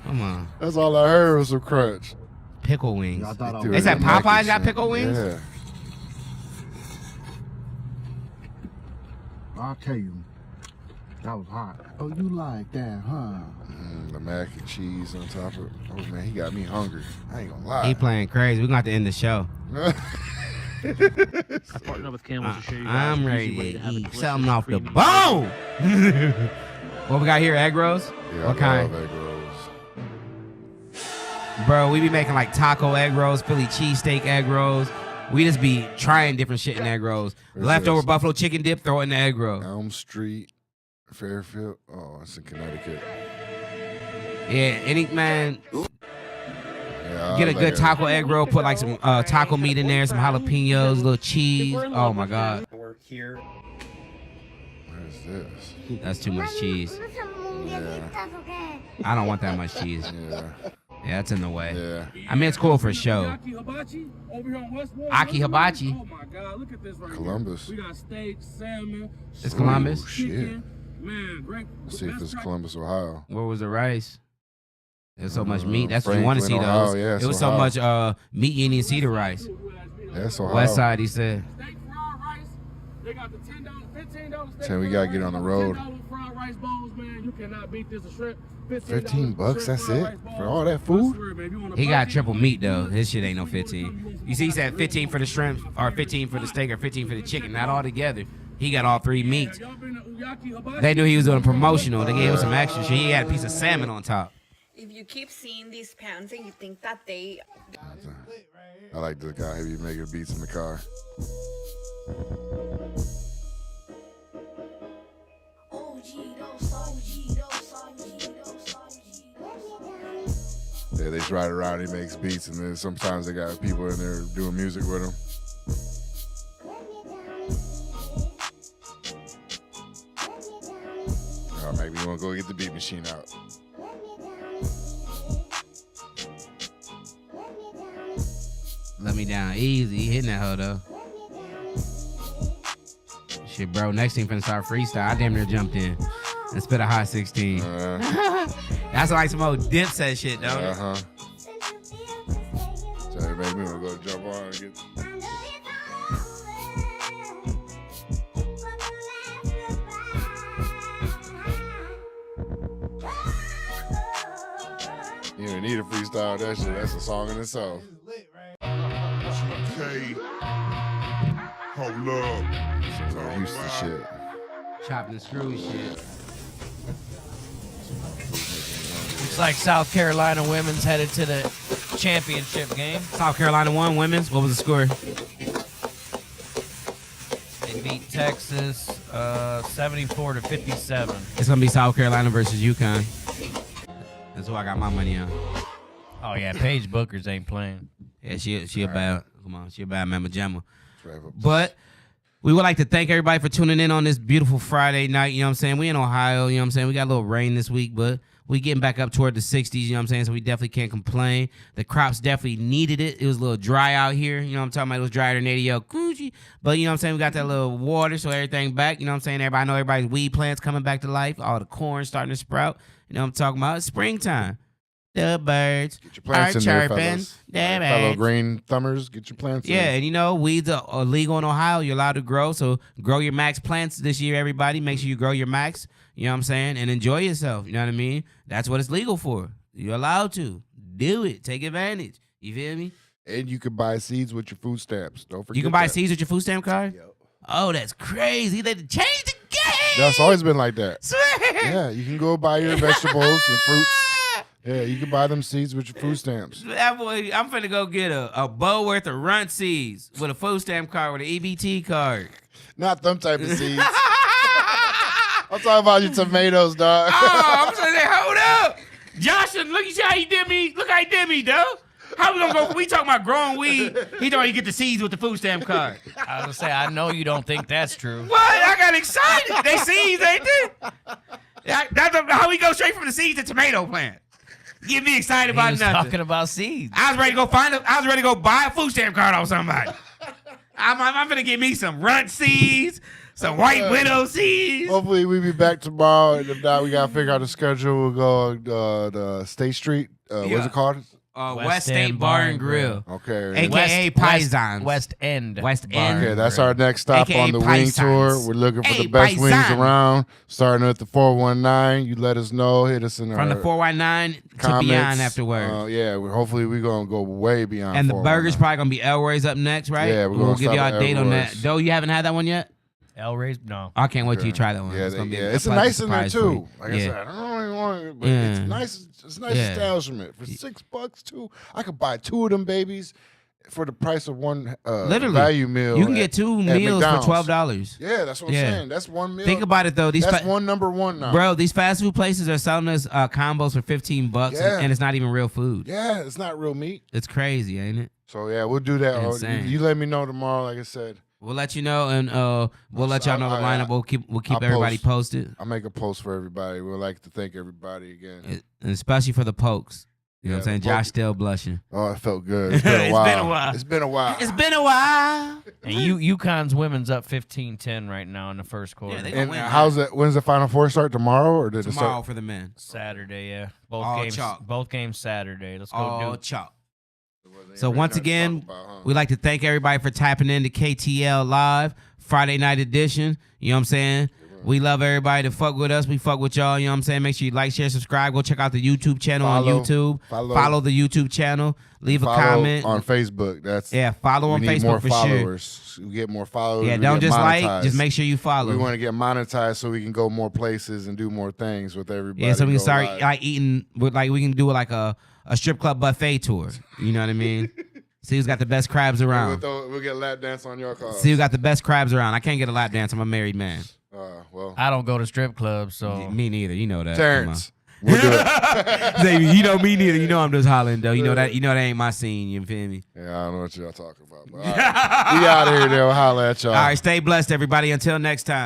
Come on, That's all I heard was some crunch. pickle wings. I thought I Dude, They was said mac and Popeyes got shit. pickle wings? Yeah. I'll tell you, that was hot. Oh, you like that, huh? The mac and cheese on top of it. Oh man, he got me hungry. I ain't gonna lie. He playing crazy. We're gonna have to end the show. I partnered up with Camels to show you guys I'm an ready easy way to have a eat delicious, something off the creamy- bone. What we got here? Egg rolls? Yeah, What I kind? love egg rolls. Bro, we be making like taco egg rolls, Philly cheesesteak egg rolls. We just be trying different shit in egg rolls. Where's Leftover this? buffalo chicken dip, throw it in the egg roll. Elm Street, Fairfield. Oh, it's in Connecticut. Yeah, any man, Yeah, I get a like good it. taco egg roll, put like some taco meat in there, some jalapenos, little cheese. Oh my god, What is this? that's too much cheese. Yeah, I don't want that much cheese. yeah, Yeah, that's in the way. yeah. I mean, it's cool for show. Aki Hibachi over here on Westwood. Aki Hibachi? Oh my God, look at this right Columbus. here. We got steak, salmon, It's Columbus. Oh, shit. chicken. Man, great. Let's see if Best it's price- Columbus, Ohio. Where was the rice? There's so much meat. That's what you Franklin, want to see, Ohio, though. yeah, It was so so Ohio. much meat you didn't see the rice. That's Ohio. West side, he said. Steak fried rice. They got the $10, $15 steak. Tim, we fried gotta rice, get on the road. $10 fried rice bowls, man. You cannot beat this. A shrimp. $15, shrimp that's fried it? rice bowls. For all that I food? swear, man, if you want a He got budget, triple meat, though. His shit ain't no 15. You see, he said 15 for the shrimp, or 15 for the steak, or 15 for the chicken. Not all together. He got all 3 meats. Y'all been to Uyaki Hibachi? They knew he was doing a promotional. They gave him some extra shit. He had a piece of salmon on top. If you keep seeing these pants and you think that they I like this guy. He be making beats in the car. Yeah, they just ride around. He makes beats, and then sometimes they got people in there doing music with him. Maybe you want to go get the beat machine out. Let me down easy. He hitting that hoe, though. Shit, bro. Next thing finna start freestyle. I damn near jumped in and spit a high 16. That's like some old Dipset shit, though. Uh-huh. So it made me want to go jump on and get... You don't need a freestyle that shit. That's a song in itself. Okay. Hold up. Some old Houston shit. Chopping and screw shit. Looks like South Carolina women's headed to the championship game. South Carolina won women's. What was the score? They beat Texas 74 to 57. It's gonna be South Carolina versus UConn. That's who I got my money on. Oh yeah, Paige Bookers ain't playing. Yeah, she a bad. Come on, she a bad mamma jamma. Right. But we would like to thank everybody for tuning in on this beautiful Friday night. You know what I'm saying? We in Ohio. You know what I'm saying? We got a little rain this week, but we getting back up toward the 60s. You know what I'm saying? So we definitely can't complain. The crops definitely needed it. It was a little dry out here. You know what I'm talking about? It was drier than ADL Coochie. But you know what I'm saying? We got that little water, so everything back. You know what I'm saying? Everybody, I know everybody's weed plants coming back to life. All the corn starting to sprout. You know what I'm talking about? It's springtime. The birds Get your plants are in there, chirping. fellas. The Fellow birds. green thumbers, get your plants Yeah, in. and you know, weeds are legal in Ohio. You're allowed to grow. So grow your max plants this year, everybody. Make sure you grow your max. You know what I'm saying? And enjoy yourself. You know what I mean? That's what it's legal for. You're allowed to. Do it. Take advantage. You feel me? And you can buy seeds with your food stamps. Don't forget You can buy that. seeds with your food stamp card? Yep. Oh, that's crazy. They changed the game. That's always been like that. Swear. Yeah, you can go buy your vegetables and fruits. Yeah, you can buy them seeds with your food stamps. That boy, I'm finna go get a bow worth of runt seeds with a food stamp card, with an EBT card. Not them type of seeds. I'm talking about your tomatoes, dog. Oh, I'm saying, hold up. Josh, look, you see how he did me? Look how he did me, though. How we gonna go? We talking about growing weed. He talking you get the seeds with the food stamp card. I was gonna say, I know you don't think that's true. What? I got excited. They seeds, ain't they? That's how we go straight from the seeds to tomato plant. Get me excited He about was nothing. talking about seeds. I was ready to go I was ready to go buy a food stamp card off somebody. I'm gonna get me some runt seeds, some white widow seeds. Hopefully we be back tomorrow, and if not, we gotta figure out the schedule. We'll go the State Street. What's Yeah. it called? West State Bar and Grill. Okay. AKA Paisans. West End. West Bar End. and Okay, that's Grill. our next stop AKA on the wing Paisans. tour. We're looking for Hey, the best wings Paisan. around. Starting at the 419. You let us know. Hit us in From the our 419 to comments. beyond afterwards. Yeah, hopefully we're gonna go way beyond. And the burger's 419. probably gonna be Elroy's up next, right? Yeah, we're we'll gonna give stop y'all at a date on that. Elroy's. Though you haven't had that one yet? El Rey's? No. I can't wait till you Okay. try that one. Yeah, it's gonna be it's a a nice in there surprise for too. you. Like I Yeah. said, I don't really want it, but Yeah. it's nice. It's a nice Yeah. establishment for $6 too. I could buy 2 of them babies for the price of one Literally. value meal. You can at- get 2 at meals for McDonald's. $12. Yeah, that's what I'm Yeah. saying. That's one meal. Think about it though. These That's one number one now. bro, these fast food places are selling us combos for $15, Yeah. and it's not even real food. Yeah, it's not real meat. It's crazy, ain't it? So yeah, we'll do that. Insane. You let me know tomorrow. Like I said, We'll let you know, and we'll let y'all know the lineup. We'll keep I'll everybody post. posted, I'll make a post for everybody. We'd like to thank everybody again. and especially for the pokes. You know what I'm Yeah, saying? the Josh poke- still blushing. Oh, it felt good. It's been a It's while. been a while. It's been a while. It's been a while. And UConn's women's up 15-10 right now in the first quarter. Yeah, they And win, how's it? When's the Final Four start? Tomorrow or did it Tomorrow start? for the men. Saturday, yeah. All Both games. chalk. Both games Saturday. Let's go All do. chalk. Ain't So really once nothing to again, talk about, huh? we'd like to thank everybody for tapping into KTL Live Friday night edition. You know what I'm saying? We love everybody to fuck with us. We fuck with y'all. You know what I'm saying? Make sure you like, share, subscribe. Go check out the YouTube channel on Follow- YouTube. follow- the YouTube channel. Leave a Follow comment. on Facebook. That's Yeah, follow we on need Facebook more for sure. followers. We get more followers. Yeah, we don't get just like, monetized. just make sure you follow. We want to get monetized so we can go more places and do more things with everybody. Yeah, so we can Go start live. like eating with we can do like a strip club buffet tour. You know what I mean? See who's got the best crabs around. We'll get a lap dance on your car. See who got the best crabs around. I can't get a lap dance. I'm a married man. Well, I don't go to strip clubs, so. Me neither. You know that. Terrence, we'll do it. Xavier, you know me neither. You know I'm just hollering though. You know that ain't my scene. You feel me? Yeah, I don't know what y'all talking about. But all right. We out of here, though. Holla at y'all. All right, stay blessed, everybody. Until next time.